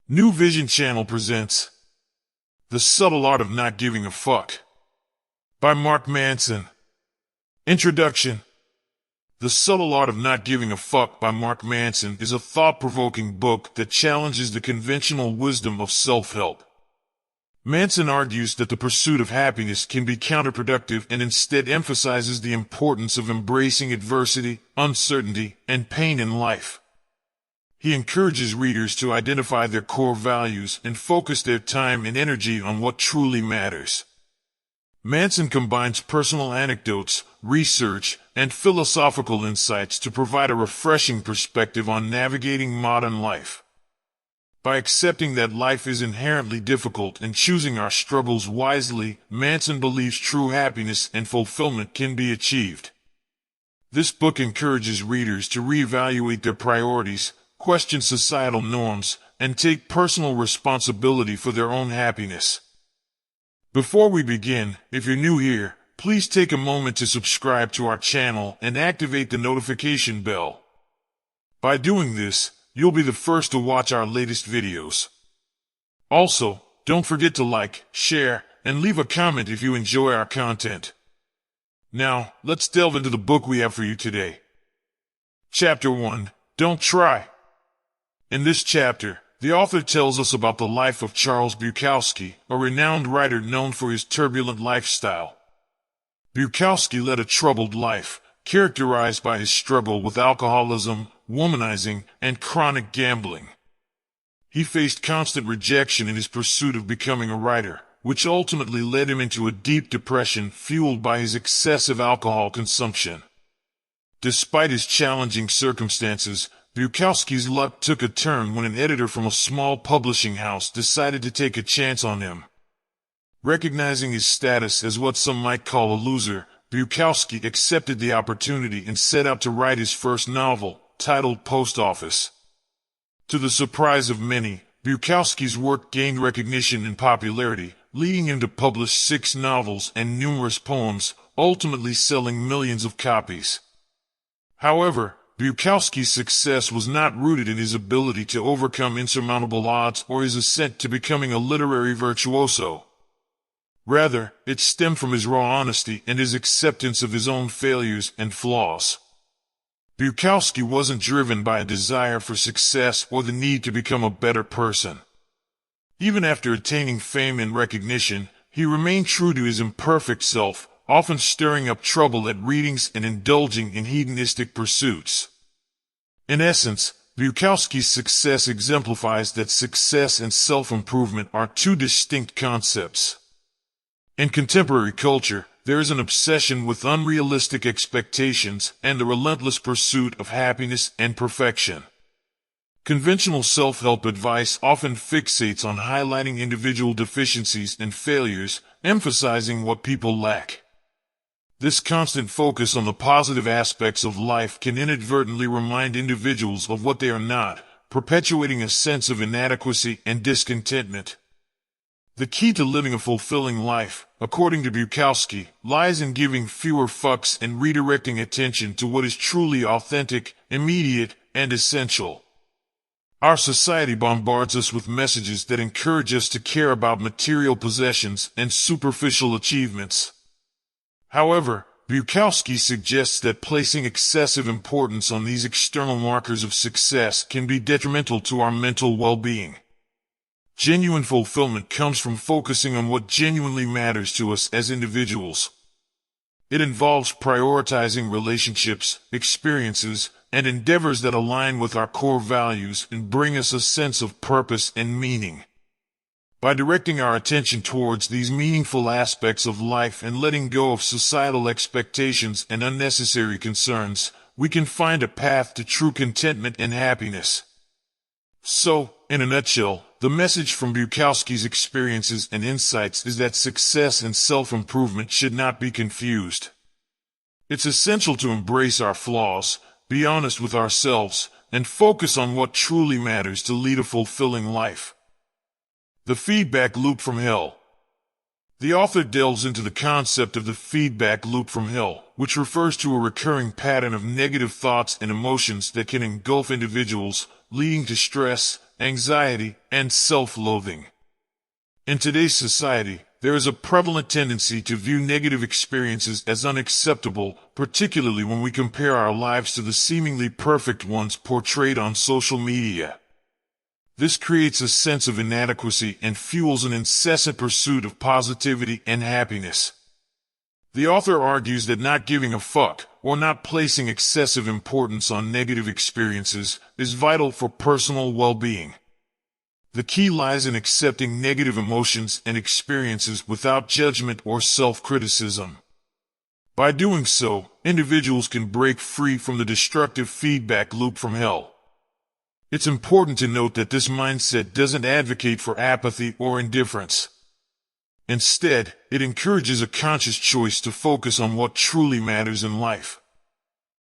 New Vision Channel presents The Subtle Art of Not Giving a Fuck by Mark Manson. Introduction. The Subtle Art of Not Giving a Fuck by Mark Manson is a thought-provoking book that challenges the conventional wisdom of self-help. Manson argues that the pursuit of happiness can be counterproductive and instead emphasizes the importance of embracing adversity, uncertainty, and pain in life. He encourages readers to identify their core values and focus their time and energy on what truly matters. Manson combines personal anecdotes, research, and philosophical insights to provide a refreshing perspective on navigating modern life. By accepting that life is inherently difficult and choosing our struggles wisely, Manson believes true happiness and fulfillment can be achieved. This book encourages readers to reevaluate their priorities, question societal norms, and take personal responsibility for their own happiness. Before we begin, if you're new here, please take a moment to subscribe to our channel and activate the notification bell. By doing this, you'll be the first to watch our latest videos. Also, don't forget to like, share, and leave a comment if you enjoy our content. Now, let's delve into the book we have for you today. Chapter 1. Don't Try. In this chapter, the author tells us about the life of Charles Bukowski, a renowned writer known for his turbulent lifestyle. Bukowski led a troubled life, characterized by his struggle with alcoholism, womanizing, and chronic gambling. He faced constant rejection in his pursuit of becoming a writer, which ultimately led him into a deep depression fueled by his excessive alcohol consumption. Despite his challenging circumstances, Bukowski's luck took a turn when an editor from a small publishing house decided to take a chance on him. Recognizing his status as what some might call a loser, Bukowski accepted the opportunity and set out to write his first novel, titled Post Office. To the surprise of many, Bukowski's work gained recognition and popularity, leading him to publish 6 novels and numerous poems, ultimately selling millions of copies. However, Bukowski's success was not rooted in his ability to overcome insurmountable odds or his ascent to becoming a literary virtuoso. Rather, it stemmed from his raw honesty and his acceptance of his own failures and flaws. Bukowski wasn't driven by a desire for success or the need to become a better person. Even after attaining fame and recognition, he remained true to his imperfect self, often stirring up trouble at readings and indulging in hedonistic pursuits. In essence, Bukowski's success exemplifies that success and self-improvement are 2 distinct concepts. In contemporary culture, there is an obsession with unrealistic expectations and the relentless pursuit of happiness and perfection. Conventional self-help advice often fixates on highlighting individual deficiencies and failures, emphasizing what people lack. This constant focus on the positive aspects of life can inadvertently remind individuals of what they are not, perpetuating a sense of inadequacy and discontentment. The key to living a fulfilling life, according to Bukowski, lies in giving fewer fucks and redirecting attention to what is truly authentic, immediate, and essential. Our society bombards us with messages that encourage us to care about material possessions and superficial achievements. However, Bukowski suggests that placing excessive importance on these external markers of success can be detrimental to our mental well-being. Genuine fulfillment comes from focusing on what genuinely matters to us as individuals. It involves prioritizing relationships, experiences, and endeavors that align with our core values and bring us a sense of purpose and meaning. By directing our attention towards these meaningful aspects of life and letting go of societal expectations and unnecessary concerns, we can find a path to true contentment and happiness. So, in a nutshell, the message from Bukowski's experiences and insights is that success and self-improvement should not be confused. It's essential to embrace our flaws, be honest with ourselves, and focus on what truly matters to lead a fulfilling life. The feedback loop from hell. The author delves into the concept of the feedback loop from hell, which refers to a recurring pattern of negative thoughts and emotions that can engulf individuals, leading to stress, anxiety, and self-loathing. In today's society, there is a prevalent tendency to view negative experiences as unacceptable, particularly when we compare our lives to the seemingly perfect ones portrayed on social media. This creates a sense of inadequacy and fuels an incessant pursuit of positivity and happiness. The author argues that not giving a fuck, or not placing excessive importance on negative experiences, is vital for personal well-being. The key lies in accepting negative emotions and experiences without judgment or self-criticism. By doing so, individuals can break free from the destructive feedback loop from hell. It's important to note that this mindset doesn't advocate for apathy or indifference. Instead, it encourages a conscious choice to focus on what truly matters in life.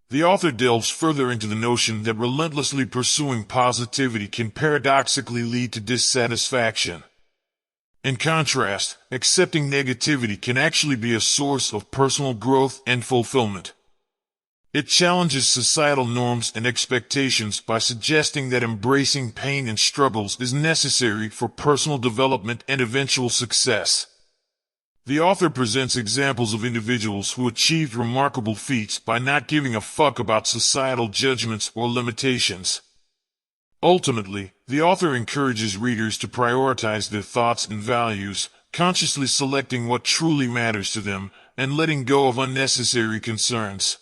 The author delves further into the notion that relentlessly pursuing positivity can paradoxically lead to dissatisfaction. In contrast, accepting negativity can actually be a source of personal growth and fulfillment. It challenges societal norms and expectations by suggesting that embracing pain and struggles is necessary for personal development and eventual success. The author presents examples of individuals who achieved remarkable feats by not giving a fuck about societal judgments or limitations. Ultimately, the author encourages readers to prioritize their thoughts and values, consciously selecting what truly matters to them, and letting go of unnecessary concerns.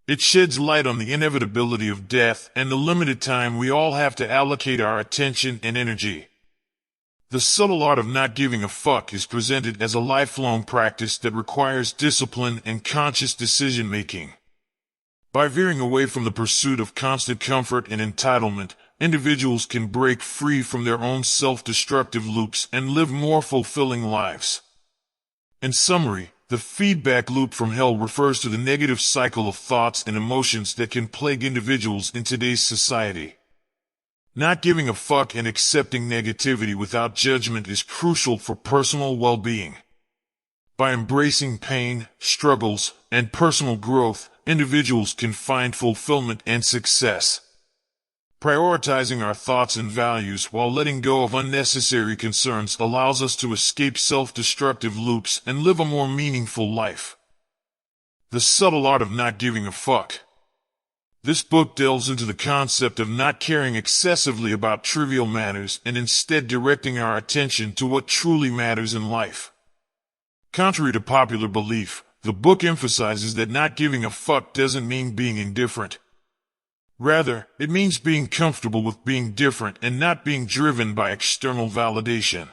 It sheds light on the inevitability of death and the limited time we all have to allocate our attention and energy. The subtle art of not giving a fuck is presented as a lifelong practice that requires discipline and conscious decision-making. By veering away from the pursuit of constant comfort and entitlement, individuals can break free from their own self-destructive loops and live more fulfilling lives. In summary, the feedback loop from hell refers to the negative cycle of thoughts and emotions that can plague individuals in today's society. Not giving a fuck and accepting negativity without judgment is crucial for personal well-being. By embracing pain, struggles, and personal growth, individuals can find fulfillment and success. Prioritizing our thoughts and values while letting go of unnecessary concerns allows us to escape self-destructive loops and live a more meaningful life. The subtle art of not giving a fuck. This book delves into the concept of not caring excessively about trivial matters and instead directing our attention to what truly matters in life. Contrary to popular belief, the book emphasizes that not giving a fuck doesn't mean being indifferent. Rather, it means being comfortable with being different and not being driven by external validation.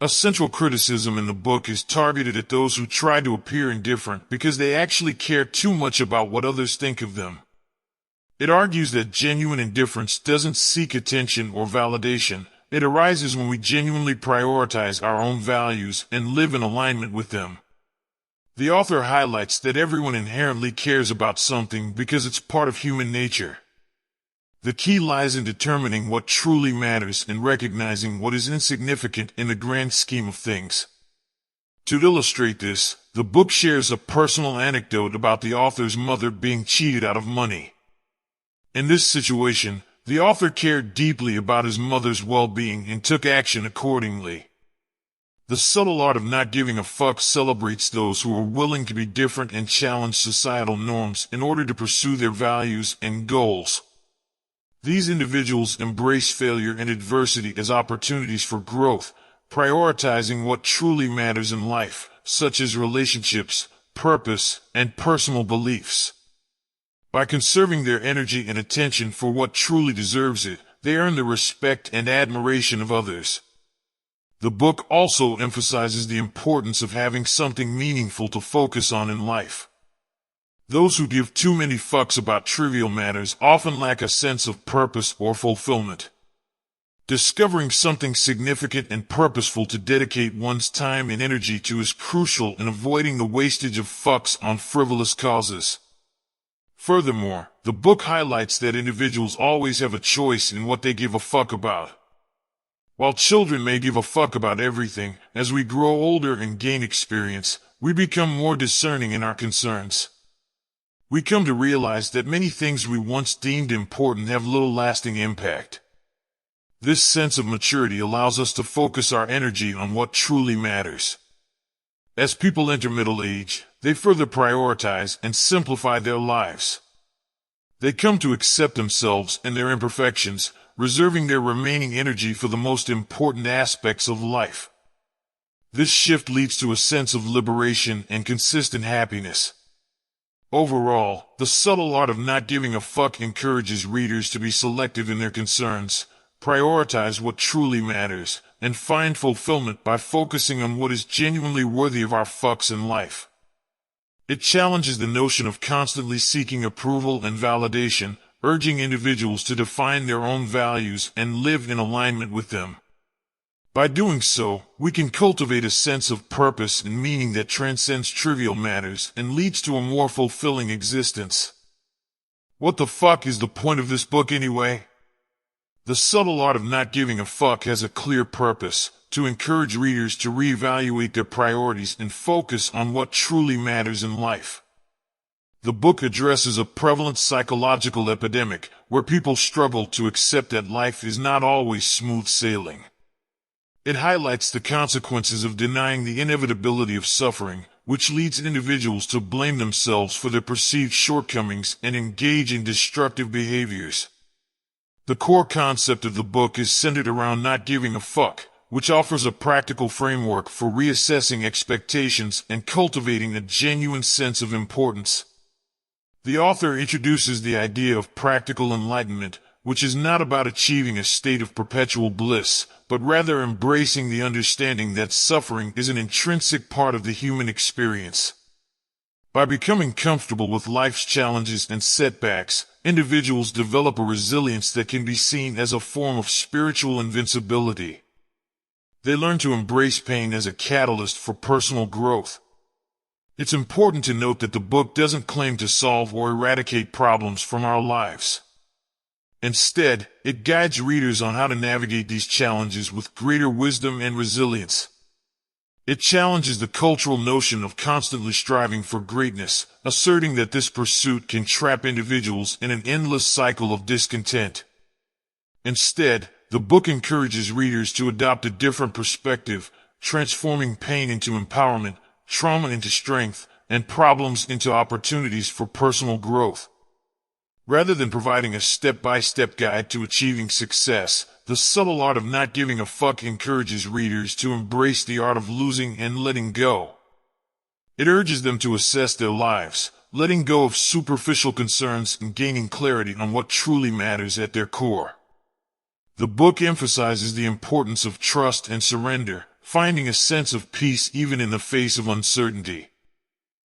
A central criticism in the book is targeted at those who try to appear indifferent because they actually care too much about what others think of them. It argues that genuine indifference doesn't seek attention or validation. It arises when we genuinely prioritize our own values and live in alignment with them. The author highlights that everyone inherently cares about something because it's part of human nature. The key lies in determining what truly matters and recognizing what is insignificant in the grand scheme of things. To illustrate this, the book shares a personal anecdote about the author's mother being cheated out of money. In this situation, the author cared deeply about his mother's well-being and took action accordingly. The subtle art of not giving a fuck celebrates those who are willing to be different and challenge societal norms in order to pursue their values and goals. These individuals embrace failure and adversity as opportunities for growth, prioritizing what truly matters in life, such as relationships, purpose, and personal beliefs. By conserving their energy and attention for what truly deserves it, they earn the respect and admiration of others. The book also emphasizes the importance of having something meaningful to focus on in life. Those who give too many fucks about trivial matters often lack a sense of purpose or fulfillment. Discovering something significant and purposeful to dedicate one's time and energy to is crucial in avoiding the wastage of fucks on frivolous causes. Furthermore, the book highlights that individuals always have a choice in what they give a fuck about. While children may give a fuck about everything, as we grow older and gain experience, we become more discerning in our concerns. We come to realize that many things we once deemed important have little lasting impact. This sense of maturity allows us to focus our energy on what truly matters. As people enter middle age, they further prioritize and simplify their lives. They come to accept themselves and their imperfections, reserving their remaining energy for the most important aspects of life. This shift leads to a sense of liberation and consistent happiness. Overall, the subtle art of not giving a fuck encourages readers to be selective in their concerns, prioritize what truly matters, and find fulfillment by focusing on what is genuinely worthy of our fucks in life. It challenges the notion of constantly seeking approval and validation, urging individuals to define their own values and live in alignment with them. By doing so, we can cultivate a sense of purpose and meaning that transcends trivial matters and leads to a more fulfilling existence. What the fuck is the point of this book anyway? The subtle art of not giving a fuck has a clear purpose: to encourage readers to reevaluate their priorities and focus on what truly matters in life. The book addresses a prevalent psychological epidemic where people struggle to accept that life is not always smooth sailing. It highlights the consequences of denying the inevitability of suffering, which leads individuals to blame themselves for their perceived shortcomings and engage in destructive behaviors. The core concept of the book is centered around not giving a fuck, which offers a practical framework for reassessing expectations and cultivating a genuine sense of importance. The author introduces the idea of practical enlightenment, which is not about achieving a state of perpetual bliss, but rather embracing the understanding that suffering is an intrinsic part of the human experience. By becoming comfortable with life's challenges and setbacks, individuals develop a resilience that can be seen as a form of spiritual invincibility. They learn to embrace pain as a catalyst for personal growth. It's important to note that the book doesn't claim to solve or eradicate problems from our lives. Instead, it guides readers on how to navigate these challenges with greater wisdom and resilience. It challenges the cultural notion of constantly striving for greatness, asserting that this pursuit can trap individuals in an endless cycle of discontent. Instead, the book encourages readers to adopt a different perspective, transforming pain into empowerment, trauma into strength, and problems into opportunities for personal growth. Rather than providing a step-by-step guide to achieving success, the subtle art of not giving a fuck encourages readers to embrace the art of losing and letting go. It urges them to assess their lives, letting go of superficial concerns and gaining clarity on what truly matters at their core. The book emphasizes the importance of trust and surrender, finding a sense of peace even in the face of uncertainty.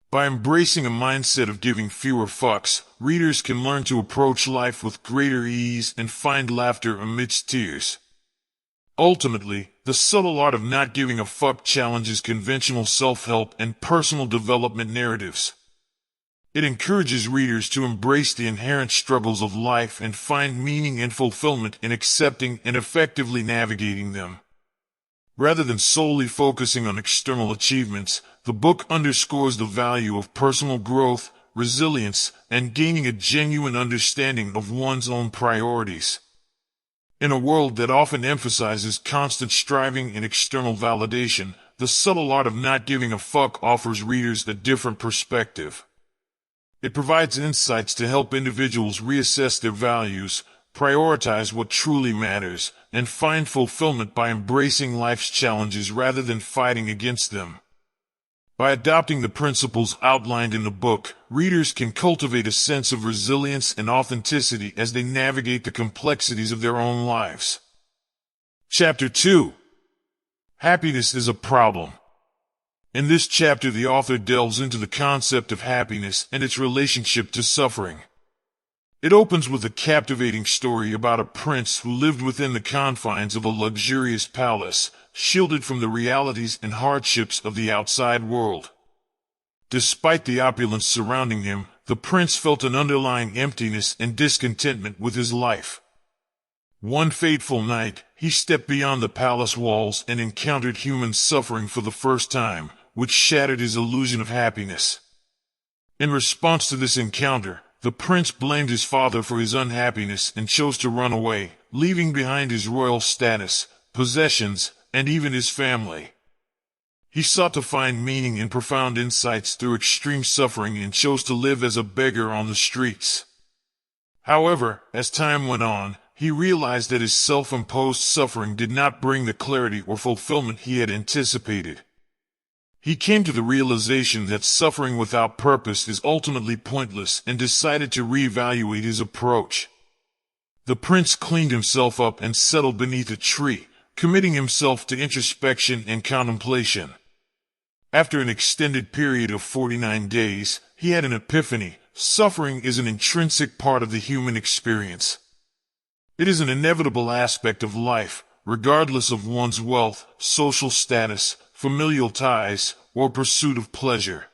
By embracing a mindset of giving fewer fucks, readers can learn to approach life with greater ease and find laughter amidst tears. Ultimately, the subtle art of not giving a fuck challenges conventional self-help and personal development narratives. It encourages readers to embrace the inherent struggles of life and find meaning and fulfillment in accepting and effectively navigating them. Rather than solely focusing on external achievements, the book underscores the value of personal growth, resilience, and gaining a genuine understanding of one's own priorities. In a world that often emphasizes constant striving and external validation, the subtle art of not giving a fuck offers readers a different perspective. It provides insights to help individuals reassess their values, prioritize what truly matters, and find fulfillment by embracing life's challenges rather than fighting against them. By adopting the principles outlined in the book, readers can cultivate a sense of resilience and authenticity as they navigate the complexities of their own lives. Chapter 2. Happiness is a problem. In this chapter, the author delves into the concept of happiness and its relationship to suffering. It opens with a captivating story about a prince who lived within the confines of a luxurious palace, shielded from the realities and hardships of the outside world. Despite the opulence surrounding him, the prince felt an underlying emptiness and discontentment with his life. One fateful night, he stepped beyond the palace walls and encountered human suffering for the first time, which shattered his illusion of happiness. In response to this encounter, the prince blamed his father for his unhappiness and chose to run away, leaving behind his royal status, possessions, and even his family. He sought to find meaning and profound insights through extreme suffering and chose to live as a beggar on the streets. However, as time went on, he realized that his self-imposed suffering did not bring the clarity or fulfillment he had anticipated. He came to the realization that suffering without purpose is ultimately pointless and decided to reevaluate his approach. The prince cleaned himself up and settled beneath a tree, committing himself to introspection and contemplation. After an extended period of 49 days, he had an epiphany. Suffering is an intrinsic part of the human experience. It is an inevitable aspect of life, regardless of one's wealth, social status, familial ties, or pursuit of pleasure.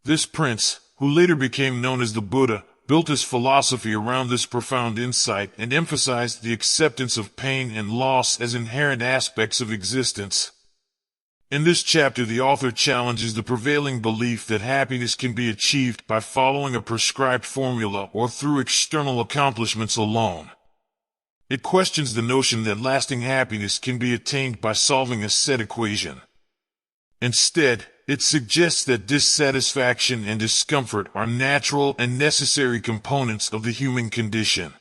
This prince, who later became known as the Buddha, built his philosophy around this profound insight and emphasized the acceptance of pain and loss as inherent aspects of existence. In this chapter, the author challenges the prevailing belief that happiness can be achieved by following a prescribed formula or through external accomplishments alone. It questions the notion that lasting happiness can be attained by solving a set equation. Instead, it suggests that dissatisfaction and discomfort are natural and necessary components of the human condition.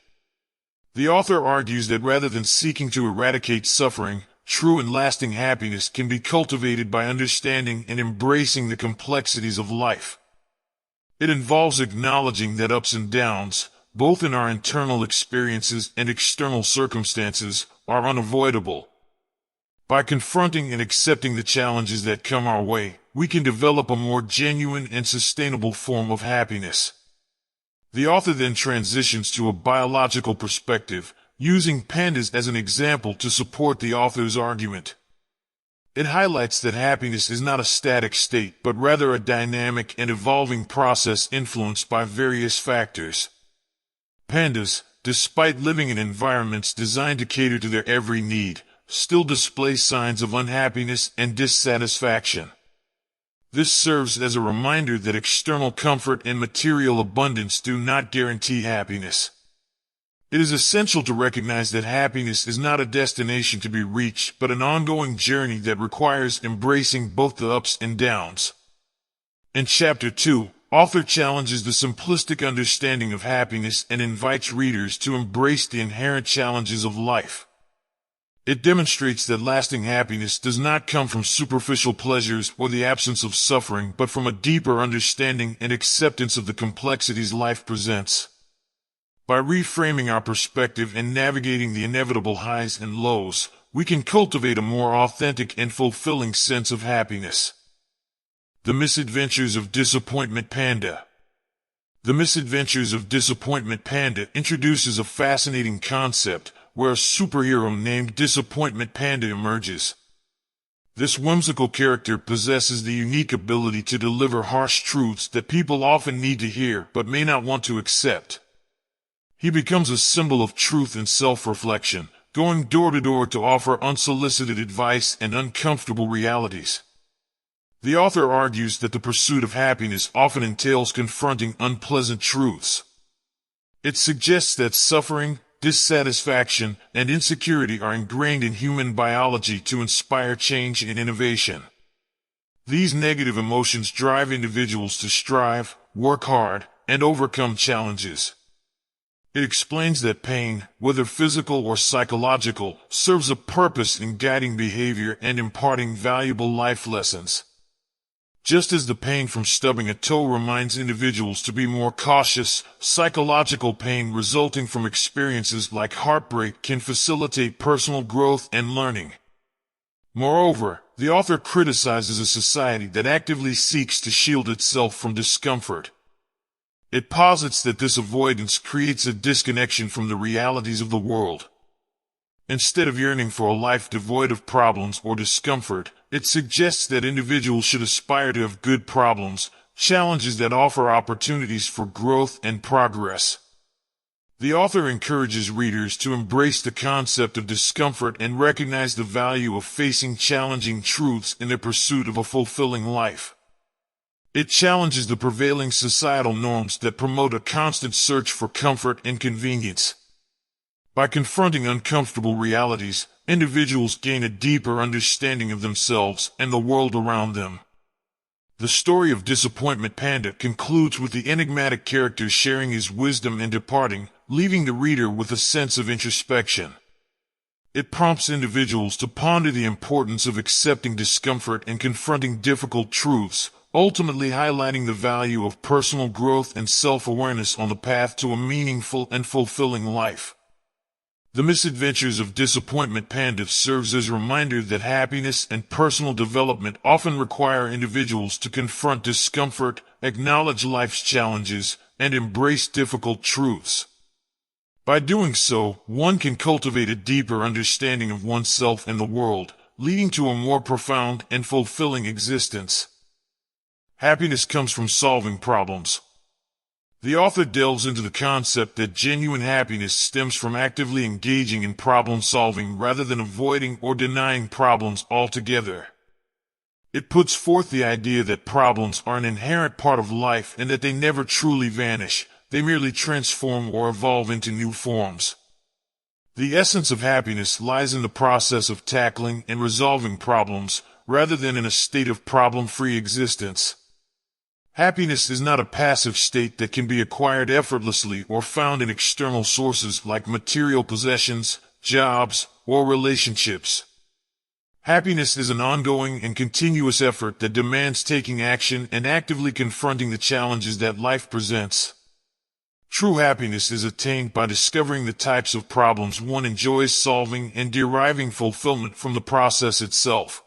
The author argues that rather than seeking to eradicate suffering, true and lasting happiness can be cultivated by understanding and embracing the complexities of life. It involves acknowledging that ups and downs, both in our internal experiences and external circumstances, are unavoidable. By confronting and accepting the challenges that come our way, we can develop a more genuine and sustainable form of happiness. The author then transitions to a biological perspective, using pandas as an example to support the author's argument. It highlights that happiness is not a static state, but rather a dynamic and evolving process influenced by various factors. Pandas, despite living in environments designed to cater to their every need, still display signs of unhappiness and dissatisfaction. This serves as a reminder that external comfort and material abundance do not guarantee happiness. It is essential to recognize that happiness is not a destination to be reached, but an ongoing journey that requires embracing both the ups and downs. In Chapter 2, author challenges the simplistic understanding of happiness and invites readers to embrace the inherent challenges of life. It demonstrates that lasting happiness does not come from superficial pleasures or the absence of suffering, but from a deeper understanding and acceptance of the complexities life presents. By reframing our perspective and navigating the inevitable highs and lows, we can cultivate a more authentic and fulfilling sense of happiness. The Misadventures of Disappointment Panda. The Misadventures of Disappointment Panda introduces a fascinating concept where a superhero named Disappointment Panda emerges. This whimsical character possesses the unique ability to deliver harsh truths that people often need to hear but may not want to accept. He becomes a symbol of truth and self-reflection, going door to door to offer unsolicited advice and uncomfortable realities. The author argues that the pursuit of happiness often entails confronting unpleasant truths. It suggests that suffering, dissatisfaction, and insecurity are ingrained in human biology to inspire change and innovation. These negative emotions drive individuals to strive, work hard, and overcome challenges. It explains that pain, whether physical or psychological, serves a purpose in guiding behavior and imparting valuable life lessons. Just as the pain from stubbing a toe reminds individuals to be more cautious, psychological pain resulting from experiences like heartbreak can facilitate personal growth and learning. Moreover, the author criticizes a society that actively seeks to shield itself from discomfort. It posits that this avoidance creates a disconnection from the realities of the world. Instead of yearning for a life devoid of problems or discomfort, it suggests that individuals should aspire to have good problems, challenges that offer opportunities for growth and progress. The author encourages readers to embrace the concept of discomfort and recognize the value of facing challenging truths in their pursuit of a fulfilling life. It challenges the prevailing societal norms that promote a constant search for comfort and convenience. By confronting uncomfortable realities, individuals gain a deeper understanding of themselves and the world around them. The story of Disappointment Panda concludes with the enigmatic character sharing his wisdom and departing, leaving the reader with a sense of introspection. It prompts individuals to ponder the importance of accepting discomfort and confronting difficult truths, ultimately highlighting the value of personal growth and self-awareness on the path to a meaningful and fulfilling life. The Misadventures of Disappointment Panda serves as a reminder that happiness and personal development often require individuals to confront discomfort, acknowledge life's challenges, and embrace difficult truths. By doing so, one can cultivate a deeper understanding of oneself and the world, leading to a more profound and fulfilling existence. Happiness comes from solving problems. The author delves into the concept that genuine happiness stems from actively engaging in problem-solving rather than avoiding or denying problems altogether. It puts forth the idea that problems are an inherent part of life and that they never truly vanish, they merely transform or evolve into new forms. The essence of happiness lies in the process of tackling and resolving problems, rather than in a state of problem-free existence. Happiness is not a passive state that can be acquired effortlessly or found in external sources like material possessions, jobs, or relationships. Happiness is an ongoing and continuous effort that demands taking action and actively confronting the challenges that life presents. True happiness is attained by discovering the types of problems one enjoys solving and deriving fulfillment from the process itself.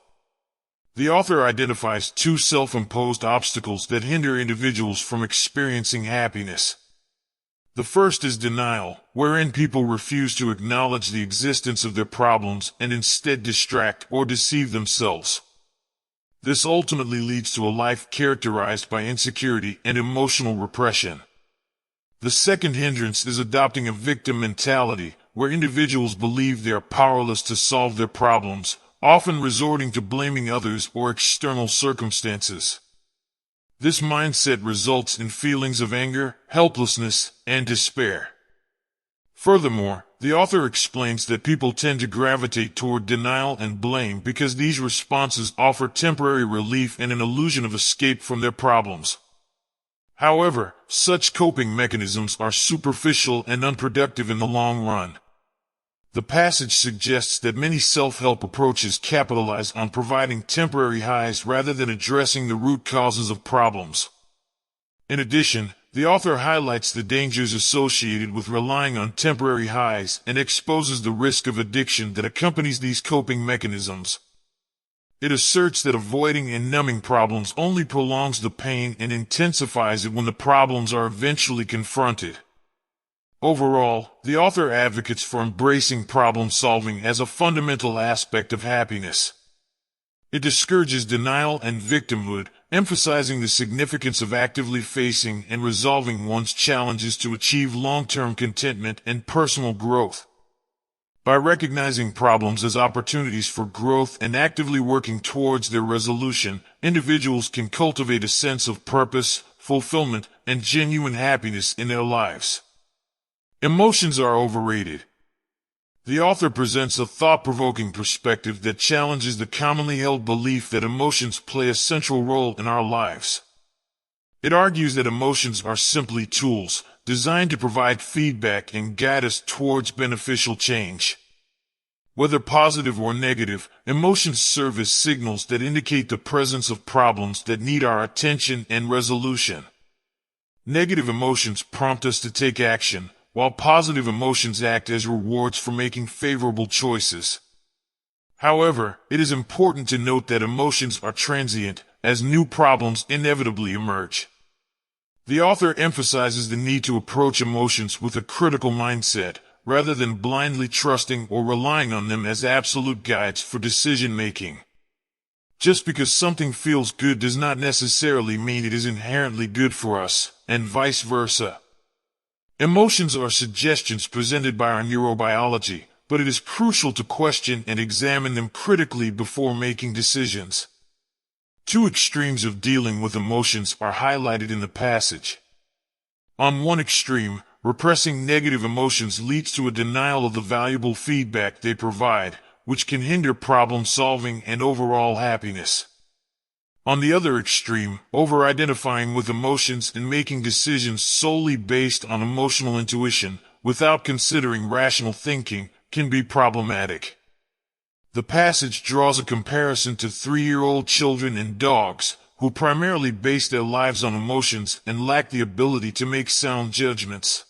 The author identifies two self-imposed obstacles that hinder individuals from experiencing happiness. The first is denial, wherein people refuse to acknowledge the existence of their problems and instead distract or deceive themselves. This ultimately leads to a life characterized by insecurity and emotional repression. The second hindrance is adopting a victim mentality, where individuals believe they are powerless to solve their problems, often resorting to blaming others or external circumstances. This mindset results in feelings of anger, helplessness, and despair. Furthermore, the author explains that people tend to gravitate toward denial and blame because these responses offer temporary relief and an illusion of escape from their problems. However, such coping mechanisms are superficial and unproductive in the long run. The passage suggests that many self-help approaches capitalize on providing temporary highs rather than addressing the root causes of problems. In addition, the author highlights the dangers associated with relying on temporary highs and exposes the risk of addiction that accompanies these coping mechanisms. It asserts that avoiding and numbing problems only prolongs the pain and intensifies it when the problems are eventually confronted. Overall, the author advocates for embracing problem-solving as a fundamental aspect of happiness. It discourages denial and victimhood, emphasizing the significance of actively facing and resolving one's challenges to achieve long-term contentment and personal growth. By recognizing problems as opportunities for growth and actively working towards their resolution, individuals can cultivate a sense of purpose, fulfillment, and genuine happiness in their lives. Emotions are overrated. The author presents a thought-provoking perspective that challenges the commonly held belief that emotions play a central role in our lives. It argues that emotions are simply tools, designed to provide feedback and guide us towards beneficial change. Whether positive or negative, emotions serve as signals that indicate the presence of problems that need our attention and resolution. Negative emotions prompt us to take action, while positive emotions act as rewards for making favorable choices. However, it is important to note that emotions are transient, as new problems inevitably emerge. The author emphasizes the need to approach emotions with a critical mindset, rather than blindly trusting or relying on them as absolute guides for decision-making. Just because something feels good does not necessarily mean it is inherently good for us, and vice versa. Emotions are suggestions presented by our neurobiology, but it is crucial to question and examine them critically before making decisions. Two extremes of dealing with emotions are highlighted in the passage. On one extreme, repressing negative emotions leads to a denial of the valuable feedback they provide, which can hinder problem-solving and overall happiness. On the other extreme, over-identifying with emotions and making decisions solely based on emotional intuition, without considering rational thinking, can be problematic. The passage draws a comparison to 3-year-old children and dogs, who primarily base their lives on emotions and lack the ability to make sound judgments.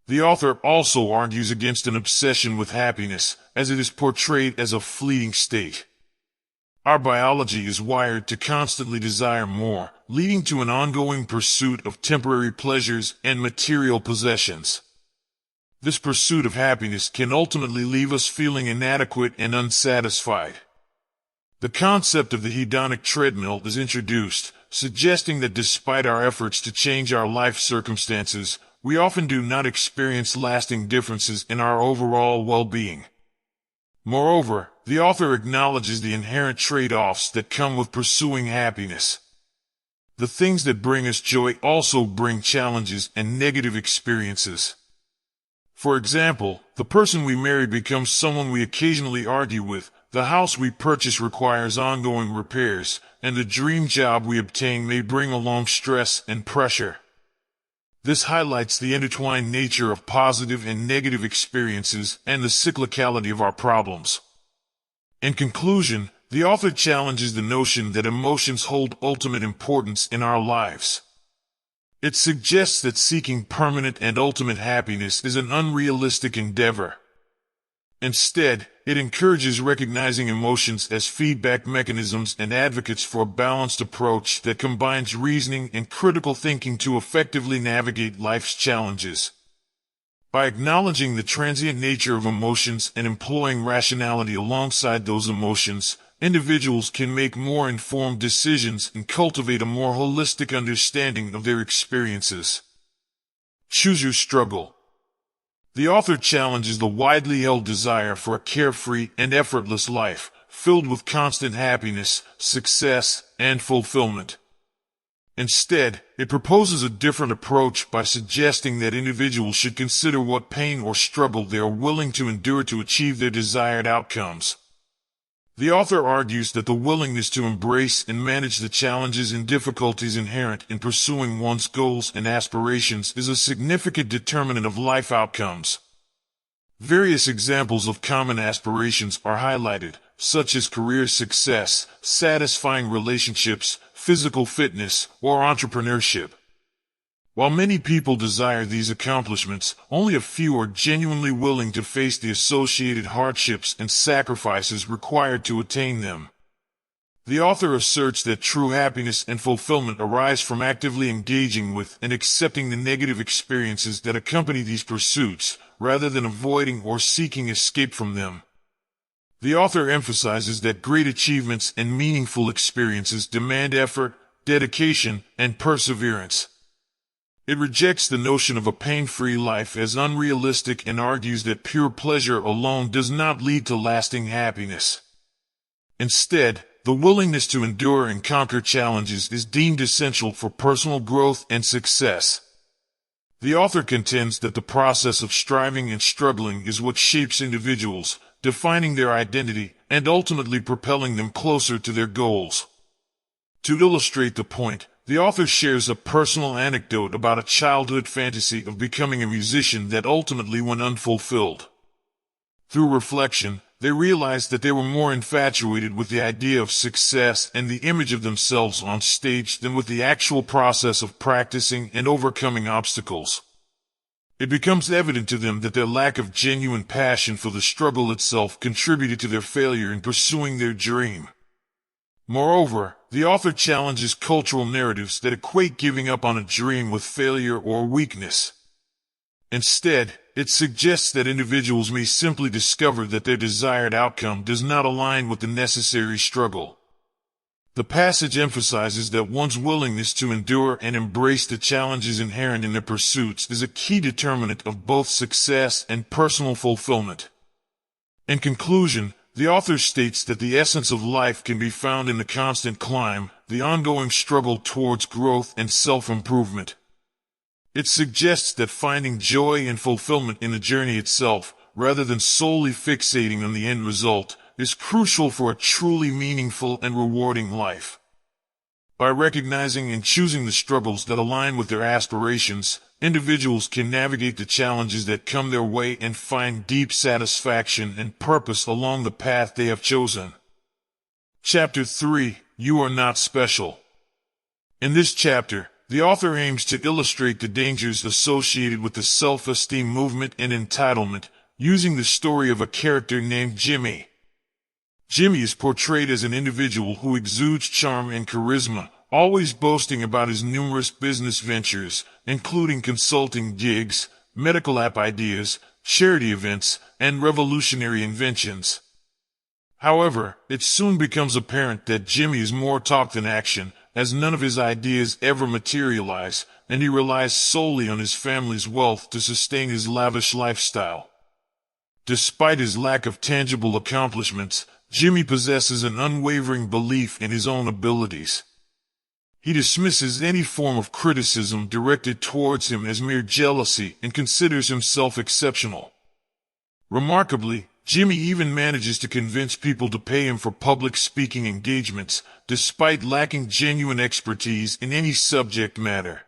The author also argues against an obsession with happiness, as it is portrayed as a fleeting state. Our biology is wired to constantly desire more, leading to an ongoing pursuit of temporary pleasures and material possessions. This pursuit of happiness can ultimately leave us feeling inadequate and unsatisfied. The concept of the hedonic treadmill is introduced, suggesting that despite our efforts to change our life circumstances, we often do not experience lasting differences in our overall well-being. Moreover, the author acknowledges the inherent trade-offs that come with pursuing happiness. The things that bring us joy also bring challenges and negative experiences. For example, the person we marry becomes someone we occasionally argue with, the house we purchase requires ongoing repairs, and the dream job we obtain may bring along stress and pressure. This highlights the intertwined nature of positive and negative experiences and the cyclicality of our problems. In conclusion, the author challenges the notion that emotions hold ultimate importance in our lives. It suggests that seeking permanent and ultimate happiness is an unrealistic endeavor. Instead, it encourages recognizing emotions as feedback mechanisms and advocates for a balanced approach that combines reasoning and critical thinking to effectively navigate life's challenges. By acknowledging the transient nature of emotions and employing rationality alongside those emotions, individuals can make more informed decisions and cultivate a more holistic understanding of their experiences. Choose your struggle. The author challenges the widely held desire for a carefree and effortless life, filled with constant happiness, success, and fulfillment. Instead, it proposes a different approach by suggesting that individuals should consider what pain or struggle they are willing to endure to achieve their desired outcomes. The author argues that the willingness to embrace and manage the challenges and difficulties inherent in pursuing one's goals and aspirations is a significant determinant of life outcomes. Various examples of common aspirations are highlighted, such as career success, satisfying relationships, physical fitness, or entrepreneurship. While many people desire these accomplishments, only a few are genuinely willing to face the associated hardships and sacrifices required to attain them. The author asserts that true happiness and fulfillment arise from actively engaging with and accepting the negative experiences that accompany these pursuits, rather than avoiding or seeking escape from them. The author emphasizes that great achievements and meaningful experiences demand effort, dedication, and perseverance. It rejects the notion of a pain-free life as unrealistic and argues that pure pleasure alone does not lead to lasting happiness. Instead, the willingness to endure and conquer challenges is deemed essential for personal growth and success. The author contends that the process of striving and struggling is what shapes individuals, defining their identity, and ultimately propelling them closer to their goals. To illustrate the point, the author shares a personal anecdote about a childhood fantasy of becoming a musician that ultimately went unfulfilled. Through reflection, they realized that they were more infatuated with the idea of success and the image of themselves on stage than with the actual process of practicing and overcoming obstacles. It becomes evident to them that their lack of genuine passion for the struggle itself contributed to their failure in pursuing their dream. Moreover, the author challenges cultural narratives that equate giving up on a dream with failure or weakness. Instead, it suggests that individuals may simply discover that their desired outcome does not align with the necessary struggle. The passage emphasizes that one's willingness to endure and embrace the challenges inherent in their pursuits is a key determinant of both success and personal fulfillment. In conclusion, The author states that the essence of life can be found in the constant climb, the ongoing struggle towards growth and self-improvement. It suggests that finding joy and fulfillment in the journey itself, rather than solely fixating on the end result, is crucial for a truly meaningful and rewarding life. By recognizing and choosing the struggles that align with their aspirations, individuals can navigate the challenges that come their way and find deep satisfaction and purpose along the path they have chosen. Chapter 3: You Are Not Special. In this chapter, the author aims to illustrate the dangers associated with the self-esteem movement and entitlement, using the story of a character named Jimmy. Jimmy is portrayed as an individual who exudes charm and charisma, always boasting about his numerous business ventures, including consulting gigs, medical app ideas, charity events, and revolutionary inventions. However, it soon becomes apparent that Jimmy is more talk than action, as none of his ideas ever materialize, and he relies solely on his family's wealth to sustain his lavish lifestyle. Despite his lack of tangible accomplishments, Jimmy possesses an unwavering belief in his own abilities. He dismisses any form of criticism directed towards him as mere jealousy and considers himself exceptional. Remarkably, Jimmy even manages to convince people to pay him for public speaking engagements, despite lacking genuine expertise in any subject matter.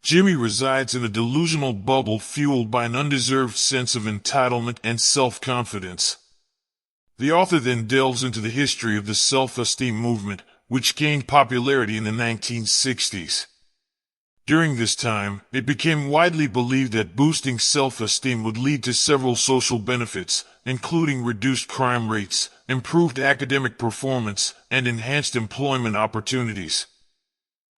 Jimmy resides in a delusional bubble fueled by an undeserved sense of entitlement and self-confidence. The author then delves into the history of the self-esteem movement, which gained popularity in the 1960s. During this time, it became widely believed that boosting self-esteem would lead to several social benefits, including reduced crime rates, improved academic performance, and enhanced employment opportunities.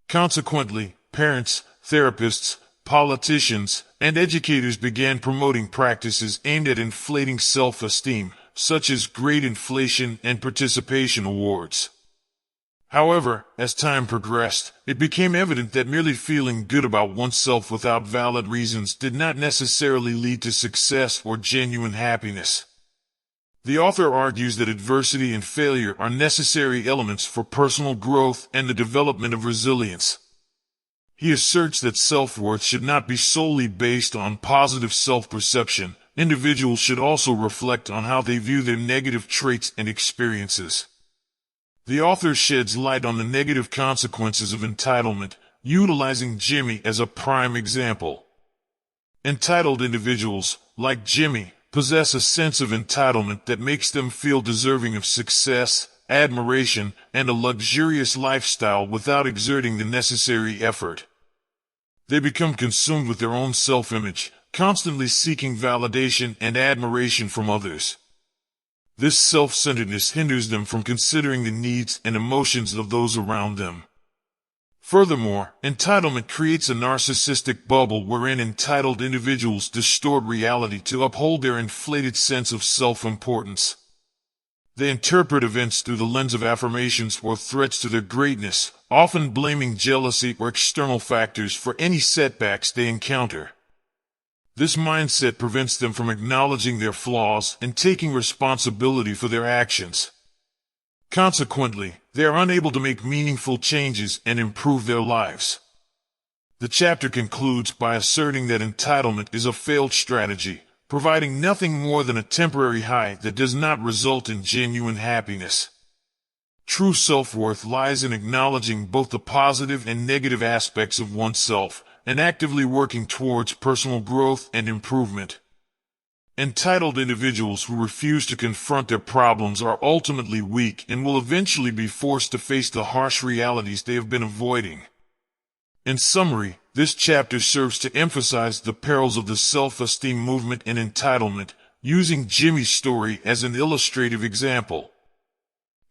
Consequently, parents, therapists, politicians, and educators began promoting practices aimed at inflating self-esteem, such as grade inflation and participation awards. However, as time progressed, it became evident that merely feeling good about oneself without valid reasons did not necessarily lead to success or genuine happiness. The author argues that adversity and failure are necessary elements for personal growth and the development of resilience. He asserts that self-worth should not be solely based on positive self-perception. Individuals should also reflect on how they view their negative traits and experiences. The author sheds light on the negative consequences of entitlement, utilizing Jimmy as a prime example. Entitled individuals, like Jimmy, possess a sense of entitlement that makes them feel deserving of success, admiration, and a luxurious lifestyle without exerting the necessary effort. They become consumed with their own self-image, constantly seeking validation and admiration from others. This self-centeredness hinders them from considering the needs and emotions of those around them. Furthermore, entitlement creates a narcissistic bubble wherein entitled individuals distort reality to uphold their inflated sense of self-importance. They interpret events through the lens of affirmations or threats to their greatness, often blaming jealousy or external factors for any setbacks they encounter. This mindset prevents them from acknowledging their flaws and taking responsibility for their actions. Consequently, they are unable to make meaningful changes and improve their lives. The chapter concludes by asserting that entitlement is a failed strategy, providing nothing more than a temporary high that does not result in genuine happiness. True self-worth lies in acknowledging both the positive and negative aspects of oneself, and actively working towards personal growth and improvement. Entitled individuals who refuse to confront their problems are ultimately weak and will eventually be forced to face the harsh realities they have been avoiding. In summary, this chapter serves to emphasize the perils of the self-esteem movement and entitlement, using Jimmy's story as an illustrative example.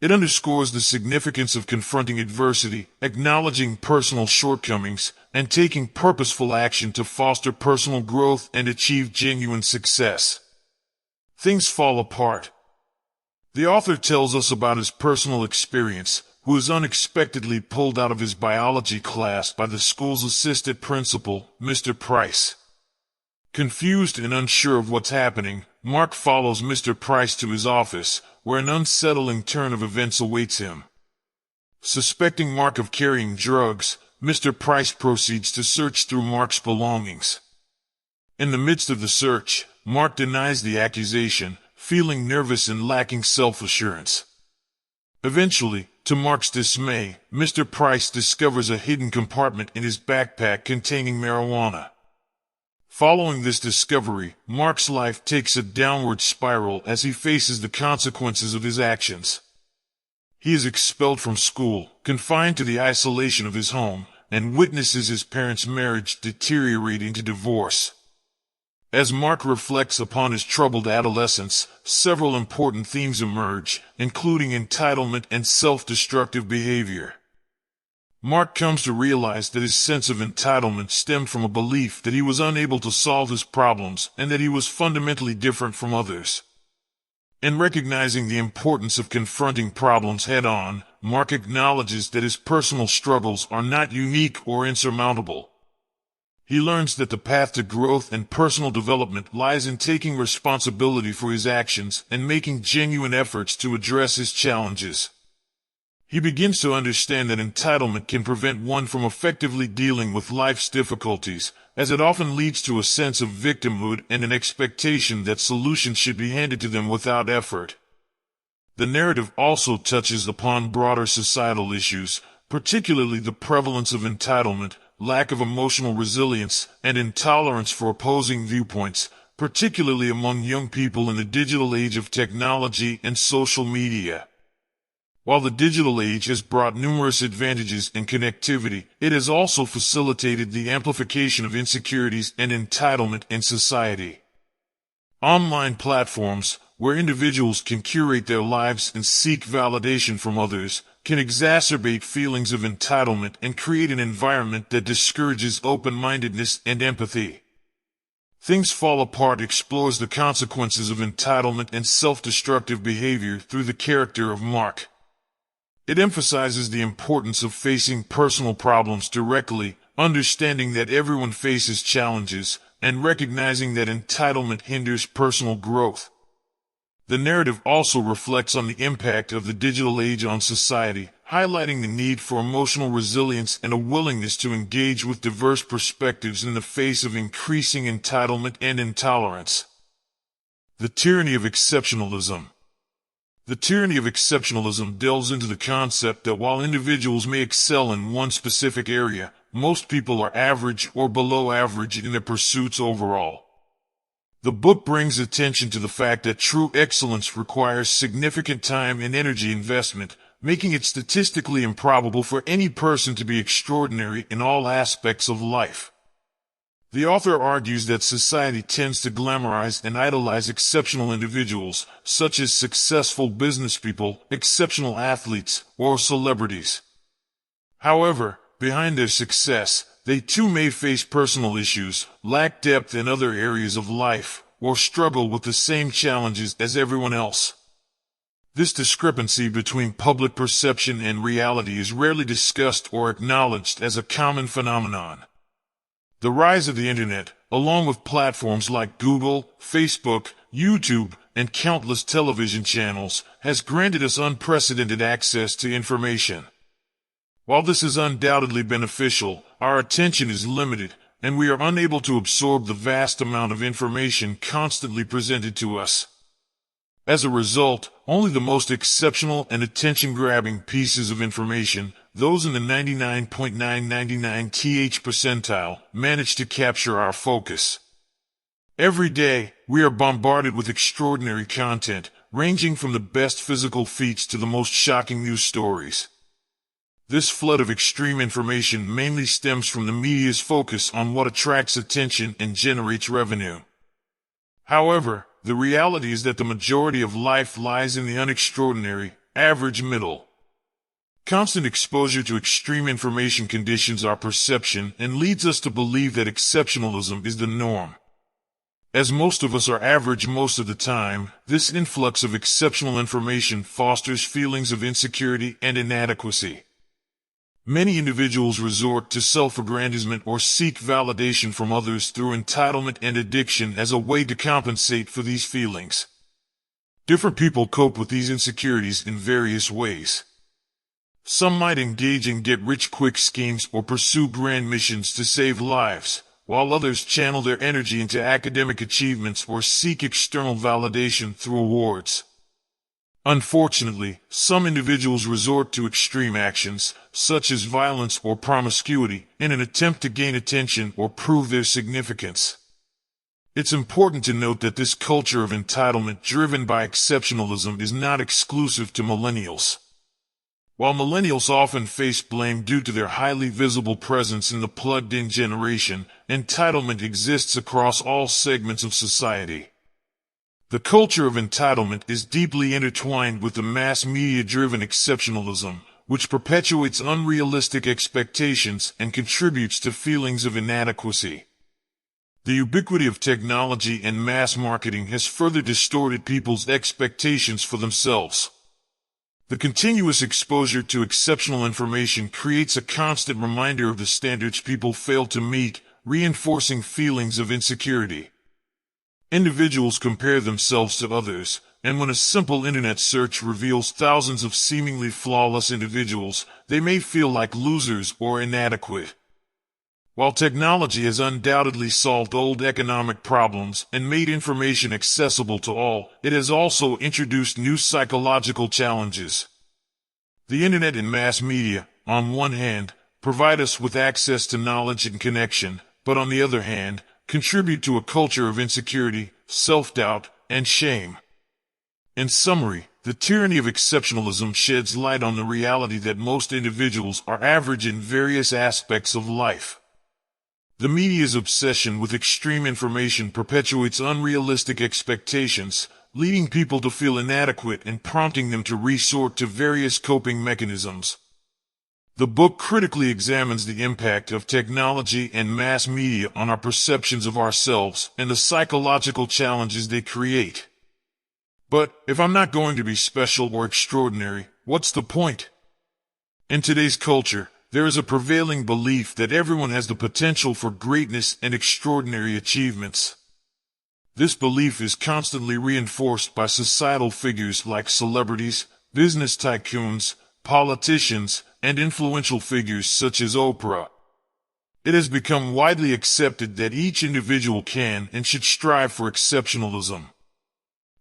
It underscores the significance of confronting adversity, acknowledging personal shortcomings, and taking purposeful action to foster personal growth and achieve genuine success. Things fall apart. The author tells us about his personal experience, who was unexpectedly pulled out of his biology class by the school's assistant principal, Mr. Price. Confused and unsure of what's happening, Mark follows Mr. Price to his office, where an unsettling turn of events awaits him. Suspecting Mark of carrying drugs, Mr. Price proceeds to search through Mark's belongings. In the midst of the search, Mark denies the accusation, feeling nervous and lacking self-assurance. Eventually, to Mark's dismay, Mr. Price discovers a hidden compartment in his backpack containing marijuana. Following this discovery, Mark's life takes a downward spiral as he faces the consequences of his actions. He is expelled from school, confined to the isolation of his home, and witnesses his parents' marriage deteriorate into divorce. As Mark reflects upon his troubled adolescence, several important themes emerge, including entitlement and self-destructive behavior. Mark comes to realize that his sense of entitlement stemmed from a belief that he was unable to solve his problems and that he was fundamentally different from others. In recognizing the importance of confronting problems head-on, Mark acknowledges that his personal struggles are not unique or insurmountable. He learns that the path to growth and personal development lies in taking responsibility for his actions and making genuine efforts to address his challenges. He begins to understand that entitlement can prevent one from effectively dealing with life's difficulties, as it often leads to a sense of victimhood and an expectation that solutions should be handed to them without effort. The narrative also touches upon broader societal issues, particularly the prevalence of entitlement, lack of emotional resilience, and intolerance for opposing viewpoints, particularly among young people in the digital age of technology and social media. While the digital age has brought numerous advantages in connectivity, it has also facilitated the amplification of insecurities and entitlement in society. Online platforms, where individuals can curate their lives and seek validation from others, can exacerbate feelings of entitlement and create an environment that discourages open-mindedness and empathy. Things Fall Apart explores the consequences of entitlement and self-destructive behavior through the character of Mark. It emphasizes the importance of facing personal problems directly, understanding that everyone faces challenges, and recognizing that entitlement hinders personal growth. The narrative also reflects on the impact of the digital age on society, highlighting the need for emotional resilience and a willingness to engage with diverse perspectives in the face of increasing entitlement and intolerance. The tyranny of exceptionalism. The tyranny of exceptionalism delves into the concept that while individuals may excel in one specific area, most people are average or below average in their pursuits overall. The book brings attention to the fact that true excellence requires significant time and energy investment, making it statistically improbable for any person to be extraordinary in all aspects of life. The author argues that society tends to glamorize and idolize exceptional individuals, such as successful businesspeople, exceptional athletes, or celebrities. However, behind their success, they too may face personal issues, lack depth in other areas of life, or struggle with the same challenges as everyone else. This discrepancy between public perception and reality is rarely discussed or acknowledged as a common phenomenon. The rise of the Internet, along with platforms like Google, Facebook, YouTube, and countless television channels, has granted us unprecedented access to information. While this is undoubtedly beneficial, our attention is limited, and we are unable to absorb the vast amount of information constantly presented to us. As a result, only the most exceptional and attention-grabbing pieces of information, those in the 99.999th percentile, manage to capture our focus. Every day, we are bombarded with extraordinary content, ranging from the best physical feats to the most shocking news stories. This flood of extreme information mainly stems from the media's focus on what attracts attention and generates revenue. However, the reality is that the majority of life lies in the unextraordinary, average middle. Constant exposure to extreme information conditions our perception and leads us to believe that exceptionalism is the norm. As most of us are average most of the time, this influx of exceptional information fosters feelings of insecurity and inadequacy. Many individuals resort to self-aggrandizement or seek validation from others through entitlement and addiction as a way to compensate for these feelings. Different people cope with these insecurities in various ways. Some might engage in get-rich-quick schemes or pursue grand missions to save lives, while others channel their energy into academic achievements or seek external validation through awards. Unfortunately, some individuals resort to extreme actions, such as violence or promiscuity, in an attempt to gain attention or prove their significance. It's important to note that this culture of entitlement driven by exceptionalism is not exclusive to millennials. While millennials often face blame due to their highly visible presence in the plugged-in generation, entitlement exists across all segments of society. The culture of entitlement is deeply intertwined with the mass media-driven exceptionalism, which perpetuates unrealistic expectations and contributes to feelings of inadequacy. The ubiquity of technology and mass marketing has further distorted people's expectations for themselves. The continuous exposure to exceptional information creates a constant reminder of the standards people fail to meet, reinforcing feelings of insecurity. Individuals compare themselves to others, and when a simple internet search reveals thousands of seemingly flawless individuals, they may feel like losers or inadequate. While technology has undoubtedly solved old economic problems and made information accessible to all, it has also introduced new psychological challenges. The internet and mass media, on one hand, provide us with access to knowledge and connection, but on the other hand, contribute to a culture of insecurity, self-doubt, and shame. In summary, the tyranny of exceptionalism sheds light on the reality that most individuals are average in various aspects of life. The media's obsession with extreme information perpetuates unrealistic expectations, leading people to feel inadequate and prompting them to resort to various coping mechanisms. The book critically examines the impact of technology and mass media on our perceptions of ourselves and the psychological challenges they create. But if I'm not going to be special or extraordinary, what's the point? In today's culture, there is a prevailing belief that everyone has the potential for greatness and extraordinary achievements. This belief is constantly reinforced by societal figures like celebrities, business tycoons, politicians, and influential figures such as Oprah. It has become widely accepted that each individual can and should strive for exceptionalism.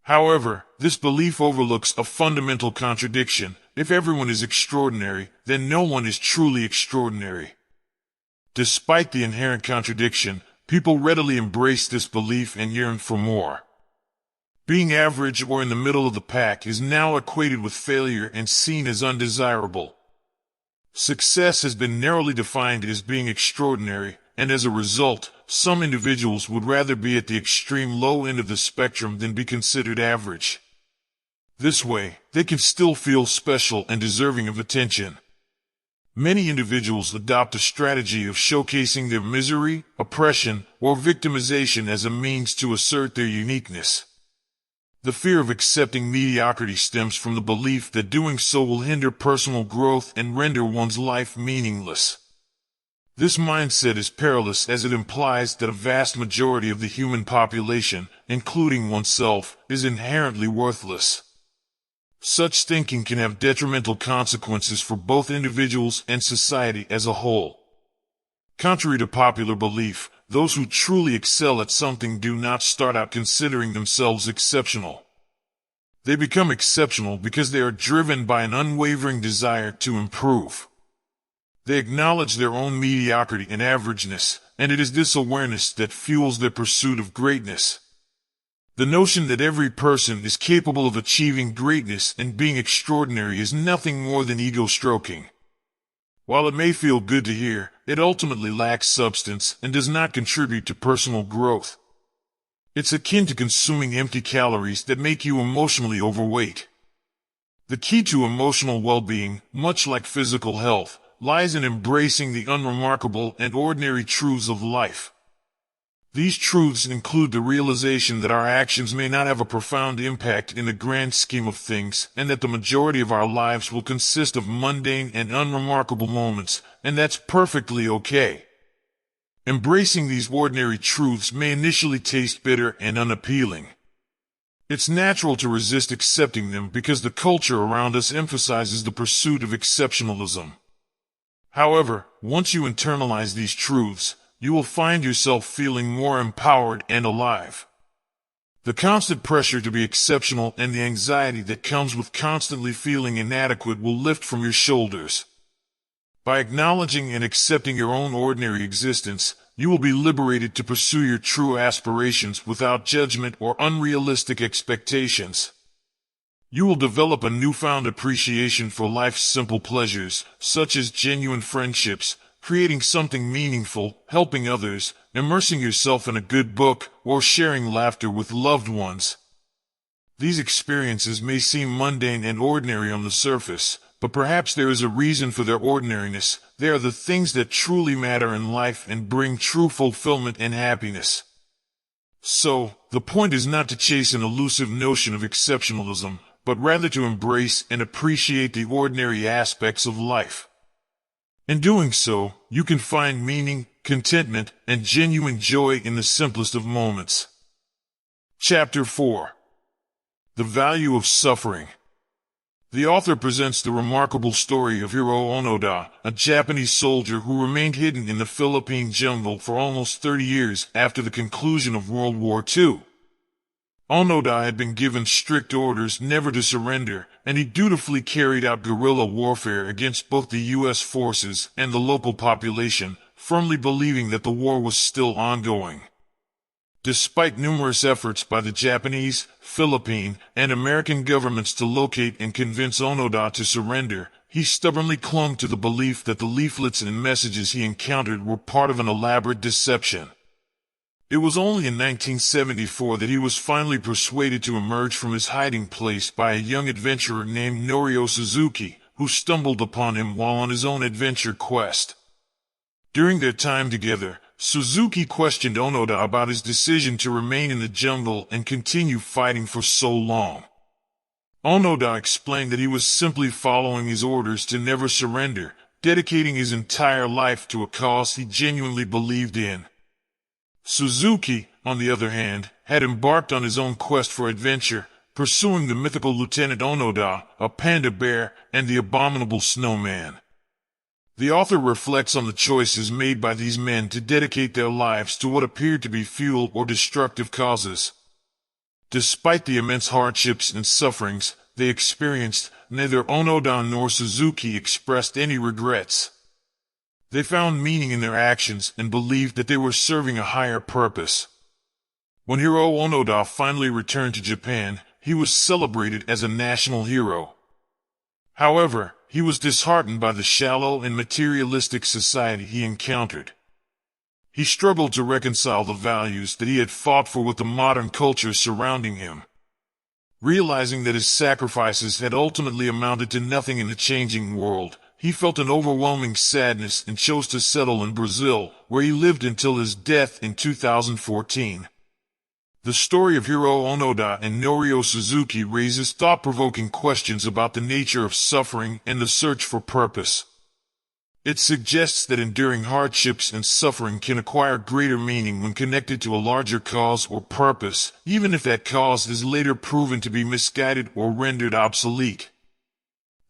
However, this belief overlooks a fundamental contradiction. If everyone is extraordinary, then no one is truly extraordinary. Despite the inherent contradiction, people readily embrace this belief and yearn for more. Being average or in the middle of the pack is now equated with failure and seen as undesirable. Success has been narrowly defined as being extraordinary, and as a result, some individuals would rather be at the extreme low end of the spectrum than be considered average. This way, they can still feel special and deserving of attention. Many individuals adopt a strategy of showcasing their misery, oppression, or victimization as a means to assert their uniqueness. The fear of accepting mediocrity stems from the belief that doing so will hinder personal growth and render one's life meaningless. This mindset is perilous as it implies that a vast majority of the human population, including oneself, is inherently worthless. Such thinking can have detrimental consequences for both individuals and society as a whole. Contrary to popular belief, those who truly excel at something do not start out considering themselves exceptional. They become exceptional because they are driven by an unwavering desire to improve. They acknowledge their own mediocrity and averageness, and it is this awareness that fuels their pursuit of greatness. The notion that every person is capable of achieving greatness and being extraordinary is nothing more than ego-stroking. While it may feel good to hear, it ultimately lacks substance and does not contribute to personal growth. It's akin to consuming empty calories that make you emotionally overweight. The key to emotional well-being, much like physical health, lies in embracing the unremarkable and ordinary truths of life. These truths include the realization that our actions may not have a profound impact in the grand scheme of things, and that the majority of our lives will consist of mundane and unremarkable moments, and that's perfectly okay. Embracing these ordinary truths may initially taste bitter and unappealing. It's natural to resist accepting them because the culture around us emphasizes the pursuit of exceptionalism. However, once you internalize these truths, you will find yourself feeling more empowered and alive. The constant pressure to be exceptional and the anxiety that comes with constantly feeling inadequate will lift from your shoulders. By acknowledging and accepting your own ordinary existence, you will be liberated to pursue your true aspirations without judgment or unrealistic expectations. You will develop a newfound appreciation for life's simple pleasures, such as genuine friendships, creating something meaningful, helping others, immersing yourself in a good book, or sharing laughter with loved ones. These experiences may seem mundane and ordinary on the surface, but perhaps there is a reason for their ordinariness. They are the things that truly matter in life and bring true fulfillment and happiness. So, the point is not to chase an elusive notion of exceptionalism, but rather to embrace and appreciate the ordinary aspects of life. In doing so, you can find meaning, contentment, and genuine joy in the simplest of moments. Chapter 4. The Value of Suffering. The author presents the remarkable story of Hiro Onoda, a Japanese soldier who remained hidden in the Philippine jungle for almost 30 years after the conclusion of World War II. Onoda had been given strict orders never to surrender, and he dutifully carried out guerrilla warfare against both the U.S. forces and the local population, firmly believing that the war was still ongoing. Despite numerous efforts by the Japanese, Philippine, and American governments to locate and convince Onoda to surrender, he stubbornly clung to the belief that the leaflets and messages he encountered were part of an elaborate deception. It was only in 1974 that he was finally persuaded to emerge from his hiding place by a young adventurer named Norio Suzuki, who stumbled upon him while on his own adventure quest. During their time together, Suzuki questioned Onoda about his decision to remain in the jungle and continue fighting for so long. Onoda explained that he was simply following his orders to never surrender, dedicating his entire life to a cause he genuinely believed in. Suzuki, on the other hand, had embarked on his own quest for adventure, pursuing the mythical Lieutenant Onoda, a panda bear, and the abominable snowman. The author reflects on the choices made by these men to dedicate their lives to what appeared to be futile or destructive causes. Despite the immense hardships and sufferings they experienced, neither Onoda nor Suzuki expressed any regrets. They found meaning in their actions and believed that they were serving a higher purpose. When Hiro Onoda finally returned to Japan, he was celebrated as a national hero. However, he was disheartened by the shallow and materialistic society he encountered. He struggled to reconcile the values that he had fought for with the modern culture surrounding him. Realizing that his sacrifices had ultimately amounted to nothing in the changing world, he felt an overwhelming sadness and chose to settle in Brazil, where he lived until his death in 2014. The story of Hiro Onoda and Norio Suzuki raises thought-provoking questions about the nature of suffering and the search for purpose. It suggests that enduring hardships and suffering can acquire greater meaning when connected to a larger cause or purpose, even if that cause is later proven to be misguided or rendered obsolete.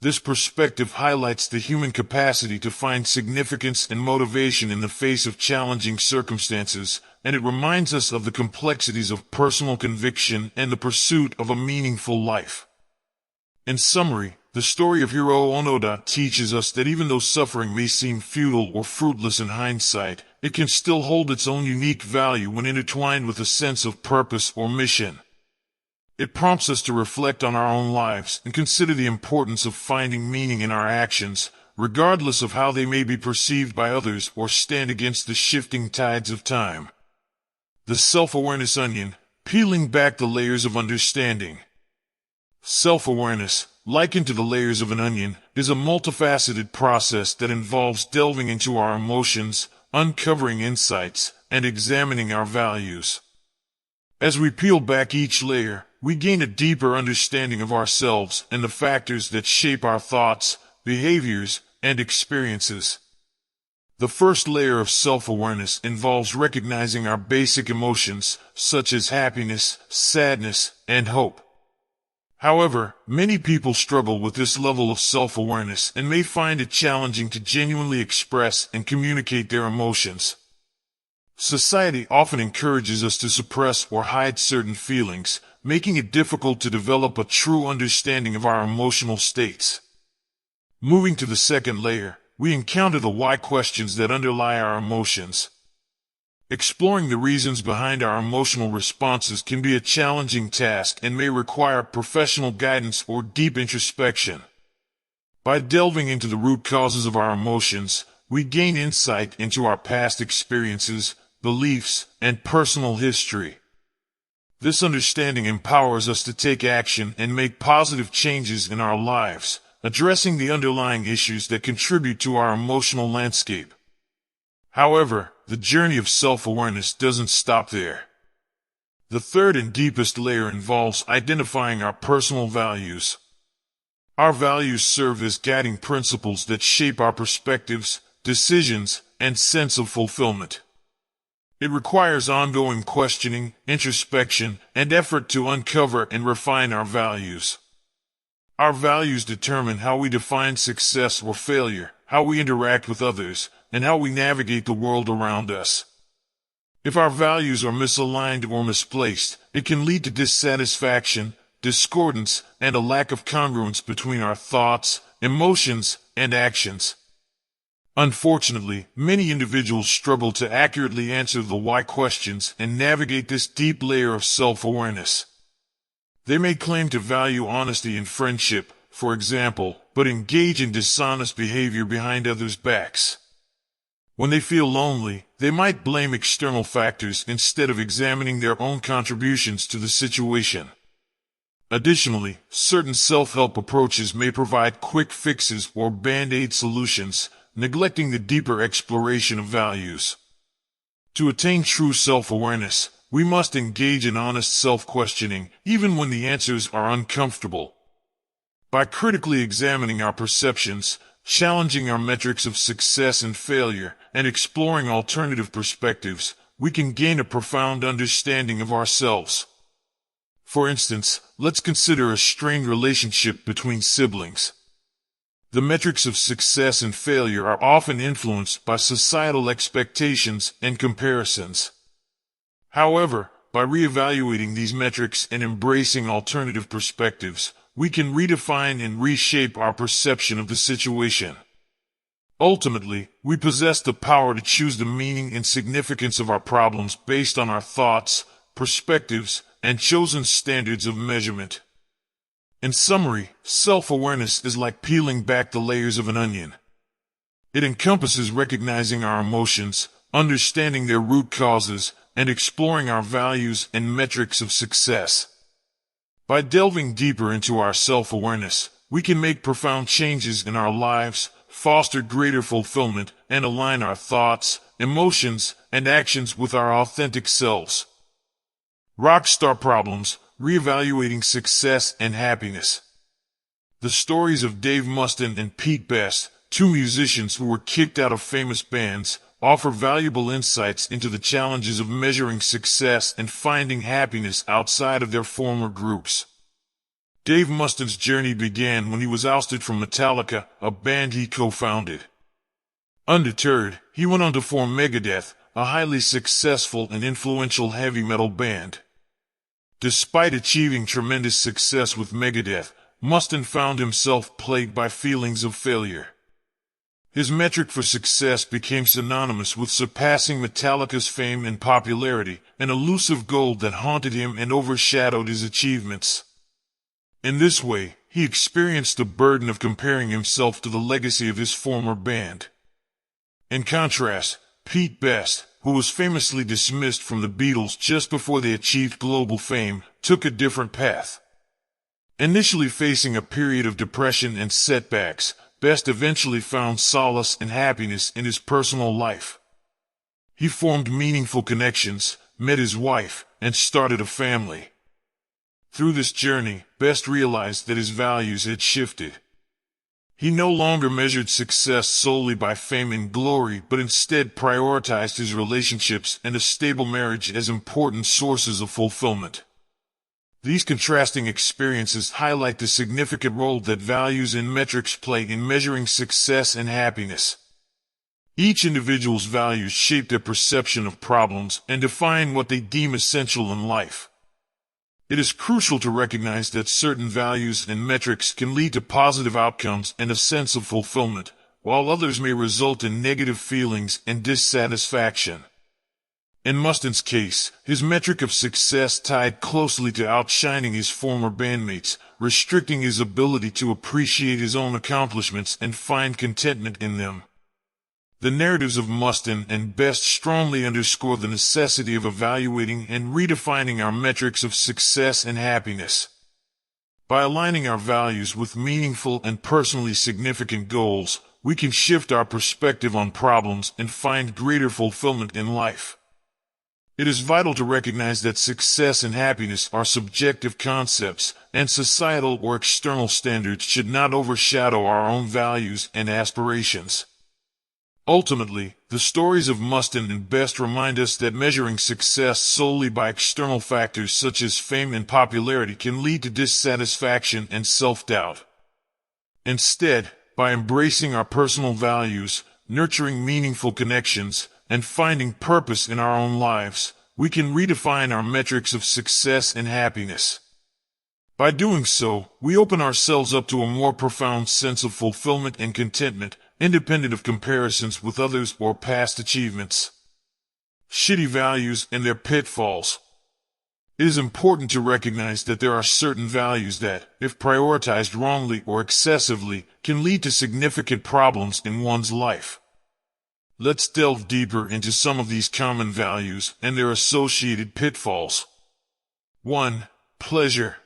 This perspective highlights the human capacity to find significance and motivation in the face of challenging circumstances, and it reminds us of the complexities of personal conviction and the pursuit of a meaningful life. In summary, the story of Hiro Onoda teaches us that even though suffering may seem futile or fruitless in hindsight, it can still hold its own unique value when intertwined with a sense of purpose or mission. It prompts us to reflect on our own lives and consider the importance of finding meaning in our actions, regardless of how they may be perceived by others or stand against the shifting tides of time. The Self-Awareness Onion, peeling back the layers of understanding. Self-awareness, likened to the layers of an onion, is a multifaceted process that involves delving into our emotions, uncovering insights, and examining our values. As we peel back each layer, we gain a deeper understanding of ourselves and the factors that shape our thoughts, behaviors, and experiences. The first layer of self-awareness involves recognizing our basic emotions, such as happiness, sadness, and hope. However, many people struggle with this level of self-awareness and may find it challenging to genuinely express and communicate their emotions. Society often encourages us to suppress or hide certain feelings, making it difficult to develop a true understanding of our emotional states. Moving to the second layer, we encounter the why questions that underlie our emotions. Exploring the reasons behind our emotional responses can be a challenging task and may require professional guidance or deep introspection. By delving into the root causes of our emotions, we gain insight into our past experiences, beliefs, and personal history. This understanding empowers us to take action and make positive changes in our lives, addressing the underlying issues that contribute to our emotional landscape. However, the journey of self-awareness doesn't stop there. The third and deepest layer involves identifying our personal values. Our values serve as guiding principles that shape our perspectives, decisions, and sense of fulfillment. It requires ongoing questioning, introspection, and effort to uncover and refine our values. Our values determine how we define success or failure, how we interact with others, and how we navigate the world around us. If our values are misaligned or misplaced, it can lead to dissatisfaction, discordance, and a lack of congruence between our thoughts, emotions, and actions. Unfortunately, many individuals struggle to accurately answer the why questions and navigate this deep layer of self-awareness. They may claim to value honesty and friendship, for example, but engage in dishonest behavior behind others' backs. When they feel lonely, they might blame external factors instead of examining their own contributions to the situation. Additionally, certain self-help approaches may provide quick fixes or band-aid solutions, neglecting the deeper exploration of values. To attain true self-awareness, we must engage in honest self-questioning, even when the answers are uncomfortable. By critically examining our perceptions, challenging our metrics of success and failure, and exploring alternative perspectives, we can gain a profound understanding of ourselves. For instance, let's consider a strained relationship between siblings. The metrics of success and failure are often influenced by societal expectations and comparisons. However, by reevaluating these metrics and embracing alternative perspectives, we can redefine and reshape our perception of the situation. Ultimately, we possess the power to choose the meaning and significance of our problems based on our thoughts, perspectives, and chosen standards of measurement. In summary, self-awareness is like peeling back the layers of an onion. It encompasses recognizing our emotions, understanding their root causes, and exploring our values and metrics of success. By delving deeper into our self-awareness, we can make profound changes in our lives, foster greater fulfillment, and align our thoughts, emotions, and actions with our authentic selves. Rockstar Problems: Reevaluating Success and Happiness. The stories of Dave Mustaine and Pete Best, two musicians who were kicked out of famous bands, offer valuable insights into the challenges of measuring success and finding happiness outside of their former groups. Dave Mustaine's journey began when he was ousted from Metallica, a band he co-founded. Undeterred, he went on to form Megadeth, a highly successful and influential heavy metal band. Despite achieving tremendous success with Megadeth, Mustaine found himself plagued by feelings of failure. His metric for success became synonymous with surpassing Metallica's fame and popularity, an elusive goal that haunted him and overshadowed his achievements. In this way, he experienced the burden of comparing himself to the legacy of his former band. In contrast, Pete Best, who was famously dismissed from the Beatles just before they achieved global fame, took a different path. Initially facing a period of depression and setbacks, Best eventually found solace and happiness in his personal life. He formed meaningful connections, met his wife, and started a family. Through this journey, Best realized that his values had shifted. He no longer measured success solely by fame and glory, but instead prioritized his relationships and a stable marriage as important sources of fulfillment. These contrasting experiences highlight the significant role that values and metrics play in measuring success and happiness. Each individual's values shape their perception of problems and define what they deem essential in life. It is crucial to recognize that certain values and metrics can lead to positive outcomes and a sense of fulfillment, while others may result in negative feelings and dissatisfaction. In Mustin's case, his metric of success tied closely to outshining his former bandmates, restricting his ability to appreciate his own accomplishments and find contentment in them. The narratives of Mustin and Best strongly underscore the necessity of evaluating and redefining our metrics of success and happiness. By aligning our values with meaningful and personally significant goals, we can shift our perspective on problems and find greater fulfillment in life. It is vital to recognize that success and happiness are subjective concepts, and societal or external standards should not overshadow our own values and aspirations. Ultimately, the stories of Mustin and Best remind us that measuring success solely by external factors such as fame and popularity can lead to dissatisfaction and self-doubt. Instead, by embracing our personal values, nurturing meaningful connections, and finding purpose in our own lives, we can redefine our metrics of success and happiness. By doing so, we open ourselves up to a more profound sense of fulfillment and contentment, independent of comparisons with others or past achievements. Shitty values and their pitfalls. It is important to recognize that there are certain values that, if prioritized wrongly or excessively, can lead to significant problems in one's life. Let's delve deeper into some of these common values and their associated pitfalls. 1. Pleasure.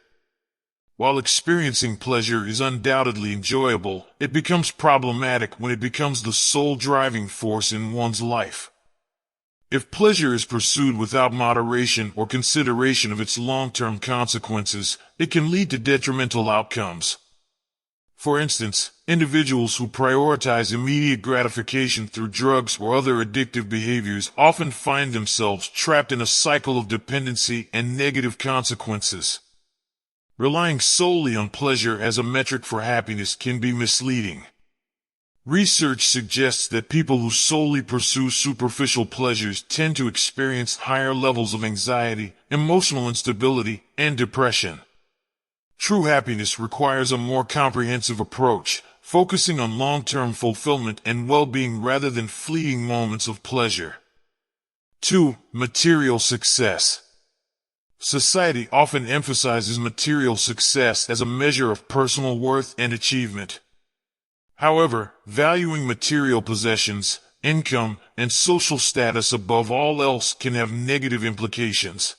While experiencing pleasure is undoubtedly enjoyable, it becomes problematic when it becomes the sole driving force in one's life. If pleasure is pursued without moderation or consideration of its long-term consequences, it can lead to detrimental outcomes. For instance, individuals who prioritize immediate gratification through drugs or other addictive behaviors often find themselves trapped in a cycle of dependency and negative consequences. Relying solely on pleasure as a metric for happiness can be misleading. Research suggests that people who solely pursue superficial pleasures tend to experience higher levels of anxiety, emotional instability, and depression. True happiness requires a more comprehensive approach, focusing on long-term fulfillment and well-being rather than fleeting moments of pleasure. 2. Material success. Society often emphasizes material success as a measure of personal worth and achievement. However, valuing material possessions, income, and social status above all else can have negative implications.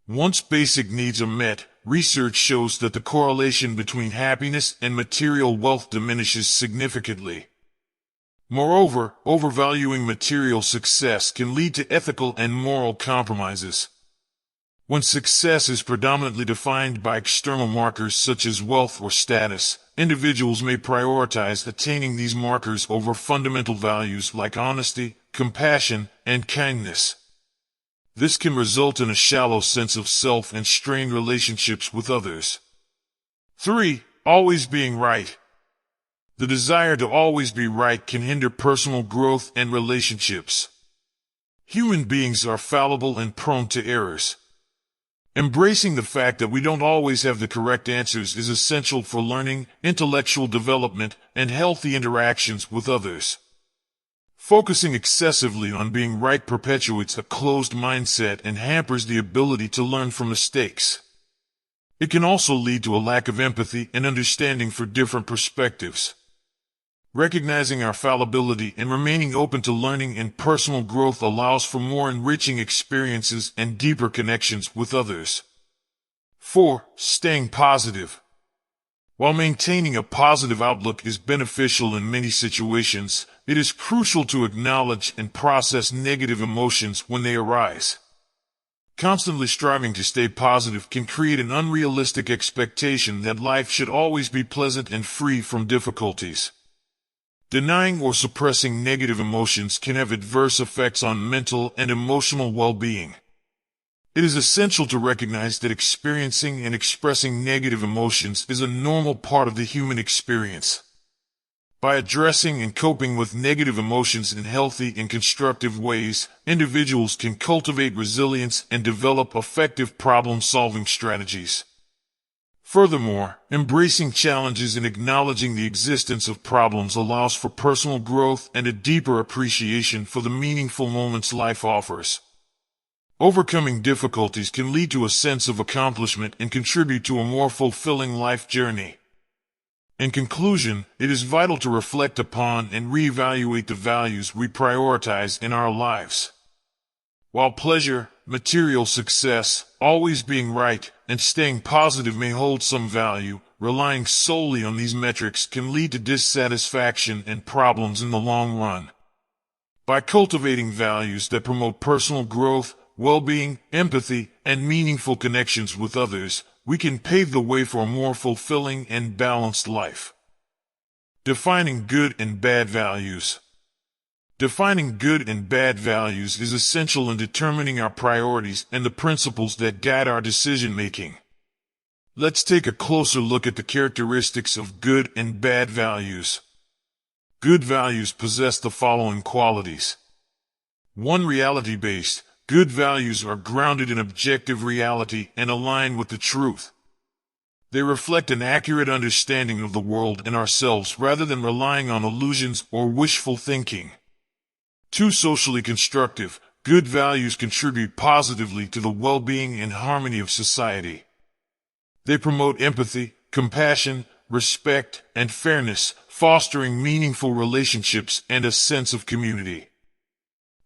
Once basic needs are met, research shows that the correlation between happiness and material wealth diminishes significantly. Moreover, overvaluing material success can lead to ethical and moral compromises. When success is predominantly defined by external markers such as wealth or status, individuals may prioritize attaining these markers over fundamental values like honesty, compassion, and kindness. This can result in a shallow sense of self and strained relationships with others. 3. Always being right. The desire to always be right can hinder personal growth and relationships. Human beings are fallible and prone to errors. Embracing the fact that we don't always have the correct answers is essential for learning, intellectual development, and healthy interactions with others. Focusing excessively on being right perpetuates a closed mindset and hampers the ability to learn from mistakes. It can also lead to a lack of empathy and understanding for different perspectives. Recognizing our fallibility and remaining open to learning and personal growth allows for more enriching experiences and deeper connections with others. 4. Staying positive. While maintaining a positive outlook is beneficial in many situations, it is crucial to acknowledge and process negative emotions when they arise. Constantly striving to stay positive can create an unrealistic expectation that life should always be pleasant and free from difficulties. Denying or suppressing negative emotions can have adverse effects on mental and emotional well-being. It is essential to recognize that experiencing and expressing negative emotions is a normal part of the human experience. By addressing and coping with negative emotions in healthy and constructive ways, individuals can cultivate resilience and develop effective problem-solving strategies. Furthermore, embracing challenges and acknowledging the existence of problems allows for personal growth and a deeper appreciation for the meaningful moments life offers. Overcoming difficulties can lead to a sense of accomplishment and contribute to a more fulfilling life journey. In conclusion, it is vital to reflect upon and reevaluate the values we prioritize in our lives. While pleasure, material success, always being right, and staying positive may hold some value, relying solely on these metrics can lead to dissatisfaction and problems in the long run. By cultivating values that promote personal growth, well-being, empathy, and meaningful connections with others, we can pave the way for a more fulfilling and balanced life. Defining good and bad values. Defining good and bad values is essential in determining our priorities and the principles that guide our decision-making. Let's take a closer look at the characteristics of good and bad values. Good values possess the following qualities. 1. Reality-based. Good values are grounded in objective reality and align with the truth. They reflect an accurate understanding of the world and ourselves rather than relying on illusions or wishful thinking. 2. Socially constructive. Good values contribute positively to the well-being and harmony of society. They promote empathy, compassion, respect, and fairness, fostering meaningful relationships and a sense of community.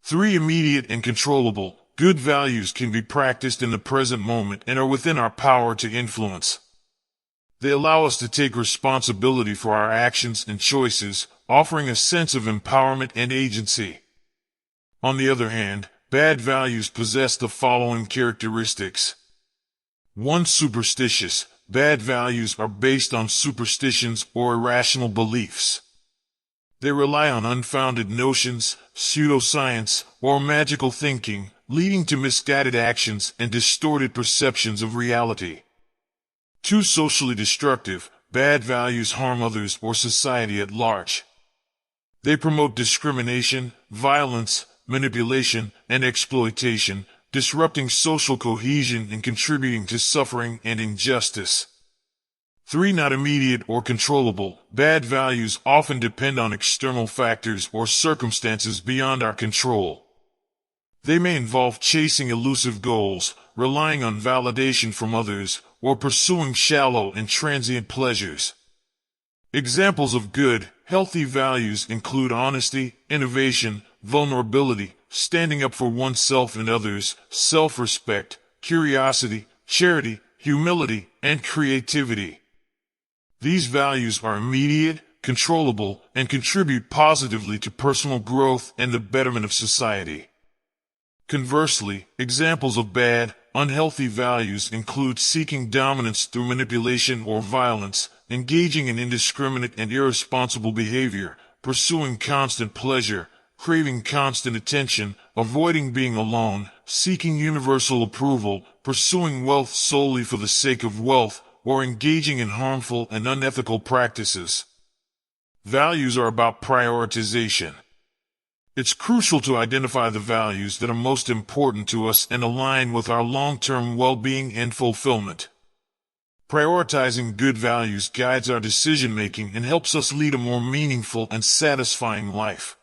3. Immediate and controllable. Good values can be practiced in the present moment and are within our power to influence. They allow us to take responsibility for our actions and choices, offering a sense of empowerment and agency. On the other hand, bad values possess the following characteristics. 1. Superstitious. Bad values are based on superstitions or irrational beliefs. They rely on unfounded notions, pseudoscience, or magical thinking, leading to misguided actions and distorted perceptions of reality. 2. Socially destructive. Bad values harm others or society at large. They promote discrimination, violence, manipulation, and exploitation, disrupting social cohesion and contributing to suffering and injustice. 3. Not immediate or controllable. Bad values often depend on external factors or circumstances beyond our control. They may involve chasing elusive goals, relying on validation from others, or pursuing shallow and transient pleasures. Examples of good, healthy values include honesty, innovation, vulnerability, standing up for oneself and others, self-respect, curiosity, charity, humility, and creativity. These values are immediate, controllable, and contribute positively to personal growth and the betterment of society. Conversely, examples of bad, unhealthy values include seeking dominance through manipulation or violence, engaging in indiscriminate and irresponsible behavior, pursuing constant pleasure, craving constant attention, avoiding being alone, seeking universal approval, pursuing wealth solely for the sake of wealth, or engaging in harmful and unethical practices. Values are about prioritization. It's crucial to identify the values that are most important to us and align with our long-term well-being and fulfillment. Prioritizing good values guides our decision-making and helps us lead a more meaningful and satisfying life.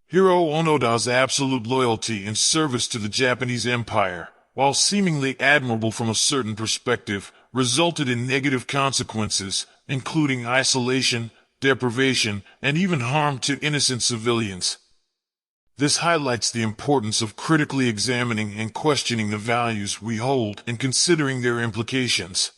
Hiro Onoda's absolute loyalty and service to the Japanese Empire, while seemingly admirable from a certain perspective, resulted in negative consequences, including isolation, deprivation, and even harm to innocent civilians. This highlights the importance of critically examining and questioning the values we hold and considering their implications.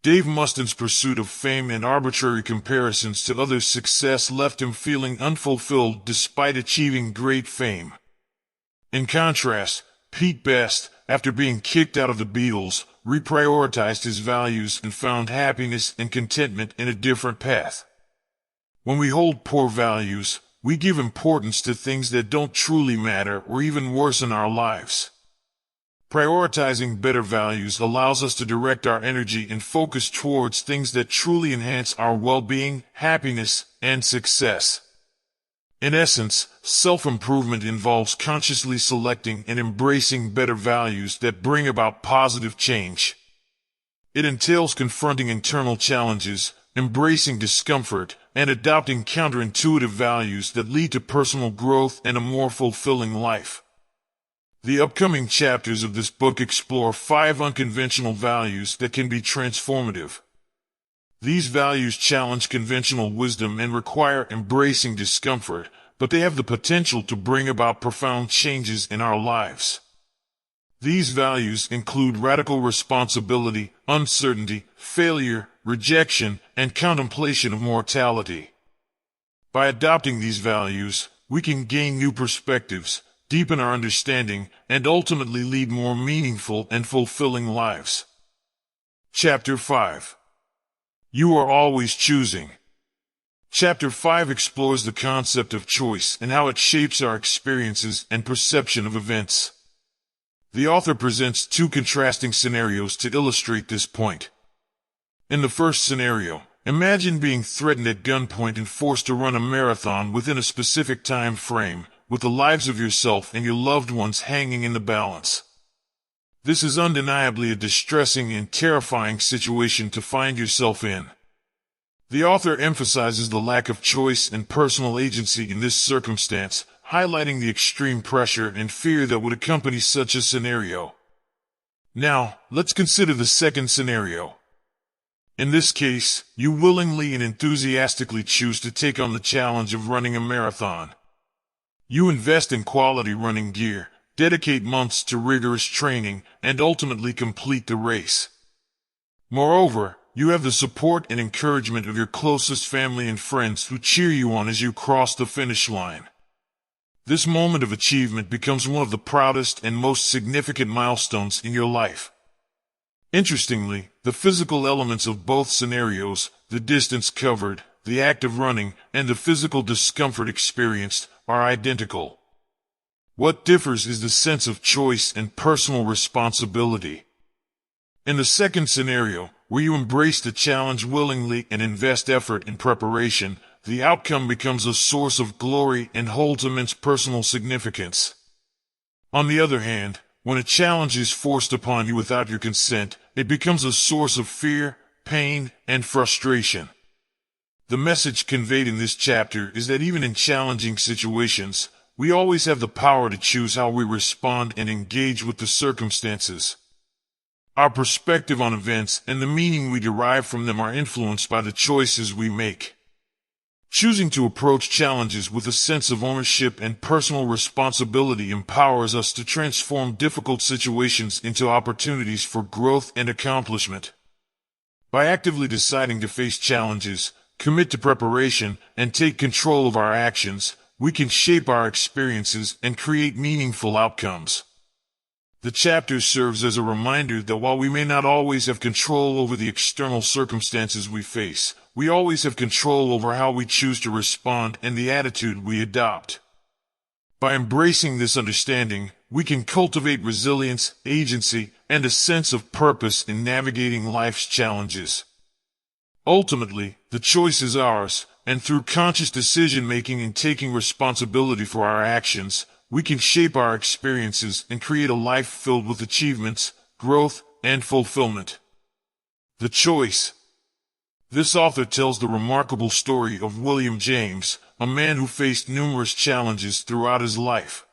Dave Mustan's pursuit of fame and arbitrary comparisons to others' success left him feeling unfulfilled despite achieving great fame. In contrast, Pete Best, after being kicked out of the Beatles, reprioritized his values and found happiness and contentment in a different path. When we hold poor values, we give importance to things that don't truly matter or even worsen our lives. Prioritizing better values allows us to direct our energy and focus towards things that truly enhance our well-being, happiness, and success. In essence, self-improvement involves consciously selecting and embracing better values that bring about positive change. It entails confronting internal challenges, embracing discomfort, and adopting counterintuitive values that lead to personal growth and a more fulfilling life. The upcoming chapters of this book explore 5 unconventional values that can be transformative. These values challenge conventional wisdom and require embracing discomfort, but they have the potential to bring about profound changes in our lives. These values include radical responsibility, uncertainty, failure, rejection, and contemplation of mortality. By adopting these values, we can gain new perspectives, deepen our understanding, and ultimately lead more meaningful and fulfilling lives. Chapter 5. You are always choosing. Chapter 5 explores the concept of choice and how it shapes our experiences and perception of events. The author presents 2 contrasting scenarios to illustrate this point. In the first scenario, imagine being threatened at gunpoint and forced to run a marathon within a specific time frame, with the lives of yourself and your loved ones hanging in the balance. This is undeniably a distressing and terrifying situation to find yourself in. The author emphasizes the lack of choice and personal agency in this circumstance, highlighting the extreme pressure and fear that would accompany such a scenario. Now, let's consider the second scenario. In this case, you willingly and enthusiastically choose to take on the challenge of running a marathon. You invest in quality running gear, dedicate months to rigorous training, and ultimately complete the race. Moreover, you have the support and encouragement of your closest family and friends who cheer you on as you cross the finish line. This moment of achievement becomes one of the proudest and most significant milestones in your life. Interestingly, the physical elements of both scenarios, the distance covered, the act of running, and the physical discomfort experienced, are identical. What differs is the sense of choice and personal responsibility. In the second scenario, where you embrace the challenge willingly and invest effort in preparation, the outcome becomes a source of glory and holds immense personal significance. On the other hand, when a challenge is forced upon you without your consent, it becomes a source of fear, pain, and frustration. The message conveyed in this chapter is that even in challenging situations, we always have the power to choose how we respond and engage with the circumstances. Our perspective on events and the meaning we derive from them are influenced by the choices we make. Choosing to approach challenges with a sense of ownership and personal responsibility empowers us to transform difficult situations into opportunities for growth and accomplishment. By actively deciding to face challenges, commit to preparation, and take control of our actions, we can shape our experiences and create meaningful outcomes. The chapter serves as a reminder that while we may not always have control over the external circumstances we face, we always have control over how we choose to respond and the attitude we adopt. By embracing this understanding, we can cultivate resilience, agency, and a sense of purpose in navigating life's challenges. Ultimately, the choice is ours, and through conscious decision-making and taking responsibility for our actions, we can shape our experiences and create a life filled with achievements, growth, and fulfillment. The choice. This author tells the remarkable story of William James, a man who faced numerous challenges throughout his life.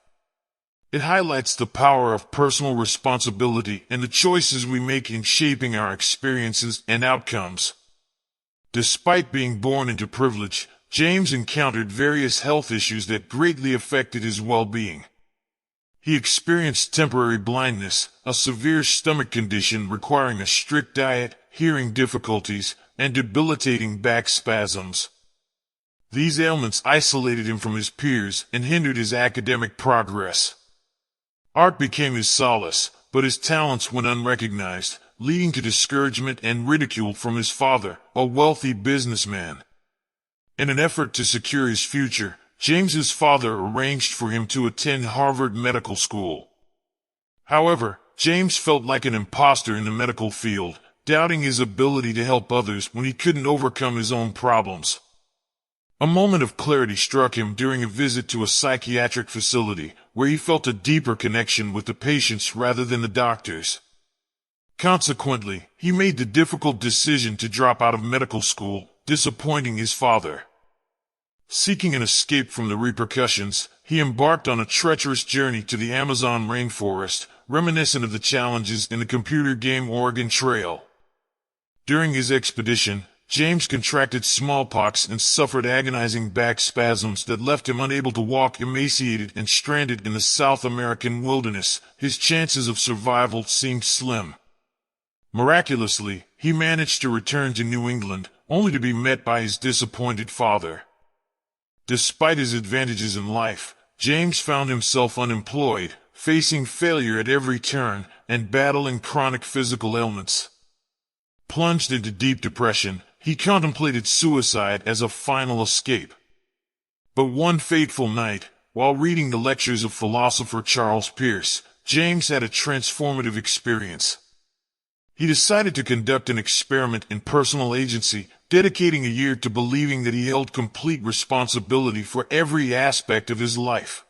It highlights the power of personal responsibility and the choices we make in shaping our experiences and outcomes. Despite being born into privilege, James encountered various health issues that greatly affected his well-being. He experienced temporary blindness, a severe stomach condition requiring a strict diet, hearing difficulties, and debilitating back spasms. These ailments isolated him from his peers and hindered his academic progress. Art became his solace, but his talents went unrecognized, leading to discouragement and ridicule from his father, a wealthy businessman. In an effort to secure his future, James's father arranged for him to attend Harvard Medical School. However, James felt like an imposter in the medical field, doubting his ability to help others when he couldn't overcome his own problems. A moment of clarity struck him during a visit to a psychiatric facility, where he felt a deeper connection with the patients rather than the doctors. Consequently, he made the difficult decision to drop out of medical school, disappointing his father. Seeking an escape from the repercussions, he embarked on a treacherous journey to the Amazon rainforest, reminiscent of the challenges in the computer game Oregon Trail. During his expedition, James contracted smallpox and suffered agonizing back spasms that left him unable to walk, emaciated and stranded in the South American wilderness. His chances of survival seemed slim. Miraculously, he managed to return to New England, only to be met by his disappointed father. Despite his advantages in life, James found himself unemployed, facing failure at every turn, and battling chronic physical ailments. Plunged into deep depression, he contemplated suicide as a final escape. But one fateful night, while reading the lectures of philosopher Charles Peirce, James had a transformative experience. He decided to conduct an experiment in personal agency, dedicating a year to believing that he held complete responsibility for every aspect of his life.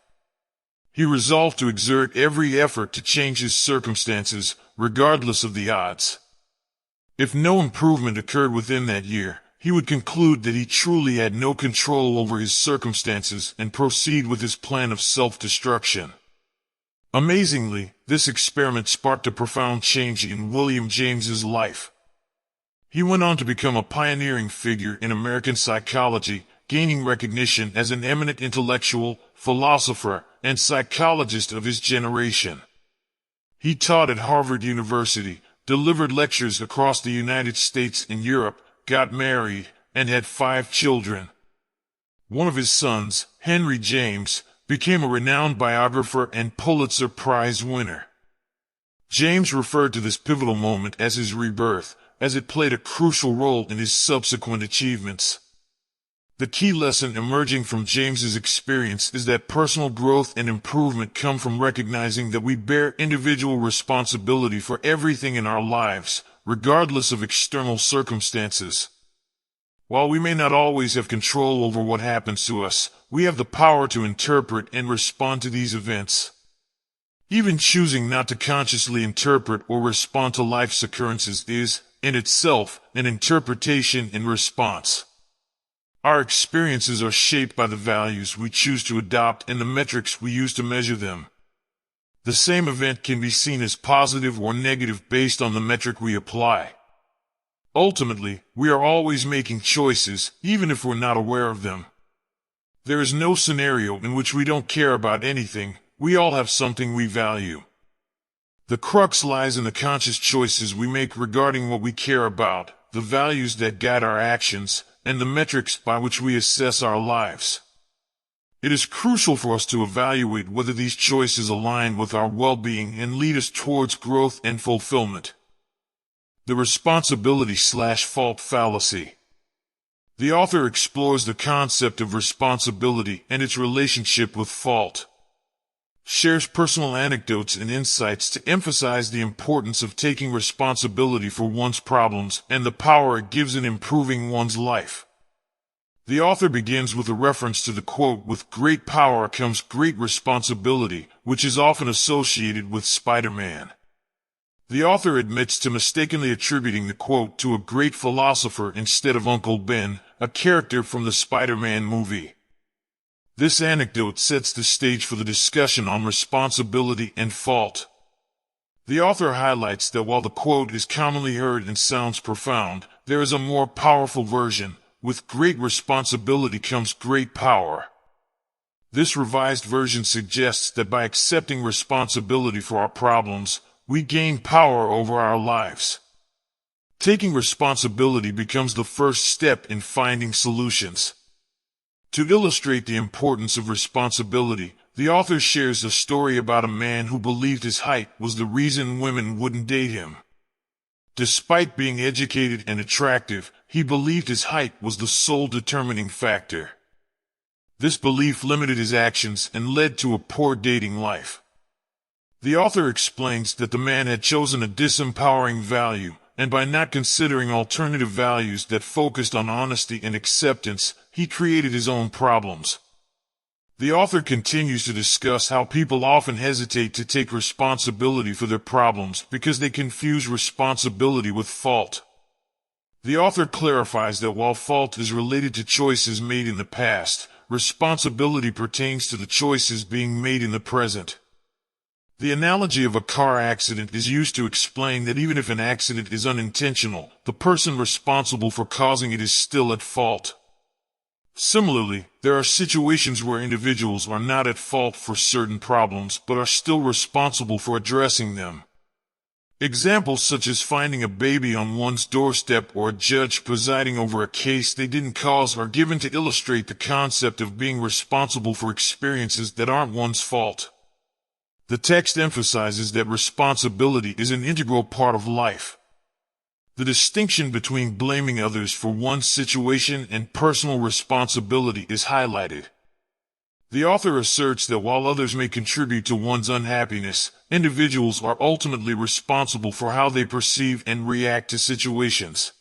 He resolved to exert every effort to change his circumstances, regardless of the odds. If no improvement occurred within that year, he would conclude that he truly had no control over his circumstances and proceed with his plan of self-destruction. Amazingly, this experiment sparked a profound change in William James's life. He went on to become a pioneering figure in American psychology, gaining recognition as an eminent intellectual, philosopher, and psychologist of his generation. He taught at Harvard University, delivered lectures across the United States and Europe, got married, and had 5 children. One of his sons, Henry James, became a renowned biographer and Pulitzer Prize winner. James referred to this pivotal moment as his rebirth, as it played a crucial role in his subsequent achievements. The key lesson emerging from James's experience is that personal growth and improvement come from recognizing that we bear individual responsibility for everything in our lives, regardless of external circumstances. While we may not always have control over what happens to us, we have the power to interpret and respond to these events. Even choosing not to consciously interpret or respond to life's occurrences is, in itself, an interpretation and response. Our experiences are shaped by the values we choose to adopt and the metrics we use to measure them. The same event can be seen as positive or negative based on the metric we apply. Ultimately, we are always making choices, even if we're not aware of them. There is no scenario in which we don't care about anything. We all have something we value. The crux lies in the conscious choices we make regarding what we care about, the values that guide our actions, and the metrics by which we assess our lives. It is crucial for us to evaluate whether these choices align with our well-being and lead us towards growth and fulfillment. The responsibility/fault fallacy. The author explores the concept of responsibility and its relationship with fault. Shares personal anecdotes and insights to emphasize the importance of taking responsibility for one's problems and the power it gives in improving one's life. The author begins with a reference to the quote, "With great power comes great responsibility," which is often associated with Spider-Man. The author admits to mistakenly attributing the quote to a great philosopher instead of Uncle Ben, a character from the Spider-Man movie. This anecdote sets the stage for the discussion on responsibility and fault. The author highlights that while the quote is commonly heard and sounds profound, there is a more powerful version. With great responsibility comes great power. This revised version suggests that by accepting responsibility for our problems, we gain power over our lives. Taking responsibility becomes the first step in finding solutions. To illustrate the importance of responsibility, the author shares a story about a man who believed his height was the reason women wouldn't date him. Despite being educated and attractive, he believed his height was the sole determining factor. This belief limited his actions and led to a poor dating life. The author explains that the man had chosen a disempowering value, and by not considering alternative values that focused on honesty and acceptance, he created his own problems. The author continues to discuss how people often hesitate to take responsibility for their problems because they confuse responsibility with fault. The author clarifies that while fault is related to choices made in the past, responsibility pertains to the choices being made in the present. The analogy of a car accident is used to explain that even if an accident is unintentional, the person responsible for causing it is still at fault. Similarly, there are situations where individuals are not at fault for certain problems but are still responsible for addressing them. Examples such as finding a baby on one's doorstep or a judge presiding over a case they didn't cause are given to illustrate the concept of being responsible for experiences that aren't one's fault. The text emphasizes that responsibility is an integral part of life. The distinction between blaming others for one's situation and personal responsibility is highlighted. The author asserts that while others may contribute to one's unhappiness, individuals are ultimately responsible for how they perceive and react to situations.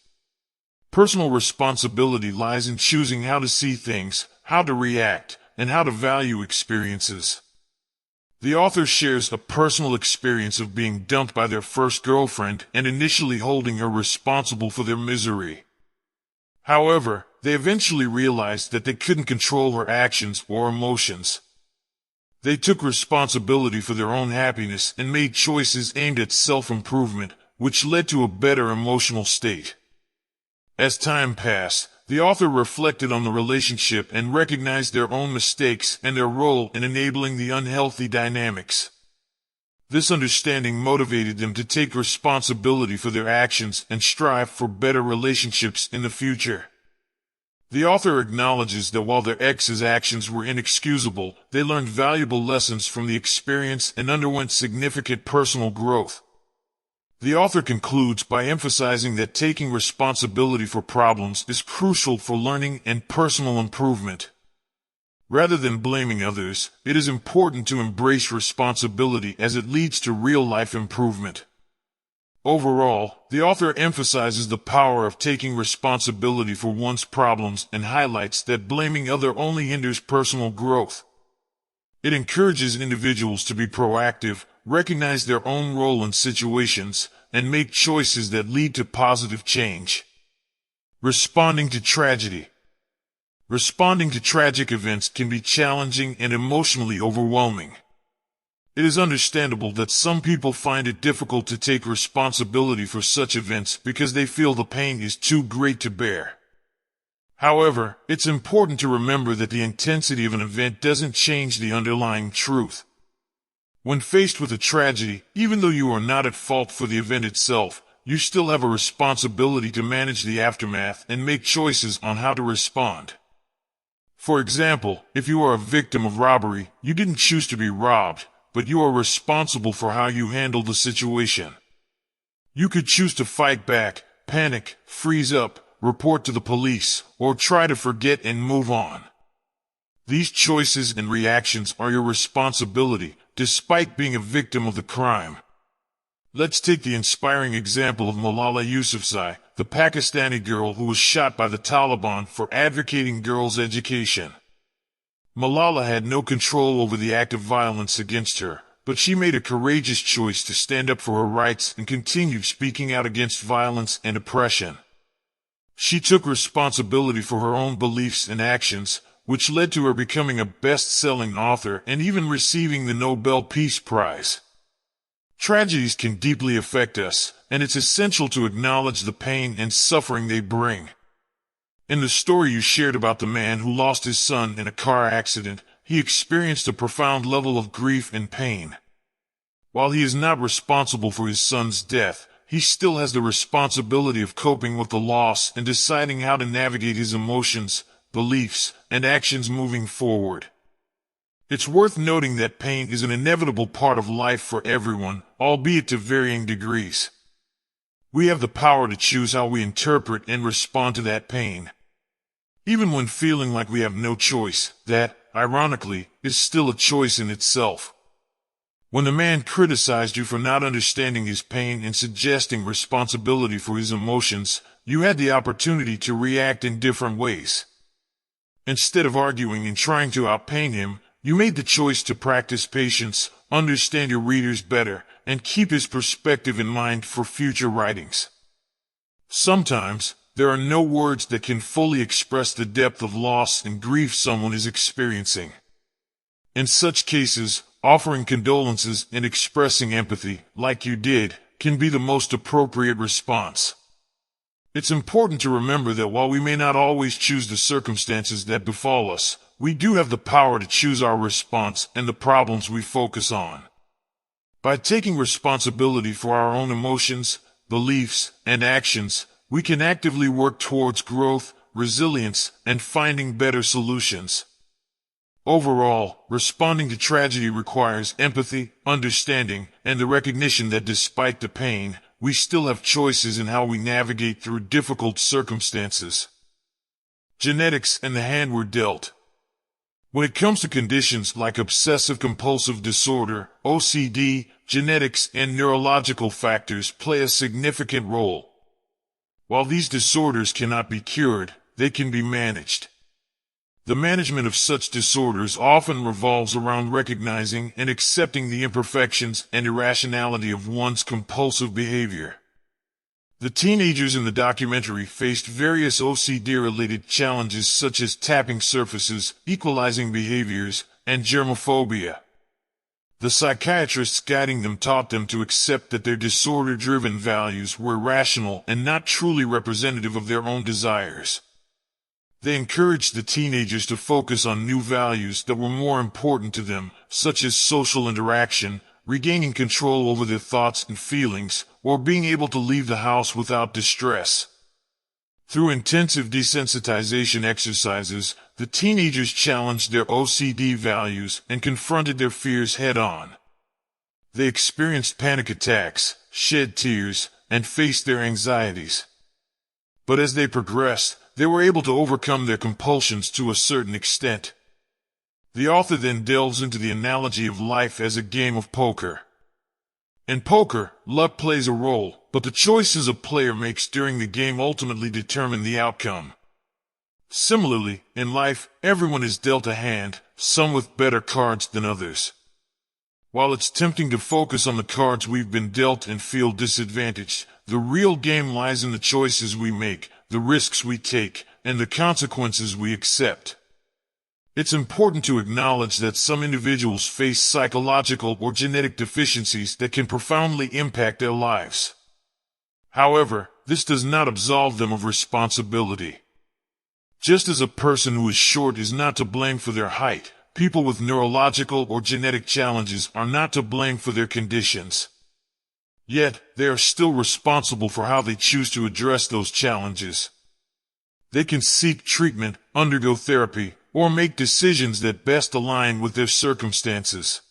Personal responsibility lies in choosing how to see things, how to react, and how to value experiences. The author shares a personal experience of being dumped by their first girlfriend and initially holding her responsible for their misery. However, they eventually realized that they couldn't control her actions or emotions. They took responsibility for their own happiness and made choices aimed at self-improvement, which led to a better emotional state. As time passed, the author reflected on the relationship and recognized their own mistakes and their role in enabling the unhealthy dynamics. This understanding motivated them to take responsibility for their actions and strive for better relationships in the future. The author acknowledges that while their ex's actions were inexcusable, they learned valuable lessons from the experience and underwent significant personal growth. The author concludes by emphasizing that taking responsibility for problems is crucial for learning and personal improvement. Rather than blaming others, it is important to embrace responsibility as it leads to real-life improvement. Overall, the author emphasizes the power of taking responsibility for one's problems and highlights that blaming others only hinders personal growth. It encourages individuals to be proactive, recognize their own role in situations, and make choices that lead to positive change. Responding to tragedy. Responding to tragic events can be challenging and emotionally overwhelming. It is understandable that some people find it difficult to take responsibility for such events because they feel the pain is too great to bear. However, it's important to remember that the intensity of an event doesn't change the underlying truth. When faced with a tragedy, even though you are not at fault for the event itself, you still have a responsibility to manage the aftermath and make choices on how to respond. For example, if you are a victim of robbery, you didn't choose to be robbed, but you are responsible for how you handle the situation. You could choose to fight back, panic, freeze up, report to the police, or try to forget and move on. These choices and reactions are your responsibility, despite being a victim of the crime. Let's take the inspiring example of Malala Yousafzai, the Pakistani girl who was shot by the Taliban for advocating girls' education. Malala had no control over the act of violence against her, but she made a courageous choice to stand up for her rights and continue speaking out against violence and oppression. She took responsibility for her own beliefs and actions, which led to her becoming a best-selling author and even receiving the Nobel Peace Prize. Tragedies can deeply affect us, and it's essential to acknowledge the pain and suffering they bring. In the story you shared about the man who lost his son in a car accident, he experienced a profound level of grief and pain. While he is not responsible for his son's death, he still has the responsibility of coping with the loss and deciding how to navigate his emotions, beliefs, and actions moving forward. It's worth noting that pain is an inevitable part of life for everyone, albeit to varying degrees. We have the power to choose how we interpret and respond to that pain. Even when feeling like we have no choice, that, ironically, is still a choice in itself. When the man criticized you for not understanding his pain and suggesting responsibility for his emotions, you had the opportunity to react in different ways. Instead of arguing and trying to outpain him, you made the choice to practice patience, understand your readers better, and keep his perspective in mind for future writings. Sometimes, there are no words that can fully express the depth of loss and grief someone is experiencing. In such cases, offering condolences and expressing empathy, like you did, can be the most appropriate response. It's important to remember that while we may not always choose the circumstances that befall us, we do have the power to choose our response and the problems we focus on. By taking responsibility for our own emotions, beliefs, and actions, we can actively work towards growth, resilience, and finding better solutions. Overall, responding to tragedy requires empathy, understanding, and the recognition that despite the pain, we still have choices in how we navigate through difficult circumstances. Genetics and the hand we're dealt. When it comes to conditions like obsessive-compulsive disorder, OCD, genetics and neurological factors play a significant role. While these disorders cannot be cured, they can be managed. The management of such disorders often revolves around recognizing and accepting the imperfections and irrationality of one's compulsive behavior. The teenagers in the documentary faced various OCD-related challenges such as tapping surfaces, equalizing behaviors, and germophobia. The psychiatrists guiding them taught them to accept that their disorder-driven values were irrational and not truly representative of their own desires. They encouraged the teenagers to focus on new values that were more important to them, such as social interaction, regaining control over their thoughts and feelings, or being able to leave the house without distress. Through intensive desensitization exercises, the teenagers challenged their OCD values and confronted their fears head-on. They experienced panic attacks, shed tears, and faced their anxieties. But as they progressed, they were able to overcome their compulsions to a certain extent. The author then delves into the analogy of life as a game of poker. In poker, luck plays a role, but the choices a player makes during the game ultimately determine the outcome. Similarly, in life, everyone is dealt a hand, some with better cards than others. While it's tempting to focus on the cards we've been dealt and feel disadvantaged, the real game lies in the choices we make, the risks we take, and the consequences we accept. It's important to acknowledge that some individuals face psychological or genetic deficiencies that can profoundly impact their lives. However, this does not absolve them of responsibility. Just as a person who is short is not to blame for their height, people with neurological or genetic challenges are not to blame for their conditions. Yet, they are still responsible for how they choose to address those challenges. They can seek treatment, undergo therapy, or make decisions that best align with their circumstances.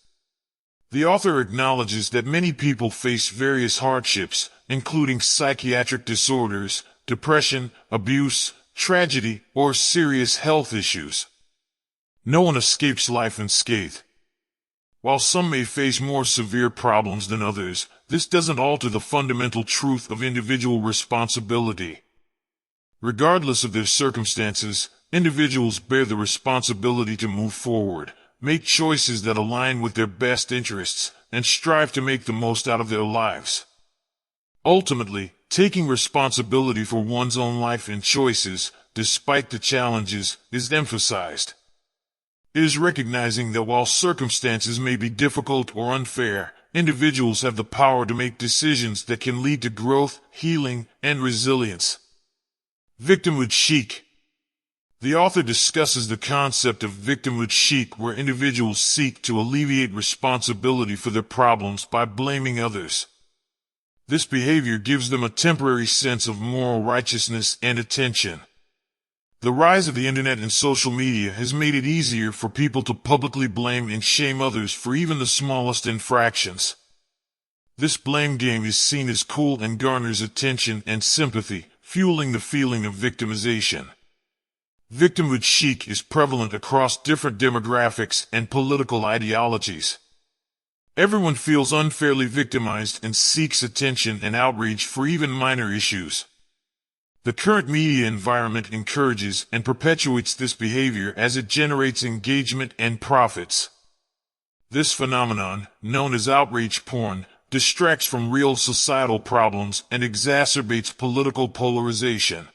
The author acknowledges that many people face various hardships, including psychiatric disorders, depression, abuse, tragedy, or serious health issues. No one escapes life unscathed. While some may face more severe problems than others, this doesn't alter the fundamental truth of individual responsibility. Regardless of their circumstances, individuals bear the responsibility to move forward, make choices that align with their best interests, and strive to make the most out of their lives. Ultimately, taking responsibility for one's own life and choices, despite the challenges, is emphasized. It is recognizing that while circumstances may be difficult or unfair, individuals have the power to make decisions that can lead to growth, healing, and resilience. Victimhood chic. The author discusses the concept of victimhood chic, where individuals seek to alleviate responsibility for their problems by blaming others. This behavior gives them a temporary sense of moral righteousness and attention. The rise of the internet and social media has made it easier for people to publicly blame and shame others for even the smallest infractions. This blame game is seen as cool and garners attention and sympathy, fueling the feeling of victimization. Victimhood chic is prevalent across different demographics and political ideologies. Everyone feels unfairly victimized and seeks attention and outrage for even minor issues. The current media environment encourages and perpetuates this behavior as it generates engagement and profits. This phenomenon, known as outrage porn, distracts from real societal problems and exacerbates political polarization.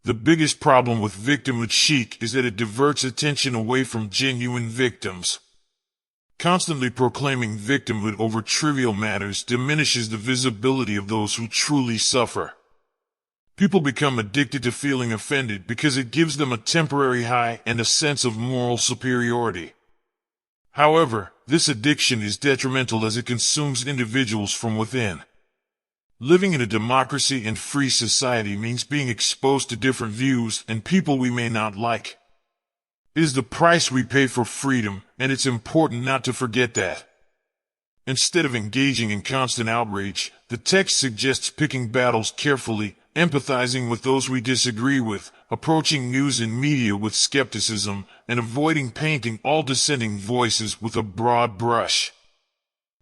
The biggest problem with victimhood chic is that it diverts attention away from genuine victims. Constantly proclaiming victimhood over trivial matters diminishes the visibility of those who truly suffer. People become addicted to feeling offended because it gives them a temporary high and a sense of moral superiority. However, this addiction is detrimental as it consumes individuals from within. Living in a democracy and free society means being exposed to different views and people we may not like. It is the price we pay for freedom, and it's important not to forget that. Instead of engaging in constant outrage, the text suggests picking battles carefully, empathizing with those we disagree with, approaching news and media with skepticism, and avoiding painting all dissenting voices with a broad brush.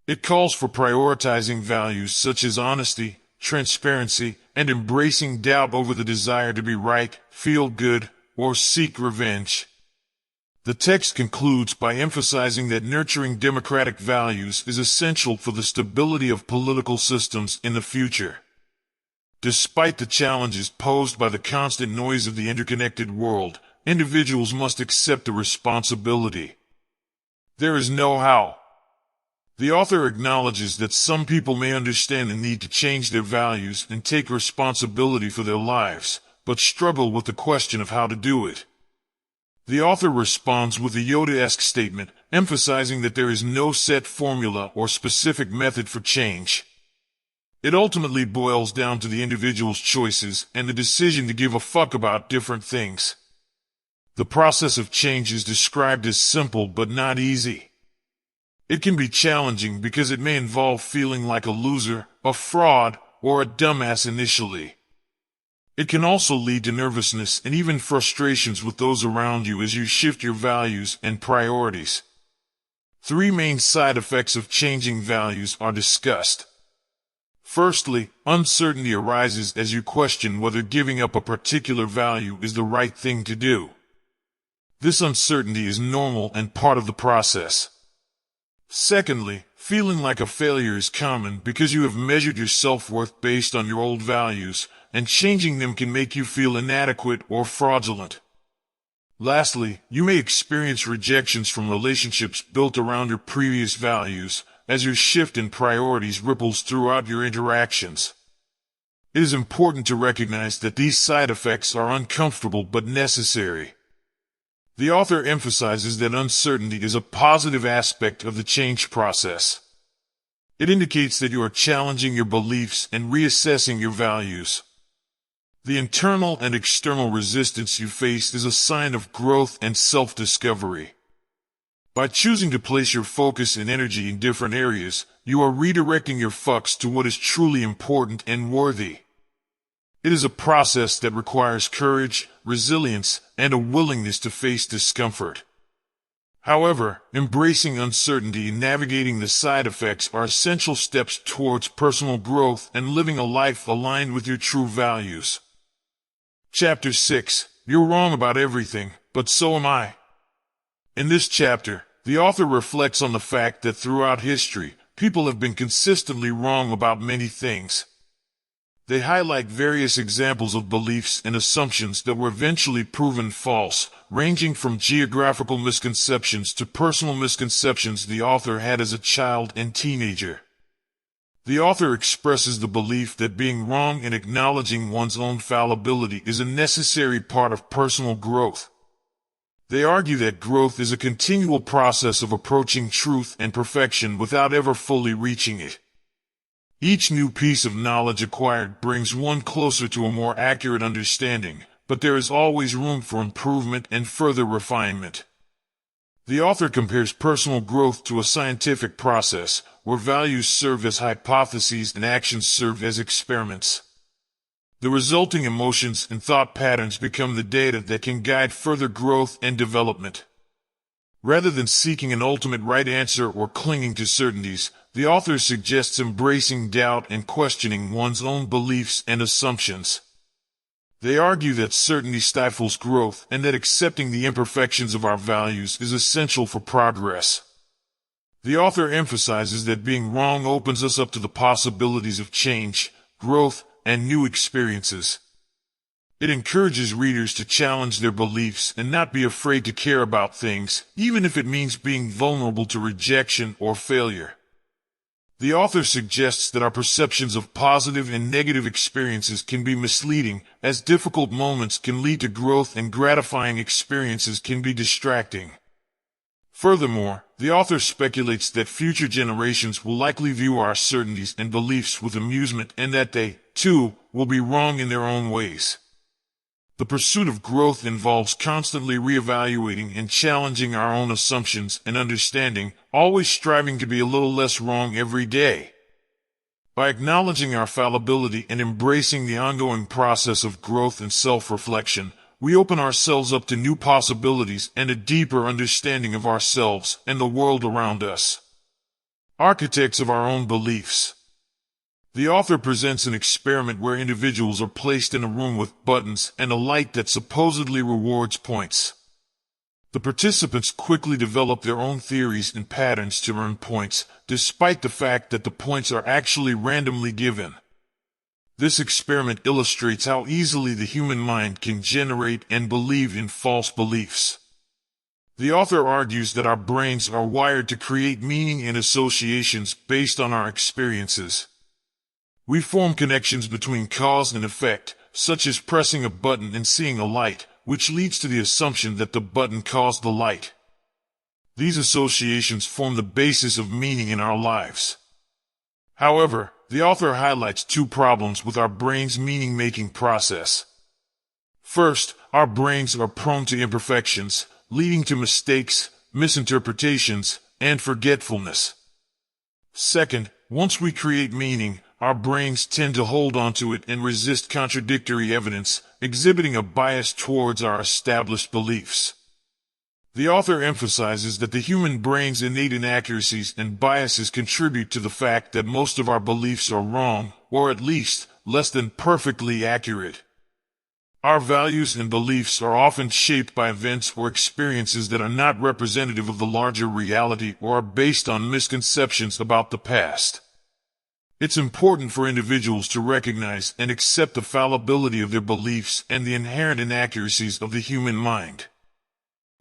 It calls for prioritizing values such as honesty, transparency, and embracing doubt over the desire to be right, feel good, or seek revenge. The text concludes by emphasizing that nurturing democratic values is essential for the stability of political systems in the future. Despite the challenges posed by the constant noise of the interconnected world, individuals must accept the responsibility. There is no how. The author acknowledges that some people may understand the need to change their values and take responsibility for their lives, but struggle with the question of how to do it. The author responds with a Yoda-esque statement, emphasizing that there is no set formula or specific method for change. It ultimately boils down to the individual's choices and the decision to give a fuck about different things. The process of change is described as simple but not easy. It can be challenging because it may involve feeling like a loser, a fraud, or a dumbass initially. It can also lead to nervousness and even frustrations with those around you as you shift your values and priorities. 3 main side effects of changing values are discussed. Firstly, uncertainty arises as you question whether giving up a particular value is the right thing to do. This uncertainty is normal and part of the process. Secondly, feeling like a failure is common because you have measured your self-worth based on your old values, and changing them can make you feel inadequate or fraudulent. Lastly, you may experience rejections from relationships built around your previous values, as your shift in priorities ripples throughout your interactions. It is important to recognize that these side effects are uncomfortable but necessary. The author emphasizes that uncertainty is a positive aspect of the change process. It indicates that you are challenging your beliefs and reassessing your values. The internal and external resistance you face is a sign of growth and self-discovery. By choosing to place your focus and energy in different areas, you are redirecting your fucks to what is truly important and worthy. It is a process that requires courage, resilience, and a willingness to face discomfort. However, embracing uncertainty and navigating the side effects are essential steps towards personal growth and living a life aligned with your true values. Chapter 6. You're wrong about everything, but so am I. In this chapter, the author reflects on the fact that throughout history, people have been consistently wrong about many things. They highlight various examples of beliefs and assumptions that were eventually proven false, ranging from geographical misconceptions to personal misconceptions the author had as a child and teenager. The author expresses the belief that being wrong and acknowledging one's own fallibility is a necessary part of personal growth. They argue that growth is a continual process of approaching truth and perfection without ever fully reaching it. Each new piece of knowledge acquired brings one closer to a more accurate understanding, but there is always room for improvement and further refinement. The author compares personal growth to a scientific process, where values serve as hypotheses and actions serve as experiments. The resulting emotions and thought patterns become the data that can guide further growth and development. Rather than seeking an ultimate right answer or clinging to certainties, the author suggests embracing doubt and questioning one's own beliefs and assumptions. They argue that certainty stifles growth and that accepting the imperfections of our values is essential for progress. The author emphasizes that being wrong opens us up to the possibilities of change, growth, and new experiences. It encourages readers to challenge their beliefs and not be afraid to care about things, even if it means being vulnerable to rejection or failure. The author suggests that our perceptions of positive and negative experiences can be misleading, as difficult moments can lead to growth and gratifying experiences can be distracting. Furthermore, the author speculates that future generations will likely view our certainties and beliefs with amusement and that they, too, will be wrong in their own ways. The pursuit of growth involves constantly reevaluating and challenging our own assumptions and understanding, always striving to be a little less wrong every day. By acknowledging our fallibility and embracing the ongoing process of growth and self-reflection, we open ourselves up to new possibilities and a deeper understanding of ourselves and the world around us. Architects of our own beliefs. The author presents an experiment where individuals are placed in a room with buttons and a light that supposedly rewards points. The participants quickly develop their own theories and patterns to earn points, despite the fact that the points are actually randomly given. This experiment illustrates how easily the human mind can generate and believe in false beliefs. The author argues that our brains are wired to create meaning and associations based on our experiences. We form connections between cause and effect, such as pressing a button and seeing a light, which leads to the assumption that the button caused the light. These associations form the basis of meaning in our lives. However, the author highlights two problems with our brain's meaning-making process. First, our brains are prone to imperfections, leading to mistakes, misinterpretations, and forgetfulness. Second, once we create meaning, our brains tend to hold onto it and resist contradictory evidence, exhibiting a bias towards our established beliefs. The author emphasizes that the human brain's innate inaccuracies and biases contribute to the fact that most of our beliefs are wrong, or at least, less than perfectly accurate. Our values and beliefs are often shaped by events or experiences that are not representative of the larger reality or are based on misconceptions about the past. It's important for individuals to recognize and accept the fallibility of their beliefs and the inherent inaccuracies of the human mind.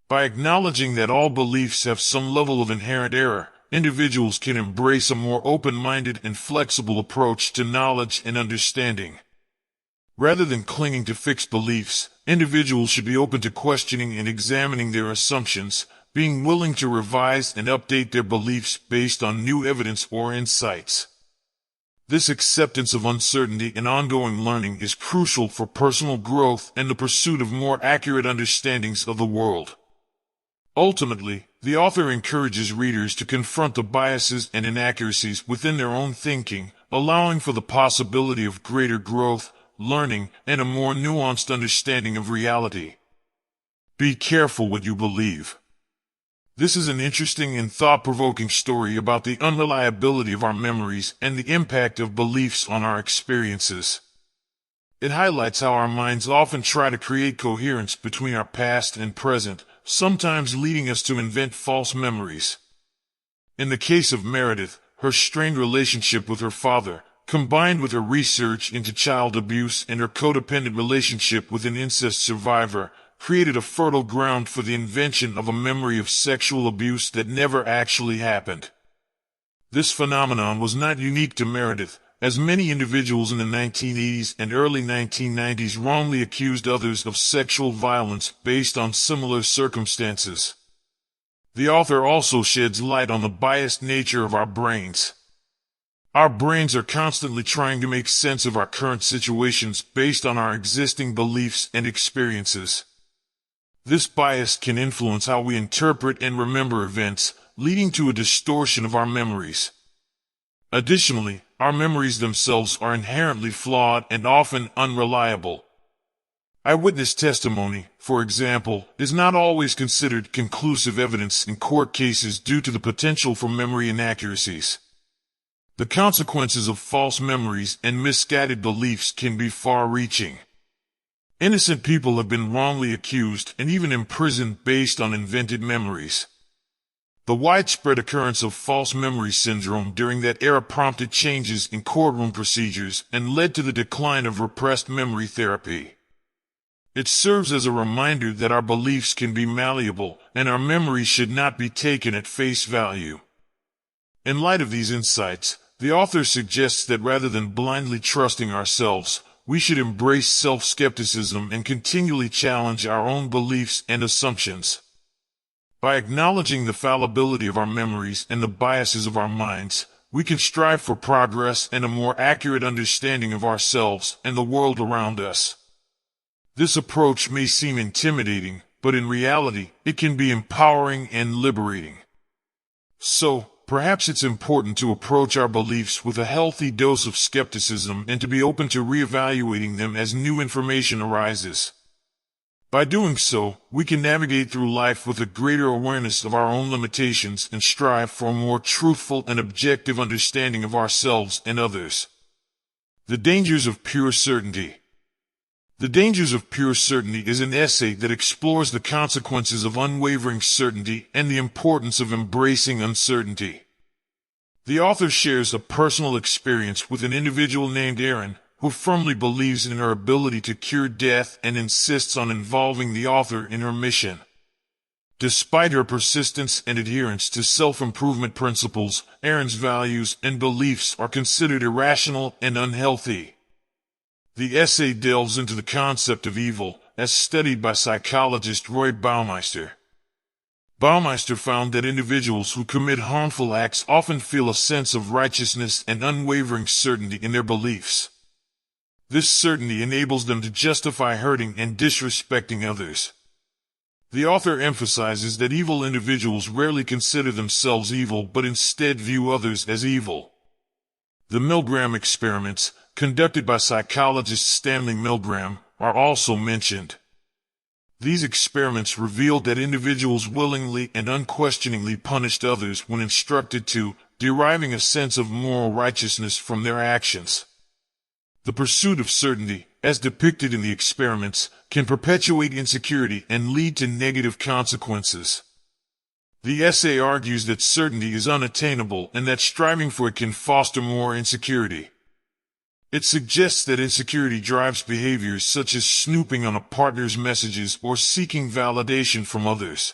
By acknowledging that all beliefs have some level of inherent error, individuals can embrace a more open-minded and flexible approach to knowledge and understanding. Rather than clinging to fixed beliefs, individuals should be open to questioning and examining their assumptions, being willing to revise and update their beliefs based on new evidence or insights. This acceptance of uncertainty and ongoing learning is crucial for personal growth and the pursuit of more accurate understandings of the world. Ultimately, the author encourages readers to confront the biases and inaccuracies within their own thinking, allowing for the possibility of greater growth, learning, and a more nuanced understanding of reality. Be careful what you believe. This is an interesting and thought-provoking story about the unreliability of our memories and the impact of beliefs on our experiences. It highlights how our minds often try to create coherence between our past and present, sometimes leading us to invent false memories. In the case of Meredith, her strained relationship with her father, combined with her research into child abuse and her codependent relationship with an incest survivor, created a fertile ground for the invention of a memory of sexual abuse that never actually happened. This phenomenon was not unique to Meredith, as many individuals in the 1980s and early 1990s wrongly accused others of sexual violence based on similar circumstances. The author also sheds light on the biased nature of our brains. Our brains are constantly trying to make sense of our current situations based on our existing beliefs and experiences. This bias can influence how we interpret and remember events, leading to a distortion of our memories. Additionally, our memories themselves are inherently flawed and often unreliable. Eyewitness testimony, for example, is not always considered conclusive evidence in court cases due to the potential for memory inaccuracies. The consequences of false memories and misguided beliefs can be far-reaching. Innocent people have been wrongly accused and even imprisoned based on invented memories. The widespread occurrence of false memory syndrome during that era prompted changes in courtroom procedures and led to the decline of repressed memory therapy. It serves as a reminder that our beliefs can be malleable and our memories should not be taken at face value. In light of these insights, the author suggests that rather than blindly trusting ourselves, we should embrace self-skepticism and continually challenge our own beliefs and assumptions. By acknowledging the fallibility of our memories and the biases of our minds, we can strive for progress and a more accurate understanding of ourselves and the world around us. This approach may seem intimidating, but in reality, it can be empowering and liberating. So, perhaps it's important to approach our beliefs with a healthy dose of skepticism and to be open to reevaluating them as new information arises. By doing so, we can navigate through life with a greater awareness of our own limitations and strive for a more truthful and objective understanding of ourselves and others. The Dangers of Pure Certainty. The Dangers of Pure Certainty is an essay that explores the consequences of unwavering certainty and the importance of embracing uncertainty. The author shares a personal experience with an individual named Erin, who firmly believes in her ability to cure death and insists on involving the author in her mission. Despite her persistence and adherence to self-improvement principles, Erin's values and beliefs are considered irrational and unhealthy. The essay delves into the concept of evil, as studied by psychologist Roy Baumeister. Baumeister found that individuals who commit harmful acts often feel a sense of righteousness and unwavering certainty in their beliefs. This certainty enables them to justify hurting and disrespecting others. The author emphasizes that evil individuals rarely consider themselves evil but instead view others as evil. The Milgram experiments, conducted by psychologist Stanley Milgram, are also mentioned. These experiments revealed that individuals willingly and unquestioningly punished others when instructed to, deriving a sense of moral righteousness from their actions. The pursuit of certainty, as depicted in the experiments, can perpetuate insecurity and lead to negative consequences. The essay argues that certainty is unattainable and that striving for it can foster more insecurity. It suggests that insecurity drives behaviors such as snooping on a partner's messages or seeking validation from others.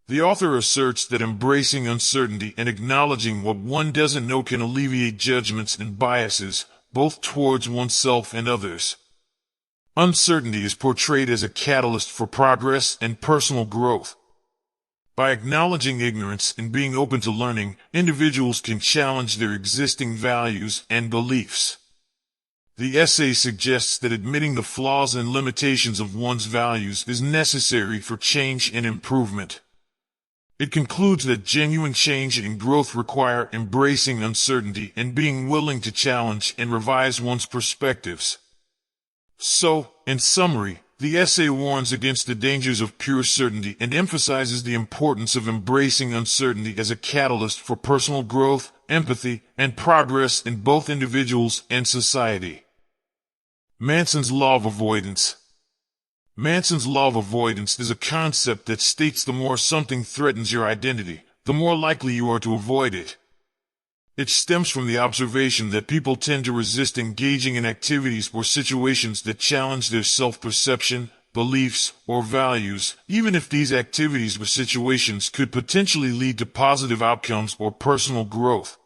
The author asserts that embracing uncertainty and acknowledging what one doesn't know can alleviate judgments and biases, both towards oneself and others. Uncertainty is portrayed as a catalyst for progress and personal growth. By acknowledging ignorance and being open to learning, individuals can challenge their existing values and beliefs. The essay suggests that admitting the flaws and limitations of one's values is necessary for change and improvement. It concludes that genuine change and growth require embracing uncertainty and being willing to challenge and revise one's perspectives. So, in summary, the essay warns against the dangers of pure certainty and emphasizes the importance of embracing uncertainty as a catalyst for personal growth, empathy, and progress in both individuals and society. Manson's Law of Avoidance. Manson's Law of Avoidance is a concept that states the more something threatens your identity, the more likely you are to avoid it. It stems from the observation that people tend to resist engaging in activities or situations that challenge their self-perception, beliefs, or values, even if these activities or situations could potentially lead to positive outcomes or personal growth.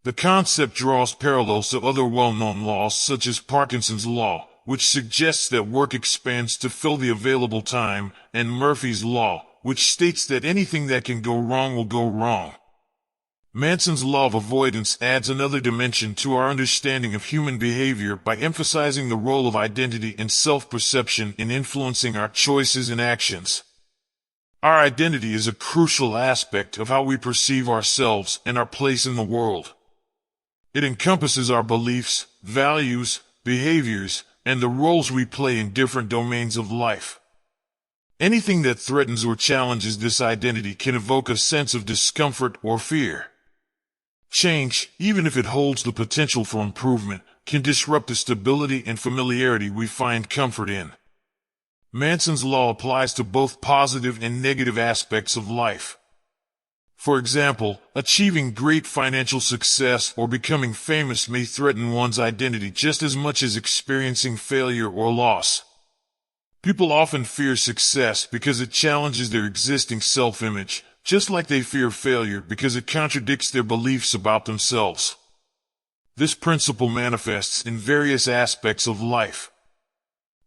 The concept draws parallels to other well-known laws such as Parkinson's Law, which suggests that work expands to fill the available time, and Murphy's Law, which states that anything that can go wrong will go wrong. Manson's law of avoidance adds another dimension to our understanding of human behavior by emphasizing the role of identity and self-perception in influencing our choices and actions. Our identity is a crucial aspect of how we perceive ourselves and our place in the world. It encompasses our beliefs, values, behaviors, and the roles we play in different domains of life. Anything that threatens or challenges this identity can evoke a sense of discomfort or fear. Change, even if it holds the potential for improvement, can disrupt the stability and familiarity we find comfort in. Manson's law applies to both positive and negative aspects of life. For example, achieving great financial success or becoming famous may threaten one's identity just as much as experiencing failure or loss. People often fear success because it challenges their existing self-image, just like they fear failure because it contradicts their beliefs about themselves. This principle manifests in various aspects of life.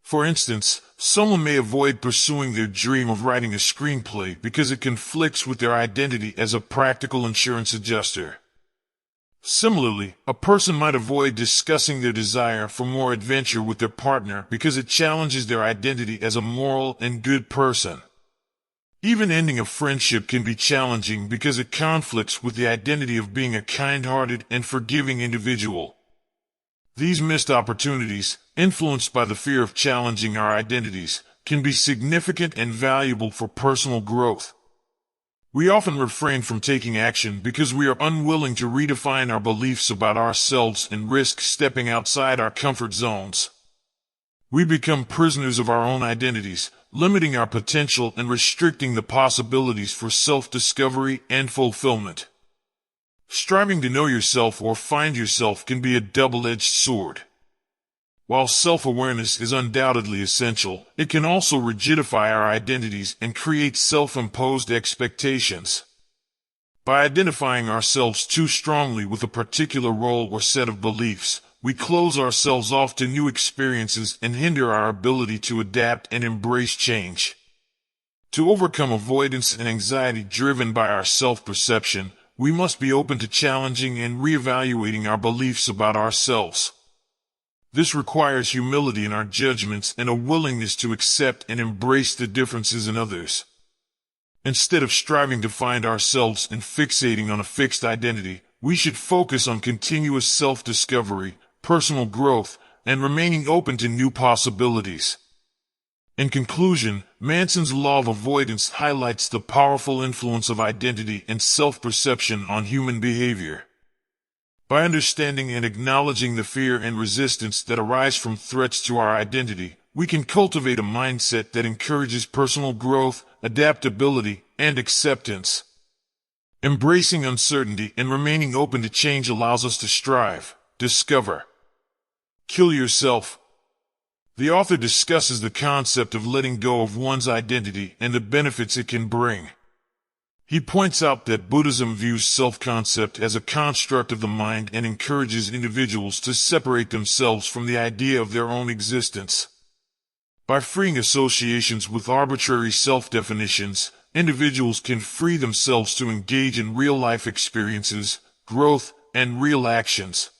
For instance, someone may avoid pursuing their dream of writing a screenplay because it conflicts with their identity as a practical insurance adjuster. Similarly, a person might avoid discussing their desire for more adventure with their partner because it challenges their identity as a moral and good person. Even ending a friendship can be challenging because it conflicts with the identity of being a kind-hearted and forgiving individual. These missed opportunities, influenced by the fear of challenging our identities, can be significant and valuable for personal growth. We often refrain from taking action because we are unwilling to redefine our beliefs about ourselves and risk stepping outside our comfort zones. We become prisoners of our own identities, limiting our potential and restricting the possibilities for self-discovery and fulfillment. Striving to know yourself or find yourself can be a double-edged sword. While self-awareness is undoubtedly essential, it can also rigidify our identities and create self-imposed expectations. By identifying ourselves too strongly with a particular role or set of beliefs, we close ourselves off to new experiences and hinder our ability to adapt and embrace change. To overcome avoidance and anxiety driven by our self-perception, we must be open to challenging and reevaluating our beliefs about ourselves. This requires humility in our judgments and a willingness to accept and embrace the differences in others. Instead of striving to find ourselves and fixating on a fixed identity, we should focus on continuous self-discovery, personal growth, and remaining open to new possibilities. In conclusion, Manson's law of avoidance highlights the powerful influence of identity and self-perception on human behavior. By understanding and acknowledging the fear and resistance that arise from threats to our identity, we can cultivate a mindset that encourages personal growth, adaptability, and acceptance. Embracing uncertainty and remaining open to change allows us to strive, discover. Kill yourself. The author discusses the concept of letting go of one's identity and the benefits it can bring. He points out that Buddhism views self-concept as a construct of the mind and encourages individuals to separate themselves from the idea of their own existence. By freeing associations with arbitrary self-definitions, individuals can free themselves to engage in real-life experiences, growth, and real actions.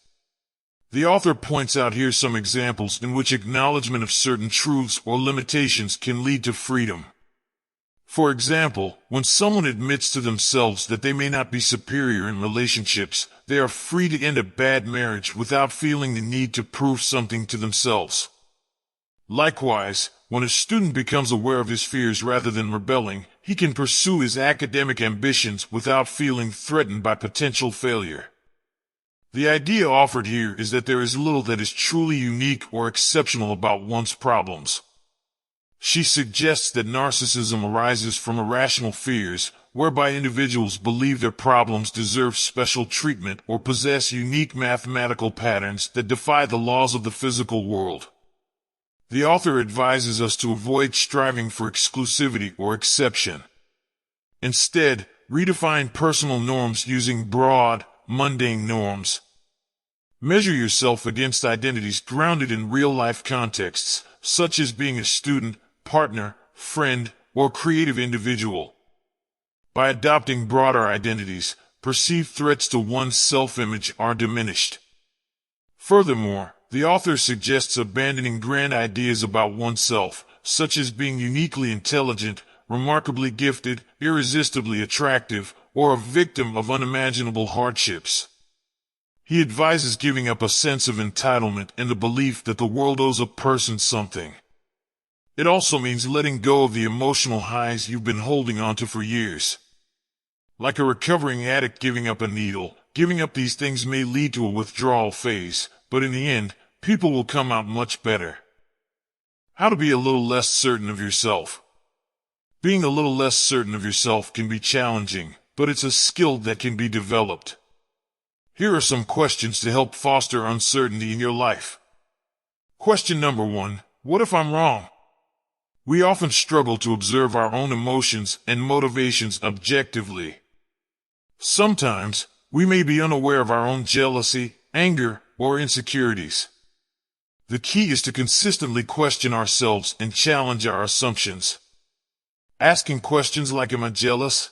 The author points out here some examples in which acknowledgement of certain truths or limitations can lead to freedom. For example, when someone admits to themselves that they may not be superior in relationships, they are free to end a bad marriage without feeling the need to prove something to themselves. Likewise, when a student becomes aware of his fears rather than rebelling, he can pursue his academic ambitions without feeling threatened by potential failure. The idea offered here is that there is little that is truly unique or exceptional about one's problems. She suggests that narcissism arises from irrational fears, whereby individuals believe their problems deserve special treatment or possess unique mathematical patterns that defy the laws of the physical world. The author advises us to avoid striving for exclusivity or exception. Instead, redefine personal norms using broad, mundane norms. Measure yourself against identities grounded in real-life contexts, such as being a student, partner, friend, or creative individual. By adopting broader identities, perceived threats to one's self-image are diminished. Furthermore, the author suggests abandoning grand ideas about oneself, such as being uniquely intelligent, remarkably gifted, irresistibly attractive, or a victim of unimaginable hardships. He advises giving up a sense of entitlement and the belief that the world owes a person something. It also means letting go of the emotional highs you've been holding onto for years. Like a recovering addict giving up a needle, giving up these things may lead to a withdrawal phase, but in the end, people will come out much better. How to be a little less certain of yourself. Being a little less certain of yourself can be challenging, but it's a skill that can be developed. Here are some questions to help foster uncertainty in your life. Question number 1. What if I'm wrong? We often struggle to observe our own emotions and motivations objectively. Sometimes, we may be unaware of our own jealousy, anger, or insecurities. The key is to consistently question ourselves and challenge our assumptions. Asking questions like, am I jealous?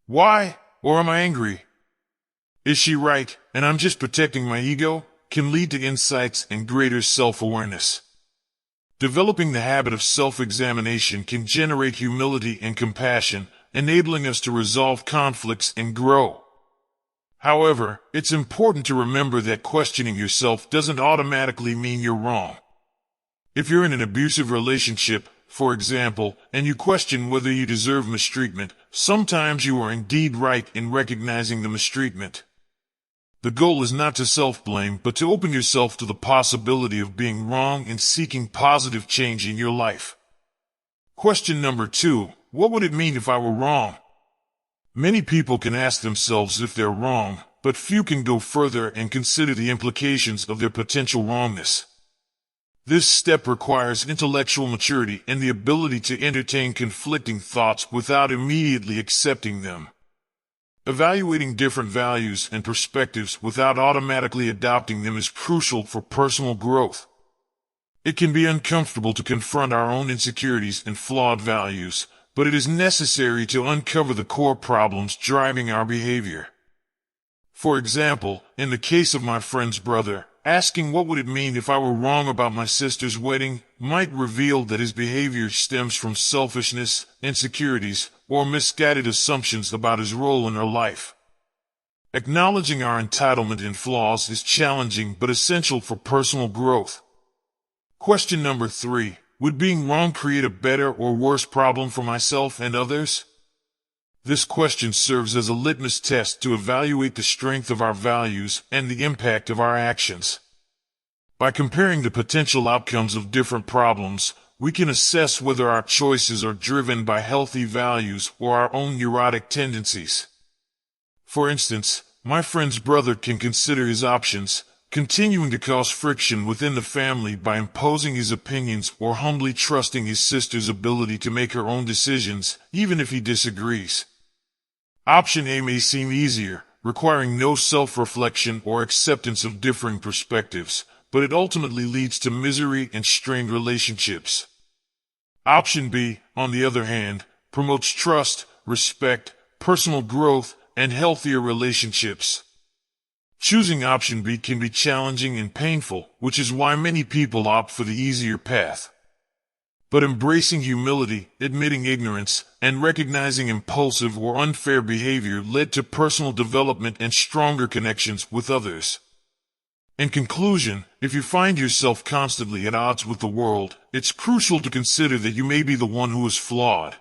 Why? Or am I angry? Is she right, and I'm just protecting my ego? Can lead to insights and greater self-awareness. Developing the habit of self-examination can generate humility and compassion, enabling us to resolve conflicts and grow. However, it's important to remember that questioning yourself doesn't automatically mean you're wrong. If you're in an abusive relationship, for example, and you question whether you deserve mistreatment, sometimes you are indeed right in recognizing the mistreatment. The goal is not to self-blame, but to open yourself to the possibility of being wrong and seeking positive change in your life. Question number 2. What would it mean if I were wrong? Many people can ask themselves if they're wrong, but few can go further and consider the implications of their potential wrongness. This step requires intellectual maturity and the ability to entertain conflicting thoughts without immediately accepting them. Evaluating different values and perspectives without automatically adopting them is crucial for personal growth. It can be uncomfortable to confront our own insecurities and flawed values, but it is necessary to uncover the core problems driving our behavior. For example, in the case of my friend's brother, asking what would it mean if I were wrong about my sister's wedding might reveal that his behavior stems from selfishness, insecurities, or misguided assumptions about his role in her life. Acknowledging our entitlement and flaws is challenging but essential for personal growth. Question number 3. Would being wrong create a better or worse problem for myself and others? This question serves as a litmus test to evaluate the strength of our values and the impact of our actions. By comparing the potential outcomes of different problems, we can assess whether our choices are driven by healthy values or our own neurotic tendencies. For instance, my friend's brother can consider his options, continuing to cause friction within the family by imposing his opinions or humbly trusting his sister's ability to make her own decisions, even if he disagrees. Option A may seem easier, requiring no self-reflection or acceptance of differing perspectives, but it ultimately leads to misery and strained relationships. Option B, on the other hand, promotes trust, respect, personal growth, and healthier relationships. Choosing option B can be challenging and painful, which is why many people opt for the easier path. But embracing humility, admitting ignorance, and recognizing impulsive or unfair behavior led to personal development and stronger connections with others. In conclusion, if you find yourself constantly at odds with the world, it's crucial to consider that you may be the one who is flawed.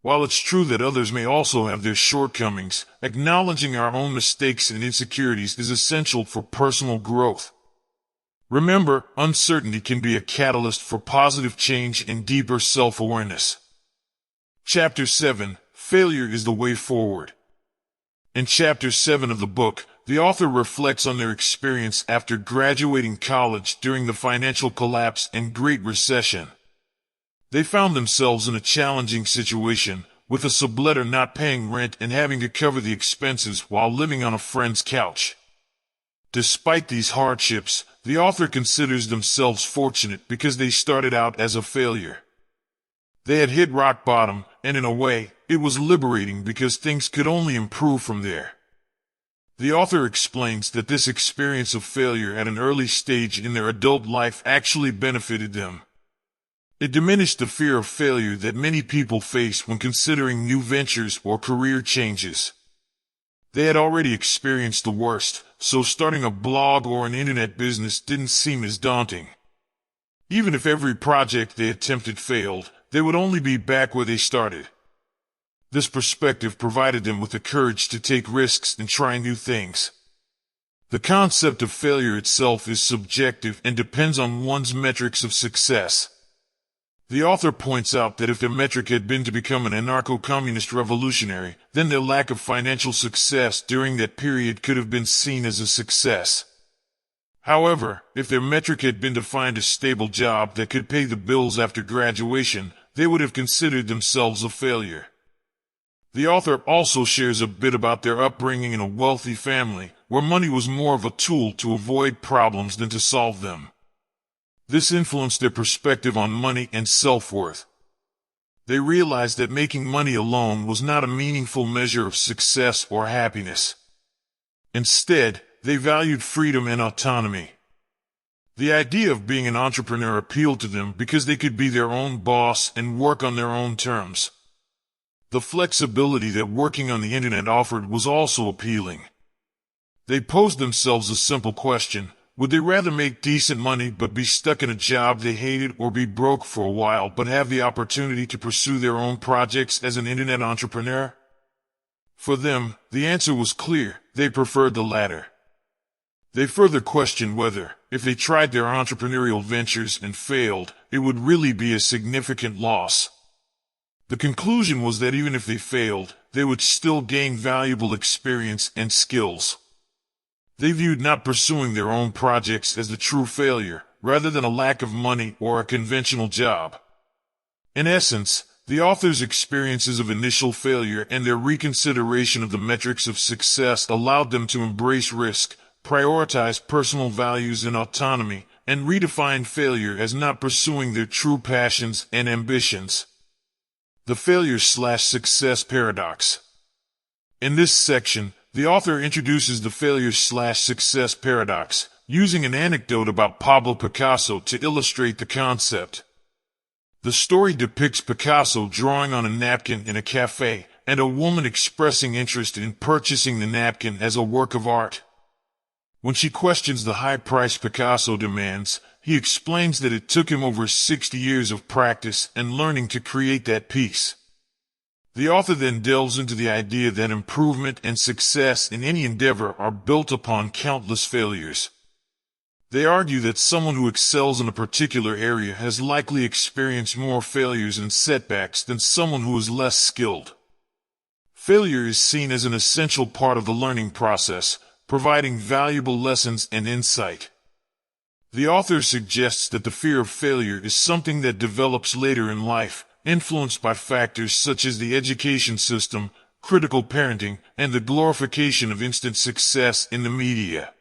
While it's true that others may also have their shortcomings, acknowledging our own mistakes and insecurities is essential for personal growth. Remember, uncertainty can be a catalyst for positive change and deeper self-awareness. Chapter 7, Failure is the Way Forward. In Chapter 7 of the book, the author reflects on their experience after graduating college during the financial collapse and Great Recession. They found themselves in a challenging situation, with a subletter not paying rent and having to cover the expenses while living on a friend's couch. Despite these hardships, the author considers themselves fortunate because they started out as a failure. They had hit rock bottom, and in a way, it was liberating because things could only improve from there. The author explains that this experience of failure at an early stage in their adult life actually benefited them. It diminished the fear of failure that many people face when considering new ventures or career changes. They had already experienced the worst, so starting a blog or an internet business didn't seem as daunting. Even if every project they attempted failed, they would only be back where they started. This perspective provided them with the courage to take risks and try new things. The concept of failure itself is subjective and depends on one's metrics of success. The author points out that if their metric had been to become an anarcho-communist revolutionary, then their lack of financial success during that period could have been seen as a success. However, if their metric had been to find a stable job that could pay the bills after graduation, they would have considered themselves a failure. The author also shares a bit about their upbringing in a wealthy family, where money was more of a tool to avoid problems than to solve them. This influenced their perspective on money and self-worth. They realized that making money alone was not a meaningful measure of success or happiness. Instead, they valued freedom and autonomy. The idea of being an entrepreneur appealed to them because they could be their own boss and work on their own terms. The flexibility that working on the internet offered was also appealing. They posed themselves a simple question: would they rather make decent money but be stuck in a job they hated, or be broke for a while but have the opportunity to pursue their own projects as an internet entrepreneur? For them, the answer was clear: they preferred the latter. They further questioned whether, if they tried their entrepreneurial ventures and failed, it would really be a significant loss. The conclusion was that even if they failed, they would still gain valuable experience and skills. They viewed not pursuing their own projects as the true failure, rather than a lack of money or a conventional job. In essence, the author's experiences of initial failure and their reconsideration of the metrics of success allowed them to embrace risk, prioritize personal values and autonomy, and redefine failure as not pursuing their true passions and ambitions. The failure/success paradox. In this section, the author introduces the failure/success paradox, using an anecdote about Pablo Picasso to illustrate the concept. The story depicts Picasso drawing on a napkin in a cafe, and a woman expressing interest in purchasing the napkin as a work of art. When she questions the high price Picasso demands, he explains that it took him over 60 years of practice and learning to create that piece. The author then delves into the idea that improvement and success in any endeavor are built upon countless failures. They argue that someone who excels in a particular area has likely experienced more failures and setbacks than someone who is less skilled. Failure is seen as an essential part of the learning process, providing valuable lessons and insight. The author suggests that the fear of failure is something that develops later in life, influenced by factors such as the education system, critical parenting, and the glorification of instant success in the media.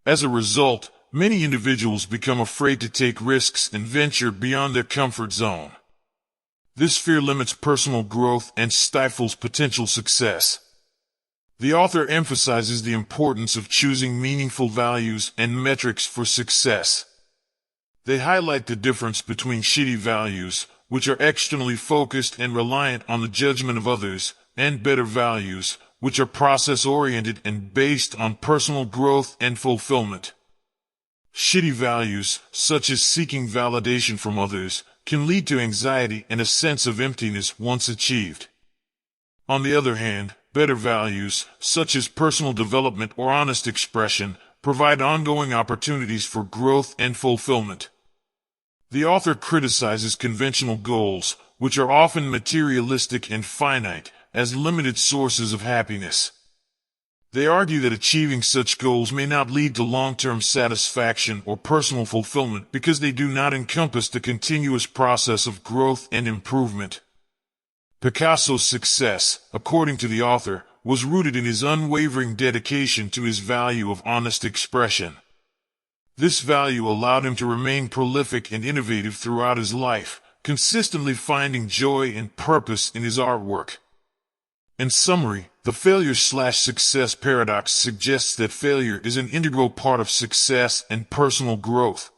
As a result, many individuals become afraid to take risks and venture beyond their comfort zone. This fear limits personal growth and stifles potential success. The author emphasizes the importance of choosing meaningful values and metrics for success. They highlight the difference between shitty values, which are externally focused and reliant on the judgment of others, and better values, which are process-oriented and based on personal growth and fulfillment. Shitty values, such as seeking validation from others, can lead to anxiety and a sense of emptiness once achieved. On the other hand, better values, such as personal development or honest expression, provide ongoing opportunities for growth and fulfillment. The author criticizes conventional goals, which are often materialistic and finite, as limited sources of happiness. They argue that achieving such goals may not lead to long-term satisfaction or personal fulfillment because they do not encompass the continuous process of growth and improvement. Picasso's success, according to the author, was rooted in his unwavering dedication to his value of honest expression. This value allowed him to remain prolific and innovative throughout his life, consistently finding joy and purpose in his artwork. In summary, the failure/success paradox suggests that failure is an integral part of success and personal growth.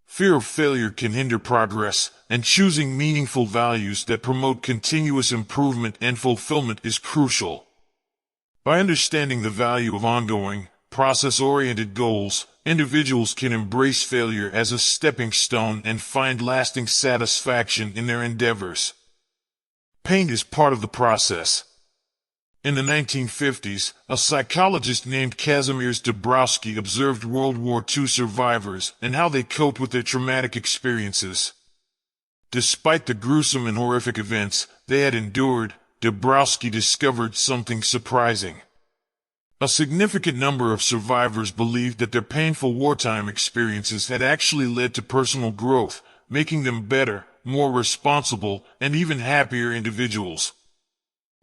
Fear of failure can hinder progress, and choosing meaningful values that promote continuous improvement and fulfillment is crucial. By understanding the value of ongoing, process-oriented goals, individuals can embrace failure as a stepping stone and find lasting satisfaction in their endeavors. Pain is part of the process. In the 1950s, a psychologist named Kazimierz Dabrowski observed World War II survivors and how they coped with their traumatic experiences. Despite the gruesome and horrific events they had endured, Dabrowski discovered something surprising. A significant number of survivors believed that their painful wartime experiences had actually led to personal growth, making them better, more responsible, and even happier individuals.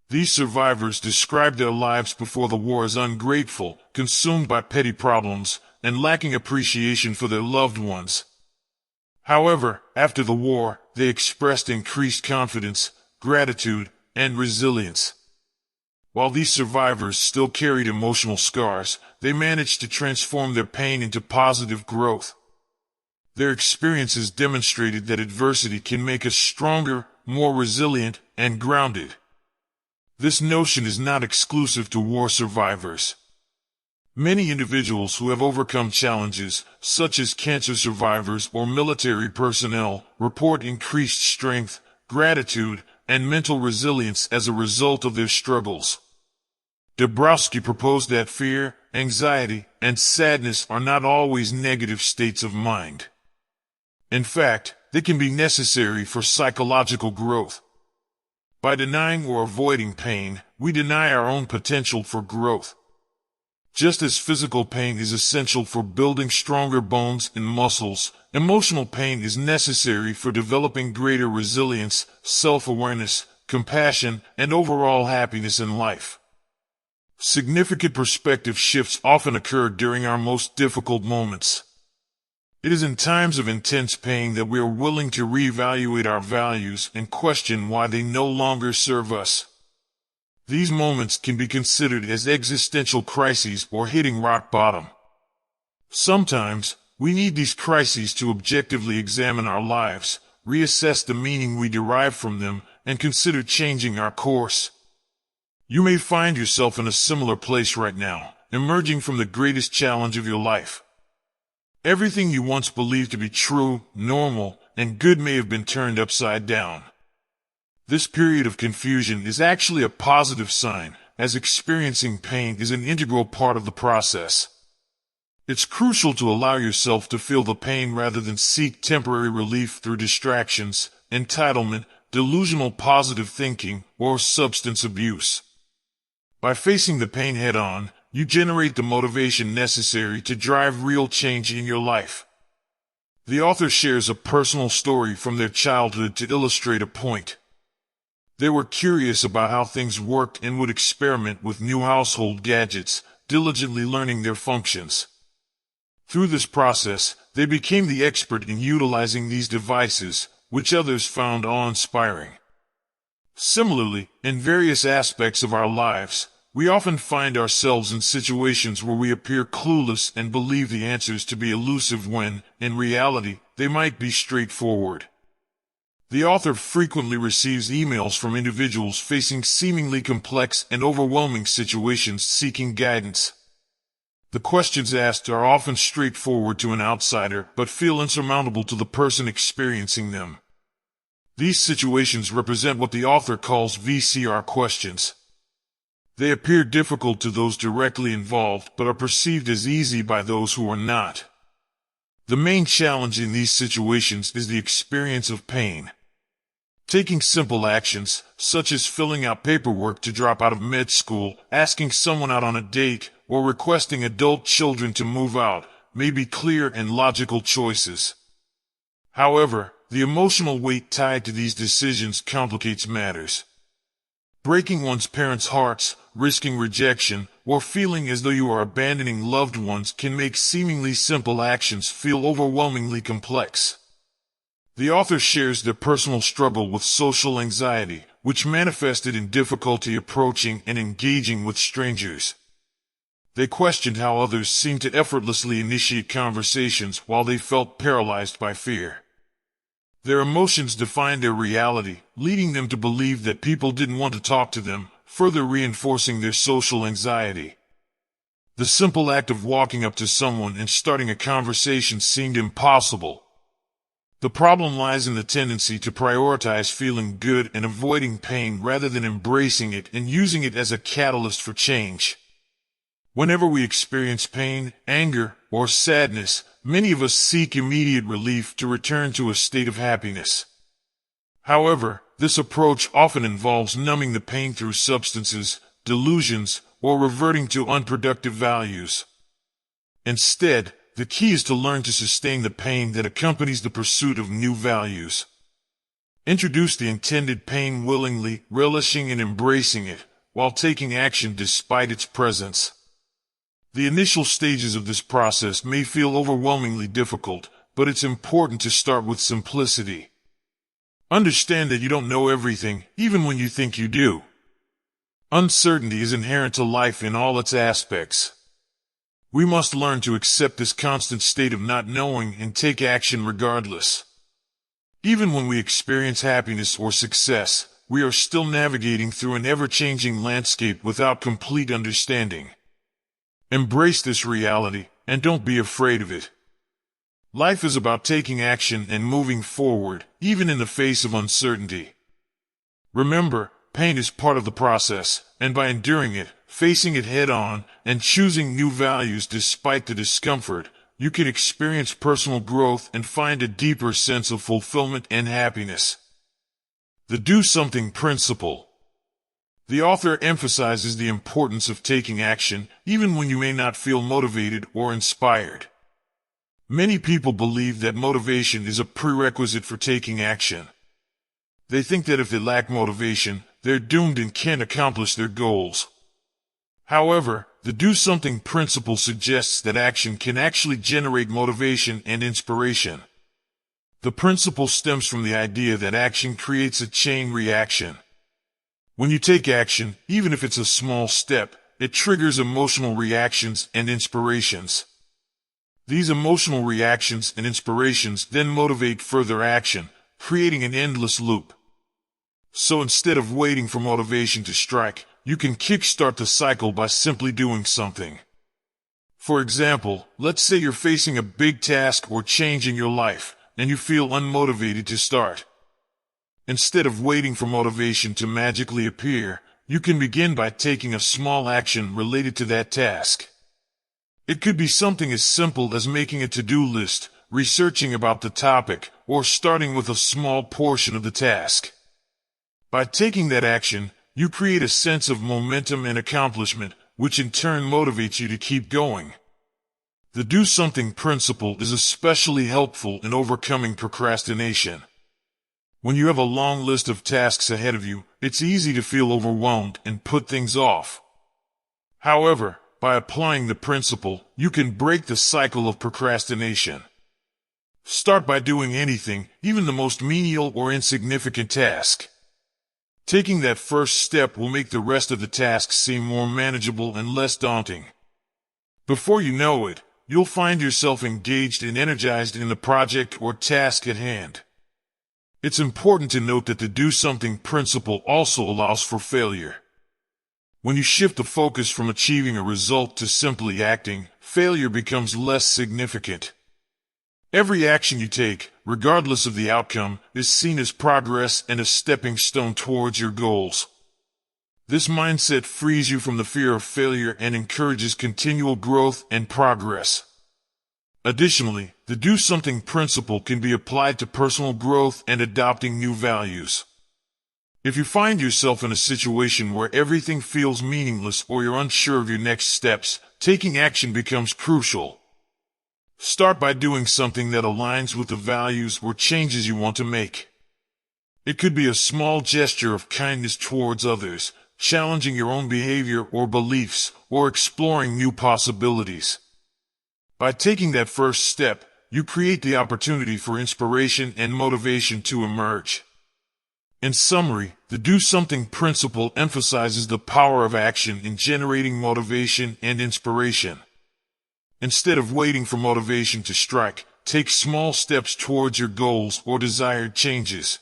These survivors described their lives before the war as ungrateful, consumed by petty problems, and lacking appreciation for their loved ones. However, after the war, they expressed increased confidence, gratitude, and resilience. While these survivors still carried emotional scars, they managed to transform their pain into positive growth. Their experiences demonstrated that adversity can make us stronger, more resilient, and grounded. This notion is not exclusive to war survivors. Many individuals who have overcome challenges, such as cancer survivors or military personnel, report increased strength, gratitude, and mental resilience as a result of their struggles. Dabrowski proposed that fear, anxiety, and sadness are not always negative states of mind. In fact, they can be necessary for psychological growth. By denying or avoiding pain, we deny our own potential for growth. Just as physical pain is essential for building stronger bones and muscles, emotional pain is necessary for developing greater resilience, self-awareness, compassion, and overall happiness in life. Significant perspective shifts often occur during our most difficult moments. It is in times of intense pain that we are willing to reevaluate our values and question why they no longer serve us. These moments can be considered as existential crises or hitting rock bottom. Sometimes, we need these crises to objectively examine our lives, reassess the meaning we derive from them, and consider changing our course. You may find yourself in a similar place right now, emerging from the greatest challenge of your life. Everything you once believed to be true, normal, and good may have been turned upside down. This period of confusion is actually a positive sign, as experiencing pain is an integral part of the process. It's crucial to allow yourself to feel the pain rather than seek temporary relief through distractions, entitlement, delusional positive thinking, or substance abuse. By facing the pain head-on, you generate the motivation necessary to drive real change in your life. The author shares a personal story from their childhood to illustrate a point. They were curious about how things worked and would experiment with new household gadgets, diligently learning their functions. Through this process, they became the expert in utilizing these devices, which others found awe-inspiring. Similarly, in various aspects of our lives, we often find ourselves in situations where we appear clueless and believe the answers to be elusive when, in reality, they might be straightforward. The author frequently receives emails from individuals facing seemingly complex and overwhelming situations seeking guidance. The questions asked are often straightforward to an outsider, but feel insurmountable to the person experiencing them. These situations represent what the author calls VCR questions. They appear difficult to those directly involved, but are perceived as easy by those who are not. The main challenge in these situations is the experience of pain. Taking simple actions, such as filling out paperwork to drop out of med school, asking someone out on a date, or requesting adult children to move out, may be clear and logical choices. However, the emotional weight tied to these decisions complicates matters. Breaking one's parents' hearts, risking rejection, or feeling as though you are abandoning loved ones can make seemingly simple actions feel overwhelmingly complex. The author shares their personal struggle with social anxiety, which manifested in difficulty approaching and engaging with strangers. They questioned how others seemed to effortlessly initiate conversations while they felt paralyzed by fear. Their emotions defined their reality, leading them to believe that people didn't want to talk to them, further reinforcing their social anxiety. The simple act of walking up to someone and starting a conversation seemed impossible. The problem lies in the tendency to prioritize feeling good and avoiding pain rather than embracing it and using it as a catalyst for change. Whenever we experience pain, anger, or sadness, many of us seek immediate relief to return to a state of happiness. However, this approach often involves numbing the pain through substances, delusions, or reverting to unproductive values. Instead, the key is to learn to sustain the pain that accompanies the pursuit of new values. Introduce the intended pain willingly, relishing and embracing it, while taking action despite its presence. The initial stages of this process may feel overwhelmingly difficult, but it's important to start with simplicity. Understand that you don't know everything, even when you think you do. Uncertainty is inherent to life in all its aspects. We must learn to accept this constant state of not knowing and take action regardless. Even when we experience happiness or success, we are still navigating through an ever-changing landscape without complete understanding. Embrace this reality, and don't be afraid of it. Life is about taking action and moving forward, even in the face of uncertainty. Remember, pain is part of the process, and by enduring it, facing it head-on, and choosing new values despite the discomfort, you can experience personal growth and find a deeper sense of fulfillment and happiness. The do something principle. The author emphasizes the importance of taking action, even when you may not feel motivated or inspired. Many people believe that motivation is a prerequisite for taking action. They think that if they lack motivation, they're doomed and can't accomplish their goals. However, the do something principle suggests that action can actually generate motivation and inspiration. The principle stems from the idea that action creates a chain reaction. When you take action, even if it's a small step, it triggers emotional reactions and inspirations. These emotional reactions and inspirations then motivate further action, creating an endless loop. So instead of waiting for motivation to strike, you can kickstart the cycle by simply doing something. For example, let's say you're facing a big task or change in your life, and you feel unmotivated to start. Instead of waiting for motivation to magically appear, you can begin by taking a small action related to that task. It could be something as simple as making a to-do list, researching about the topic, or starting with a small portion of the task. By taking that action, you create a sense of momentum and accomplishment, which in turn motivates you to keep going. The do something principle is especially helpful in overcoming procrastination. When you have a long list of tasks ahead of you, it's easy to feel overwhelmed and put things off. However, by applying the principle, you can break the cycle of procrastination. Start by doing anything, even the most menial or insignificant task. Taking that first step will make the rest of the tasks seem more manageable and less daunting. Before you know it, you'll find yourself engaged and energized in the project or task at hand. It's important to note that the do something principle also allows for failure. When you shift the focus from achieving a result to simply acting, failure becomes less significant. Every action you take, regardless of the outcome, is seen as progress and a stepping stone towards your goals. This mindset frees you from the fear of failure and encourages continual growth and progress. Additionally, the do something principle can be applied to personal growth and adopting new values. If you find yourself in a situation where everything feels meaningless or you're unsure of your next steps, taking action becomes crucial. Start by doing something that aligns with the values or changes you want to make. It could be a small gesture of kindness towards others, challenging your own behavior or beliefs, or exploring new possibilities. By taking that first step, you create the opportunity for inspiration and motivation to emerge. In summary, the do something principle emphasizes the power of action in generating motivation and inspiration. Instead of waiting for motivation to strike, take small steps towards your goals or desired changes.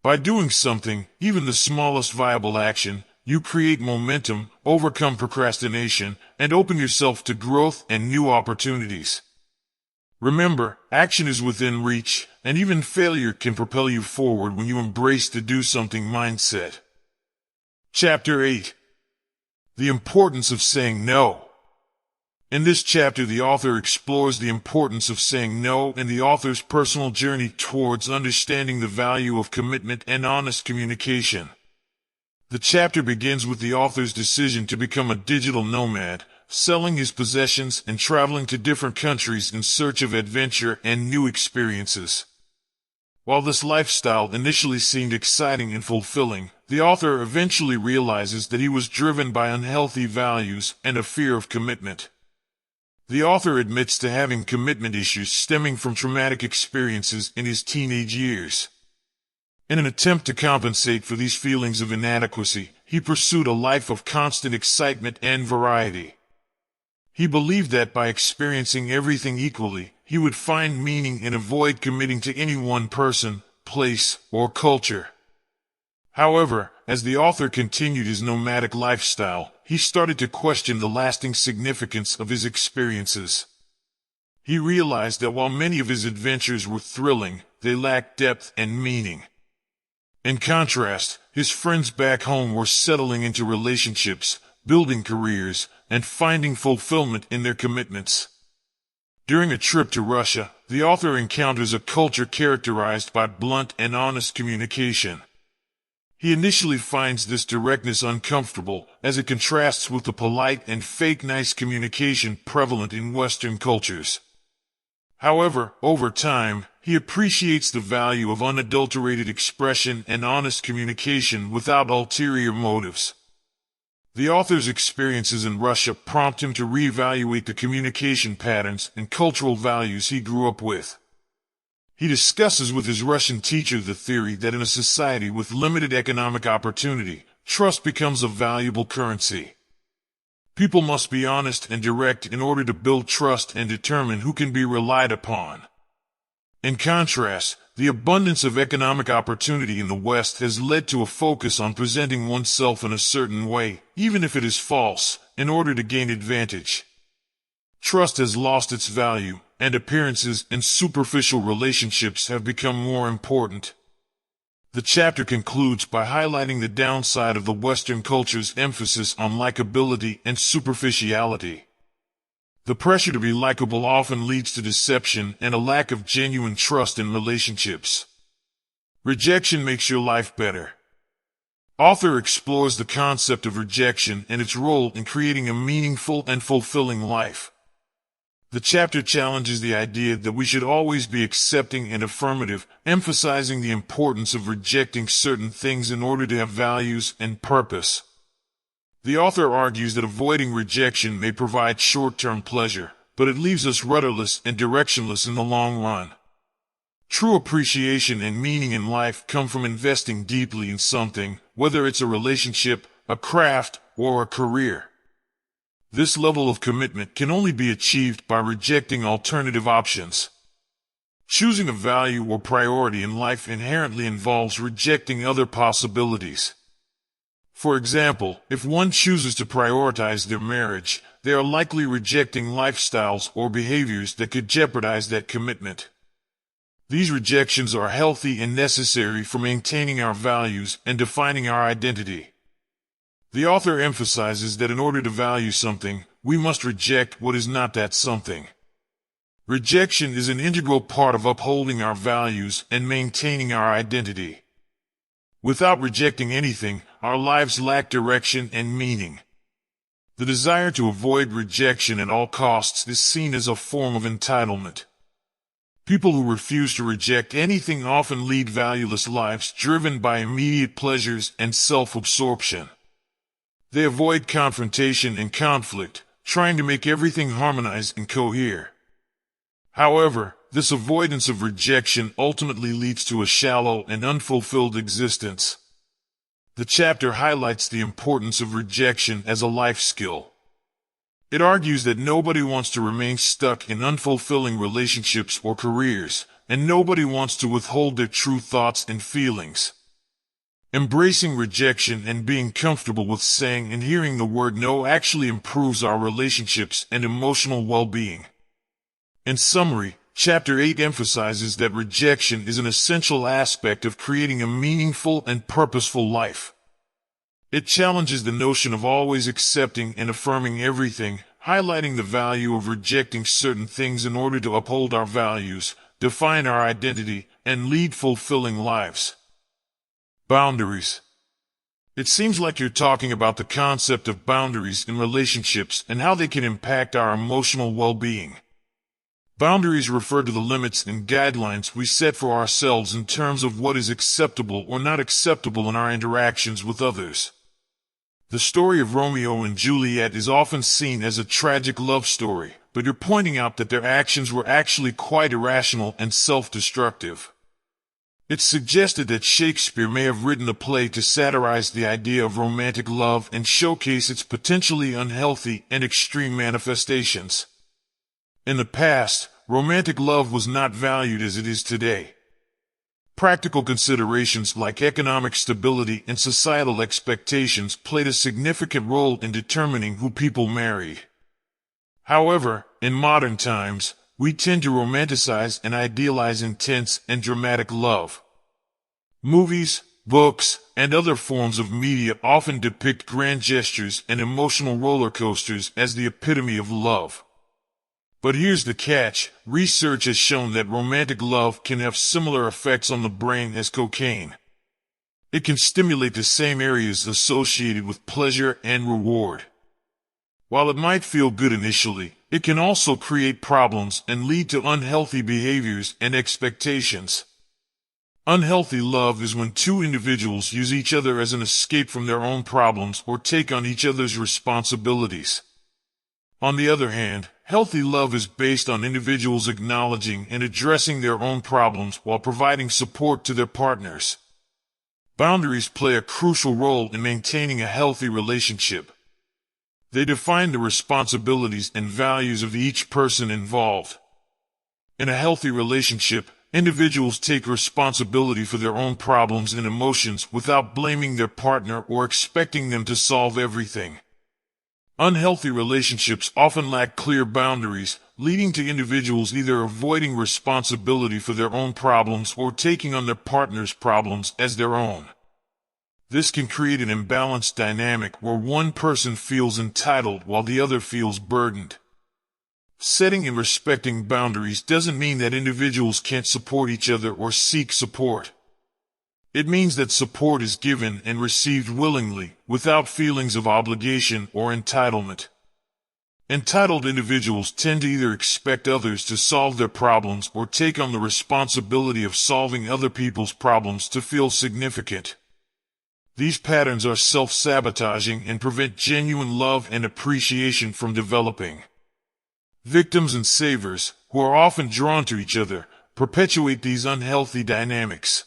By doing something, even the smallest viable action, you create momentum, overcome procrastination, and open yourself to growth and new opportunities. Remember, action is within reach, and even failure can propel you forward when you embrace the do something mindset. Chapter 8. The importance of saying no. In this chapter, the author explores the importance of saying no and the author's personal journey towards understanding the value of commitment and honest communication. The chapter begins with the author's decision to become a digital nomad, selling his possessions and traveling to different countries in search of adventure and new experiences. While this lifestyle initially seemed exciting and fulfilling, the author eventually realizes that he was driven by unhealthy values and a fear of commitment. The author admits to having commitment issues stemming from traumatic experiences in his teenage years. In an attempt to compensate for these feelings of inadequacy, he pursued a life of constant excitement and variety. He believed that by experiencing everything equally, he would find meaning and avoid committing to any one person, place, or culture. However, as the author continued his nomadic lifestyle, he started to question the lasting significance of his experiences. He realized that while many of his adventures were thrilling, they lacked depth and meaning. In contrast, his friends back home were settling into relationships, building careers, and finding fulfillment in their commitments. During a trip to Russia, the author encounters a culture characterized by blunt and honest communication. He initially finds this directness uncomfortable, as it contrasts with the polite and fake nice communication prevalent in Western cultures. However, over time, he appreciates the value of unadulterated expression and honest communication without ulterior motives. The author's experiences in Russia prompt him to reevaluate the communication patterns and cultural values he grew up with. He discusses with his Russian teacher the theory that in a society with limited economic opportunity, trust becomes a valuable currency. People must be honest and direct in order to build trust and determine who can be relied upon. In contrast, the abundance of economic opportunity in the West has led to a focus on presenting oneself in a certain way, even if it is false, in order to gain advantage. Trust has lost its value, and appearances and superficial relationships have become more important. The chapter concludes by highlighting the downside of the Western culture's emphasis on likability and superficiality. The pressure to be likable often leads to deception and a lack of genuine trust in relationships. Rejection makes your life better. Author explores the concept of rejection and its role in creating a meaningful and fulfilling life. The chapter challenges the idea that we should always be accepting and affirmative, emphasizing the importance of rejecting certain things in order to have values and purpose. The author argues that avoiding rejection may provide short-term pleasure, but it leaves us rudderless and directionless in the long run. True appreciation and meaning in life come from investing deeply in something, whether it's a relationship, a craft, or a career. This level of commitment can only be achieved by rejecting alternative options. Choosing a value or priority in life inherently involves rejecting other possibilities. For example, if one chooses to prioritize their marriage, they are likely rejecting lifestyles or behaviors that could jeopardize that commitment. These rejections are healthy and necessary for maintaining our values and defining our identity. The author emphasizes that in order to value something, we must reject what is not that something. Rejection is an integral part of upholding our values and maintaining our identity. Without rejecting anything, our lives lack direction and meaning. The desire to avoid rejection at all costs is seen as a form of entitlement. People who refuse to reject anything often lead valueless lives driven by immediate pleasures and self-absorption. They avoid confrontation and conflict, trying to make everything harmonize and cohere. However, this avoidance of rejection ultimately leads to a shallow and unfulfilled existence. The chapter highlights the importance of rejection as a life skill. It argues that nobody wants to remain stuck in unfulfilling relationships or careers, and nobody wants to withhold their true thoughts and feelings. Embracing rejection and being comfortable with saying and hearing the word no actually improves our relationships and emotional well-being. In summary, Chapter 8 emphasizes that rejection is an essential aspect of creating a meaningful and purposeful life. It challenges the notion of always accepting and affirming everything, highlighting the value of rejecting certain things in order to uphold our values, define our identity, and lead fulfilling lives. Boundaries. It seems like you're talking about the concept of boundaries in relationships and how they can impact our emotional well-being. Boundaries refer to the limits and guidelines we set for ourselves in terms of what is acceptable or not acceptable in our interactions with others. The story of Romeo and Juliet is often seen as a tragic love story, but you're pointing out that their actions were actually quite irrational and self-destructive. It's suggested that Shakespeare may have written a play to satirize the idea of romantic love and showcase its potentially unhealthy and extreme manifestations. In the past, romantic love was not valued as it is today. Practical considerations like economic stability and societal expectations played a significant role in determining who people married. However, in modern times, we tend to romanticize and idealize intense and dramatic love. Movies, books, and other forms of media often depict grand gestures and emotional roller coasters as the epitome of love. But here's the catch: research has shown that romantic love can have similar effects on the brain as cocaine. It can stimulate the same areas associated with pleasure and reward. While it might feel good initially, it can also create problems and lead to unhealthy behaviors and expectations. Unhealthy love is when two individuals use each other as an escape from their own problems or take on each other's responsibilities. On the other hand, healthy love is based on individuals acknowledging and addressing their own problems while providing support to their partners. Boundaries play a crucial role in maintaining a healthy relationship. They define the responsibilities and values of each person involved. In a healthy relationship, individuals take responsibility for their own problems and emotions without blaming their partner or expecting them to solve everything. Unhealthy relationships often lack clear boundaries, leading to individuals either avoiding responsibility for their own problems or taking on their partner's problems as their own. This can create an imbalanced dynamic where one person feels entitled while the other feels burdened. Setting and respecting boundaries doesn't mean that individuals can't support each other or seek support. It means that support is given and received willingly, without feelings of obligation or entitlement. Entitled individuals tend to either expect others to solve their problems or take on the responsibility of solving other people's problems to feel significant. These patterns are self-sabotaging and prevent genuine love and appreciation from developing. Victims and savers, who are often drawn to each other, perpetuate these unhealthy dynamics.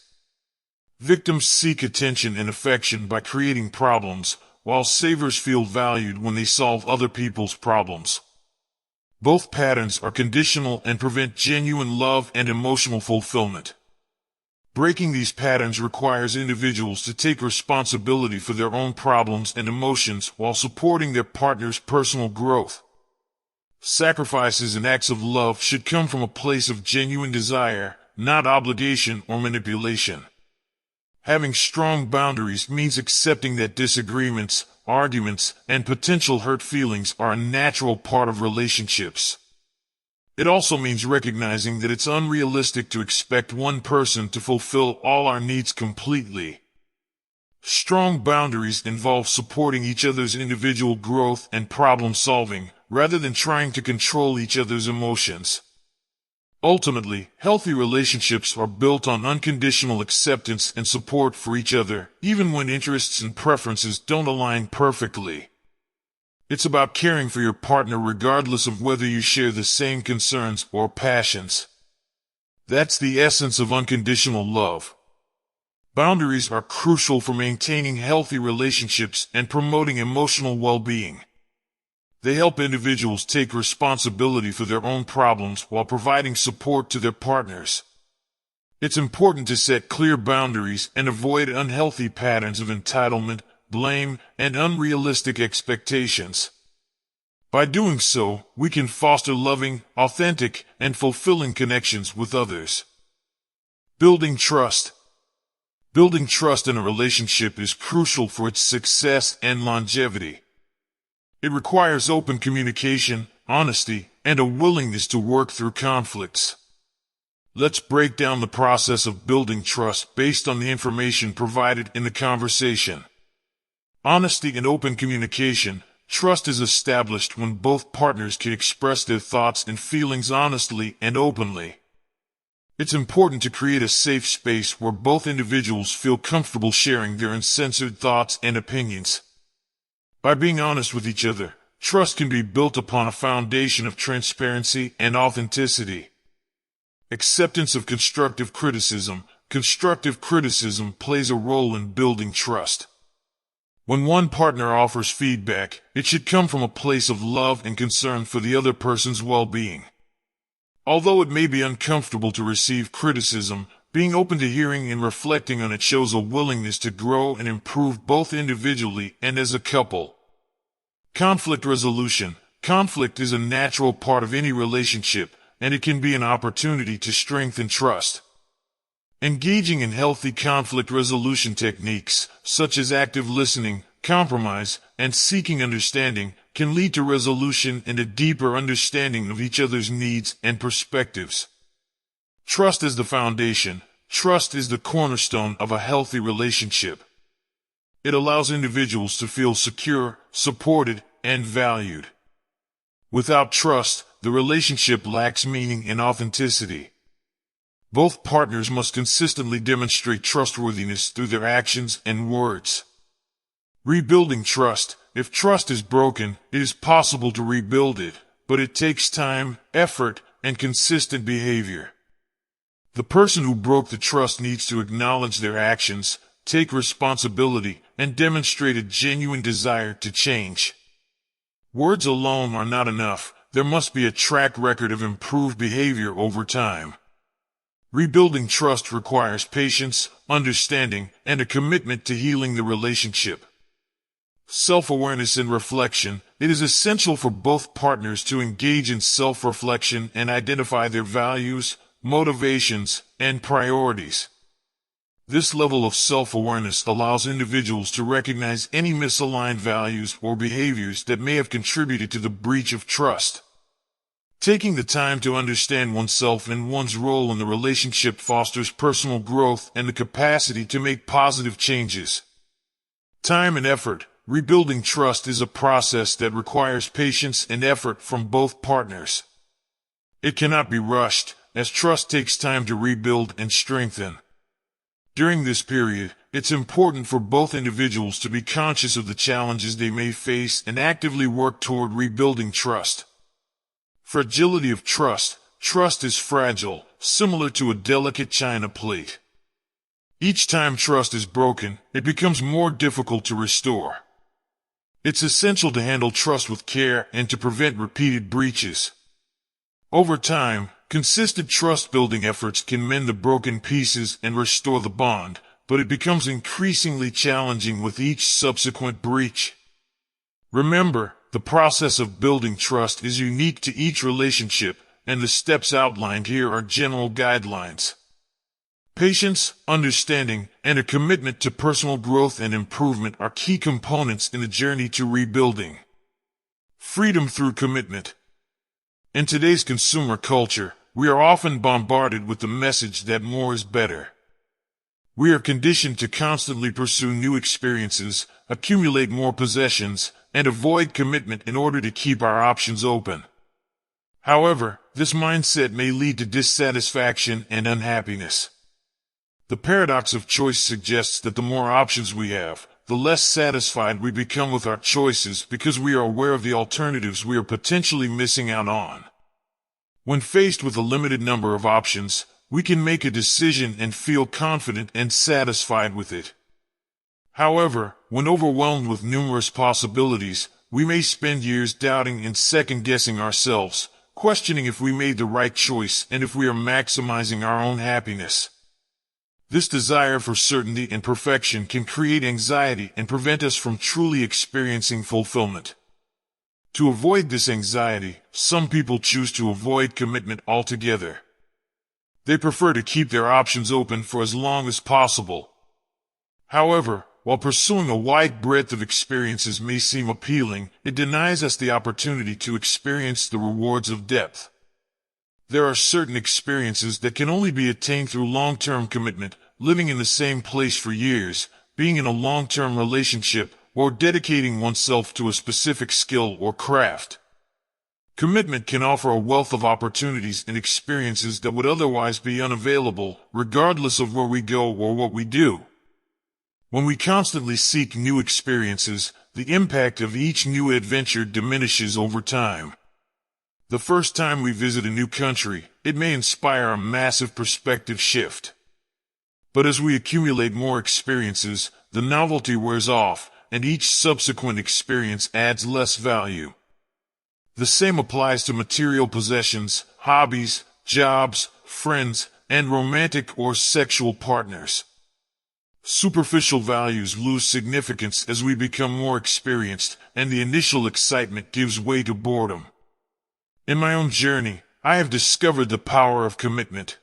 Victims seek attention and affection by creating problems, while savers feel valued when they solve other people's problems. Both patterns are conditional and prevent genuine love and emotional fulfillment. Breaking these patterns requires individuals to take responsibility for their own problems and emotions while supporting their partner's personal growth. Sacrifices and acts of love should come from a place of genuine desire, not obligation or manipulation. Having strong boundaries means accepting that disagreements, arguments, and potential hurt feelings are a natural part of relationships. It also means recognizing that it's unrealistic to expect one person to fulfill all our needs completely. Strong boundaries involve supporting each other's individual growth and problem solving, rather than trying to control each other's emotions. Ultimately, healthy relationships are built on unconditional acceptance and support for each other, even when interests and preferences don't align perfectly. It's about caring for your partner regardless of whether you share the same concerns or passions. That's the essence of unconditional love. Boundaries are crucial for maintaining healthy relationships and promoting emotional well-being. They help individuals take responsibility for their own problems while providing support to their partners. It's important to set clear boundaries and avoid unhealthy patterns of entitlement, blame, and unrealistic expectations. By doing so, we can foster loving, authentic, and fulfilling connections with others. Building trust. Building trust in a relationship is crucial for its success and longevity. It requires open communication, honesty, and a willingness to work through conflicts. Let's break down the process of building trust based on the information provided in the conversation. Honesty and open communication. Trust is established when both partners can express their thoughts and feelings honestly and openly. It's important to create a safe space where both individuals feel comfortable sharing their uncensored thoughts and opinions. By being honest with each other, trust can be built upon a foundation of transparency and authenticity. Acceptance of constructive criticism. Constructive criticism plays a role in building trust. When one partner offers feedback, it should come from a place of love and concern for the other person's well-being. Although it may be uncomfortable to receive criticism, being open to hearing and reflecting on it shows a willingness to grow and improve both individually and as a couple. Conflict resolution. Conflict is a natural part of any relationship, and it can be an opportunity to strengthen trust. Engaging in healthy conflict resolution techniques, such as active listening, compromise, and seeking understanding, can lead to resolution and a deeper understanding of each other's needs and perspectives. Trust is the foundation. Trust is the cornerstone of a healthy relationship. It allows individuals to feel secure, supported, and valued. Without trust, the relationship lacks meaning and authenticity. Both partners must consistently demonstrate trustworthiness through their actions and words. Rebuilding trust. If trust is broken, it is possible to rebuild it, but it takes time, effort, and consistent behavior. The person who broke the trust needs to acknowledge their actions, take responsibility, and demonstrate a genuine desire to change. Words alone are not enough. There must be a track record of improved behavior over time. Rebuilding trust requires patience, understanding, and a commitment to healing the relationship. Self-awareness and reflection. It is essential for both partners to engage in self-reflection and identify their values, motivations, and priorities. This level of self-awareness allows individuals to recognize any misaligned values or behaviors that may have contributed to the breach of trust. Taking the time to understand oneself and one's role in the relationship fosters personal growth and the capacity to make positive changes. Time and effort. Rebuilding trust is a process that requires patience and effort from both partners. It cannot be rushed, as trust takes time to rebuild and strengthen. During this period, it's important for both individuals to be conscious of the challenges they may face and actively work toward rebuilding trust. Fragility of trust. Trust is fragile, similar to a delicate china plate. Each time trust is broken, it becomes more difficult to restore. It's essential to handle trust with care and to prevent repeated breaches. Over time, consistent trust-building efforts can mend the broken pieces and restore the bond, but it becomes increasingly challenging with each subsequent breach. Remember, the process of building trust is unique to each relationship, and the steps outlined here are general guidelines. Patience, understanding, and a commitment to personal growth and improvement are key components in the journey to rebuilding. Freedom through commitment. In today's consumer culture, we are often bombarded with the message that more is better. We are conditioned to constantly pursue new experiences, accumulate more possessions, and avoid commitment in order to keep our options open. However, this mindset may lead to dissatisfaction and unhappiness. The paradox of choice suggests that the more options we have, the less satisfied we become with our choices because we are aware of the alternatives we are potentially missing out on. When faced with a limited number of options, we can make a decision and feel confident and satisfied with it. However, when overwhelmed with numerous possibilities, we may spend years doubting and second-guessing ourselves, questioning if we made the right choice and if we are maximizing our own happiness. This desire for certainty and perfection can create anxiety and prevent us from truly experiencing fulfillment. To avoid this anxiety, some people choose to avoid commitment altogether. They prefer to keep their options open for as long as possible. However, while pursuing a wide breadth of experiences may seem appealing, it denies us the opportunity to experience the rewards of depth. There are certain experiences that can only be attained through long-term commitment, living in the same place for years, being in a long-term relationship, or dedicating oneself to a specific skill or craft. Commitment can offer a wealth of opportunities and experiences that would otherwise be unavailable, regardless of where we go or what we do. When we constantly seek new experiences, the impact of each new adventure diminishes over time. The first time we visit a new country, it may inspire a massive perspective shift. But as we accumulate more experiences, the novelty wears off, and each subsequent experience adds less value. The same applies to material possessions, hobbies, jobs, friends, and romantic or sexual partners. Superficial values lose significance as we become more experienced, and the initial excitement gives way to boredom. In my own journey, I have discovered the power of commitment.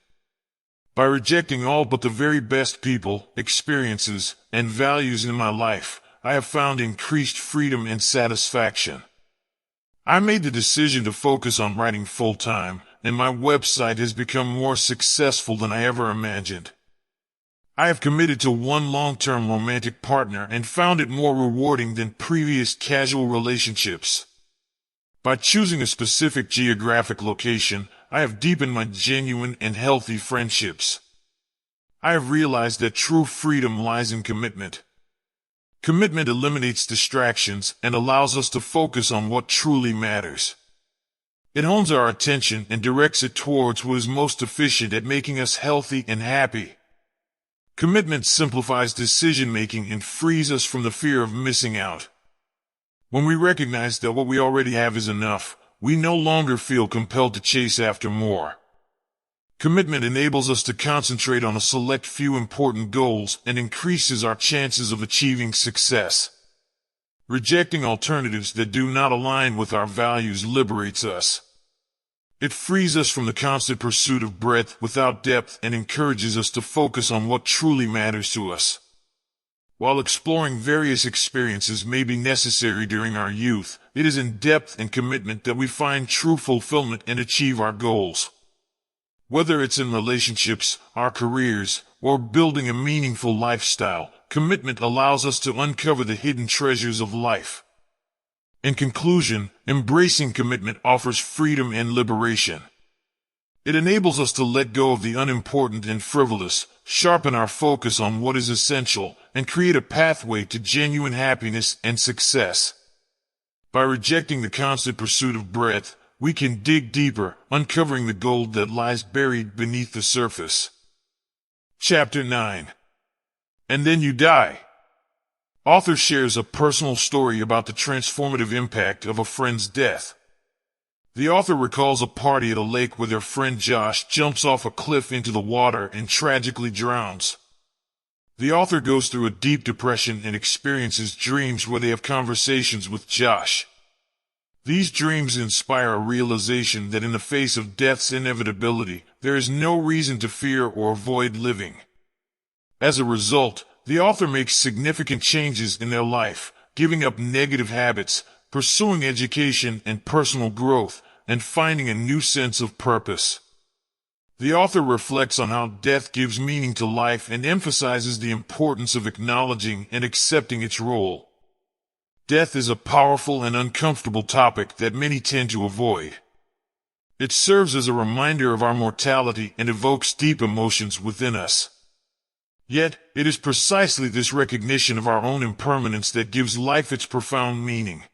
By rejecting all but the very best people, experiences, and values in my life, I have found increased freedom and satisfaction. I made the decision to focus on writing full-time, and my website has become more successful than I ever imagined. I have committed to one long-term romantic partner and found it more rewarding than previous casual relationships. By choosing a specific geographic location, I have deepened my genuine and healthy friendships. I have realized that true freedom lies in commitment. Commitment eliminates distractions and allows us to focus on what truly matters. It hones our attention and directs it towards what is most efficient at making us healthy and happy. Commitment simplifies decision-making and frees us from the fear of missing out. When we recognize that what we already have is enough, we no longer feel compelled to chase after more. Commitment enables us to concentrate on a select few important goals and increases our chances of achieving success. Rejecting alternatives that do not align with our values liberates us. It frees us from the constant pursuit of breadth without depth and encourages us to focus on what truly matters to us. While exploring various experiences may be necessary during our youth, it is in depth and commitment that we find true fulfillment and achieve our goals. Whether it's in relationships, our careers, or building a meaningful lifestyle, commitment allows us to uncover the hidden treasures of life. In conclusion, embracing commitment offers freedom and liberation. It enables us to let go of the unimportant and frivolous, sharpen our focus on what is essential, and create a pathway to genuine happiness and success. By rejecting the constant pursuit of breadth, we can dig deeper, uncovering the gold that lies buried beneath the surface. Chapter 9. And then you die. Author shares a personal story about the transformative impact of a friend's death. The author recalls a party at a lake where their friend Josh jumps off a cliff into the water and tragically drowns. The author goes through a deep depression and experiences dreams where they have conversations with Josh. These dreams inspire a realization that in the face of death's inevitability, there is no reason to fear or avoid living. As a result, the author makes significant changes in their life, giving up negative habits, pursuing education and personal growth, and finding a new sense of purpose. The author reflects on how death gives meaning to life and emphasizes the importance of acknowledging and accepting its role. Death is a powerful and uncomfortable topic that many tend to avoid. It serves as a reminder of our mortality and evokes deep emotions within us. Yet, it is precisely this recognition of our own impermanence that gives life its profound meaning.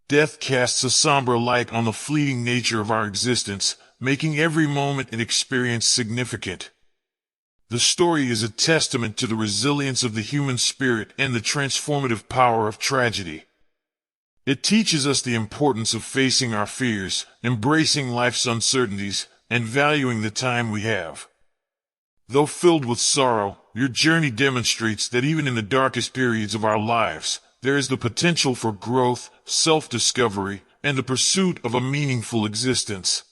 Death casts a somber light on the fleeting nature of our existence, making every moment and experience significant. The story is a testament to the resilience of the human spirit and the transformative power of tragedy. It teaches us the importance of facing our fears, embracing life's uncertainties, and valuing the time we have. Though filled with sorrow, your journey demonstrates that even in the darkest periods of our lives, there is the potential for growth, self-discovery, and the pursuit of a meaningful existence.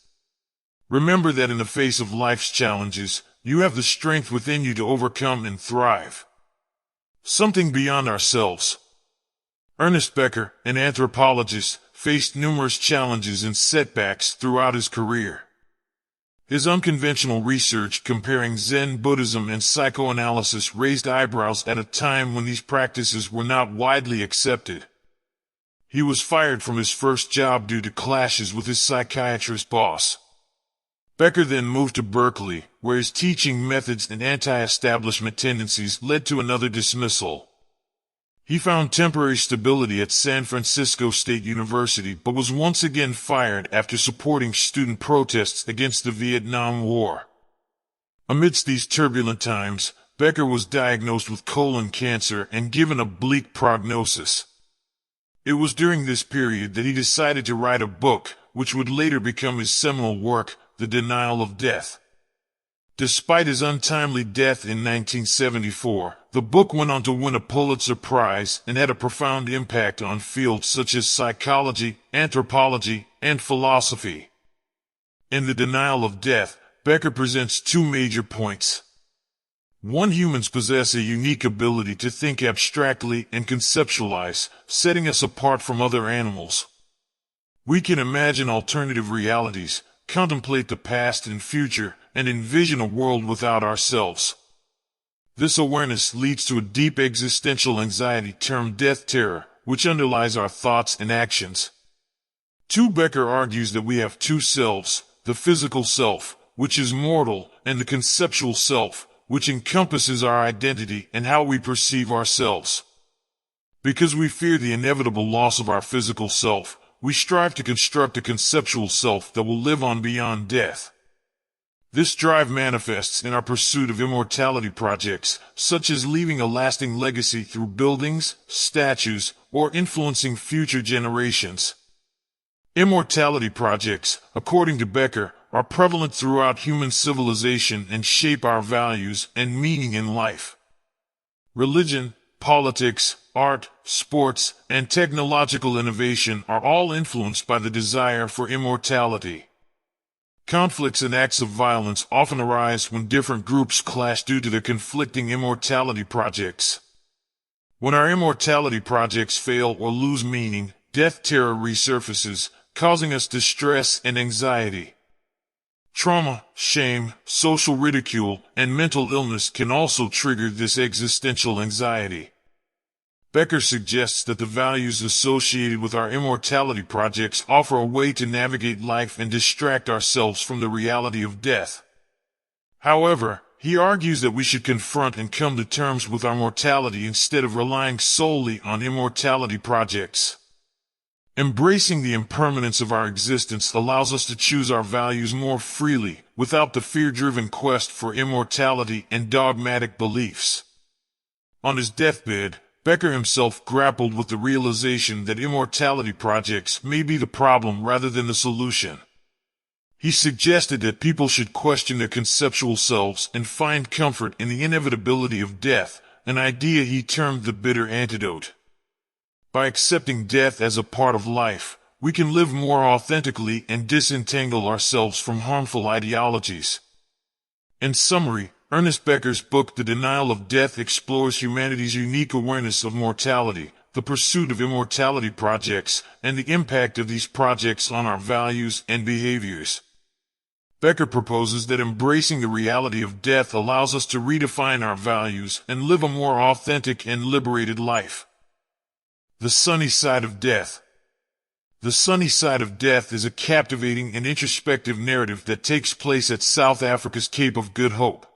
Remember that in the face of life's challenges, you have the strength within you to overcome and thrive. Something beyond ourselves. Ernest Becker, an anthropologist, faced numerous challenges and setbacks throughout his career. His unconventional research comparing Zen Buddhism and psychoanalysis raised eyebrows at a time when these practices were not widely accepted. He was fired from his first job due to clashes with his psychiatrist boss. Becker then moved to Berkeley, where his teaching methods and anti-establishment tendencies led to another dismissal. He found temporary stability at San Francisco State University but was once again fired after supporting student protests against the Vietnam War. Amidst these turbulent times, Becker was diagnosed with colon cancer and given a bleak prognosis. It was during this period that he decided to write a book, which would later become his seminal work, The Denial of Death. Despite his untimely death in 1974, the book went on to win a Pulitzer Prize and had a profound impact on fields such as psychology, anthropology, and philosophy. In The Denial of Death, Becker presents two major points. 1. Humans possess a unique ability to think abstractly and conceptualize, setting us apart from other animals. We can imagine alternative realities, contemplate the past and future, and envision a world without ourselves. This awareness leads to a deep existential anxiety termed death terror, which underlies our thoughts and actions. 2. Becker argues that we have two selves, the physical self, which is mortal, and the conceptual self, which encompasses our identity and how we perceive ourselves. Because we fear the inevitable loss of our physical self, we strive to construct a conceptual self that will live on beyond death. This drive manifests in our pursuit of immortality projects, such as leaving a lasting legacy through buildings, statues, or influencing future generations. Immortality projects, according to Becker, are prevalent throughout human civilization and shape our values and meaning in life. Religion, politics, art, sports, and technological innovation are all influenced by the desire for immortality. Conflicts and acts of violence often arise when different groups clash due to their conflicting immortality projects. When our immortality projects fail or lose meaning, death terror resurfaces, causing us distress and anxiety. Trauma, shame, social ridicule, and mental illness can also trigger this existential anxiety. Becker suggests that the values associated with our immortality projects offer a way to navigate life and distract ourselves from the reality of death. However, he argues that we should confront and come to terms with our mortality instead of relying solely on immortality projects. Embracing the impermanence of our existence allows us to choose our values more freely, without the fear-driven quest for immortality and dogmatic beliefs. On his deathbed, Becker himself grappled with the realization that immortality projects may be the problem rather than the solution. He suggested that people should question their conceptual selves and find comfort in the inevitability of death, an idea he termed the bitter antidote. By accepting death as a part of life, we can live more authentically and disentangle ourselves from harmful ideologies. In summary, Ernest Becker's book The Denial of Death explores humanity's unique awareness of mortality, the pursuit of immortality projects, and the impact of these projects on our values and behaviors. Becker proposes that embracing the reality of death allows us to redefine our values and live a more authentic and liberated life. The Sunny Side of Death. The Sunny Side of Death is a captivating and introspective narrative that takes place at South Africa's Cape of Good Hope.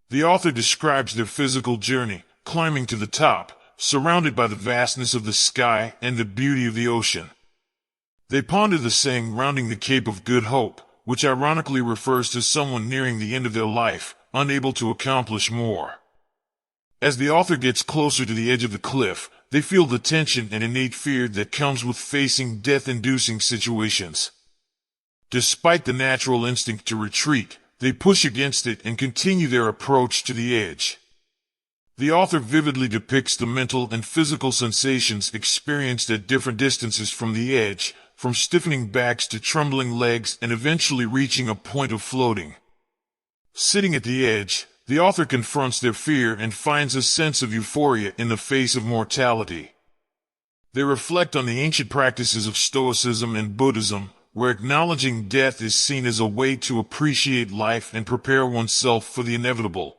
The author describes their physical journey, climbing to the top, surrounded by the vastness of the sky and the beauty of the ocean. They ponder the saying rounding the Cape of Good Hope, which ironically refers to someone nearing the end of their life, unable to accomplish more. As the author gets closer to the edge of the cliff, they feel the tension and innate fear that comes with facing death-inducing situations. Despite the natural instinct to retreat, they push against it and continue their approach to the edge. The author vividly depicts the mental and physical sensations experienced at different distances from the edge, from stiffening backs to trembling legs and eventually reaching a point of floating. Sitting at the edge, the author confronts their fear and finds a sense of euphoria in the face of mortality. They reflect on the ancient practices of Stoicism and Buddhism, where acknowledging death is seen as a way to appreciate life and prepare oneself for the inevitable.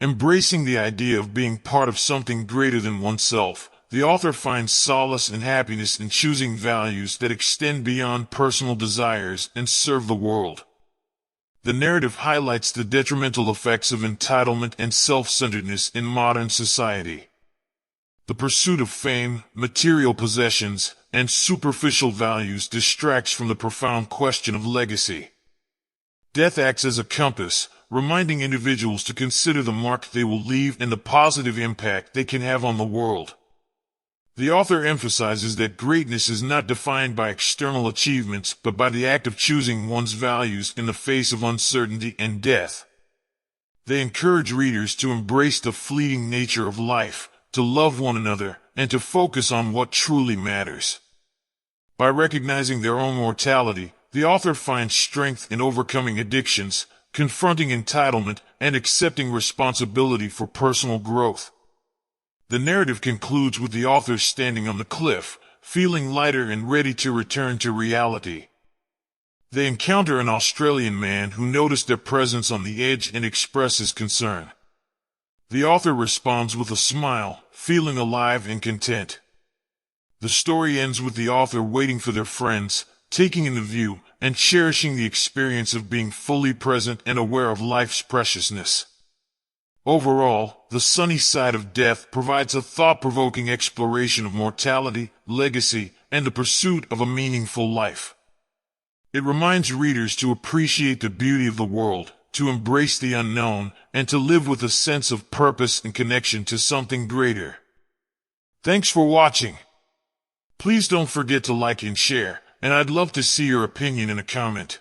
Embracing the idea of being part of something greater than oneself, the author finds solace and happiness in choosing values that extend beyond personal desires and serve the world. The narrative highlights the detrimental effects of entitlement and self-centeredness in modern society. The pursuit of fame, material possessions, and superficial values distracts from the profound question of legacy. Death acts as a compass, reminding individuals to consider the mark they will leave and the positive impact they can have on the world. The author emphasizes that greatness is not defined by external achievements but by the act of choosing one's values in the face of uncertainty and death. They encourage readers to embrace the fleeting nature of life, to love one another, and to focus on what truly matters. By recognizing their own mortality, the author finds strength in overcoming addictions, confronting entitlement, and accepting responsibility for personal growth. The narrative concludes with the author standing on the cliff, feeling lighter and ready to return to reality. They encounter an Australian man who noticed their presence on the edge and expresses concern. The author responds with a smile, feeling alive and content. The story ends with the author waiting for their friends, taking in the view, and cherishing the experience of being fully present and aware of life's preciousness. Overall, The Sunny Side of Death provides a thought-provoking exploration of mortality, legacy, and the pursuit of a meaningful life. It reminds readers to appreciate the beauty of the world, to embrace the unknown, and to live with a sense of purpose and connection to something greater. Thanks for watching. Please don't forget to like and share, and I'd love to see your opinion in a comment.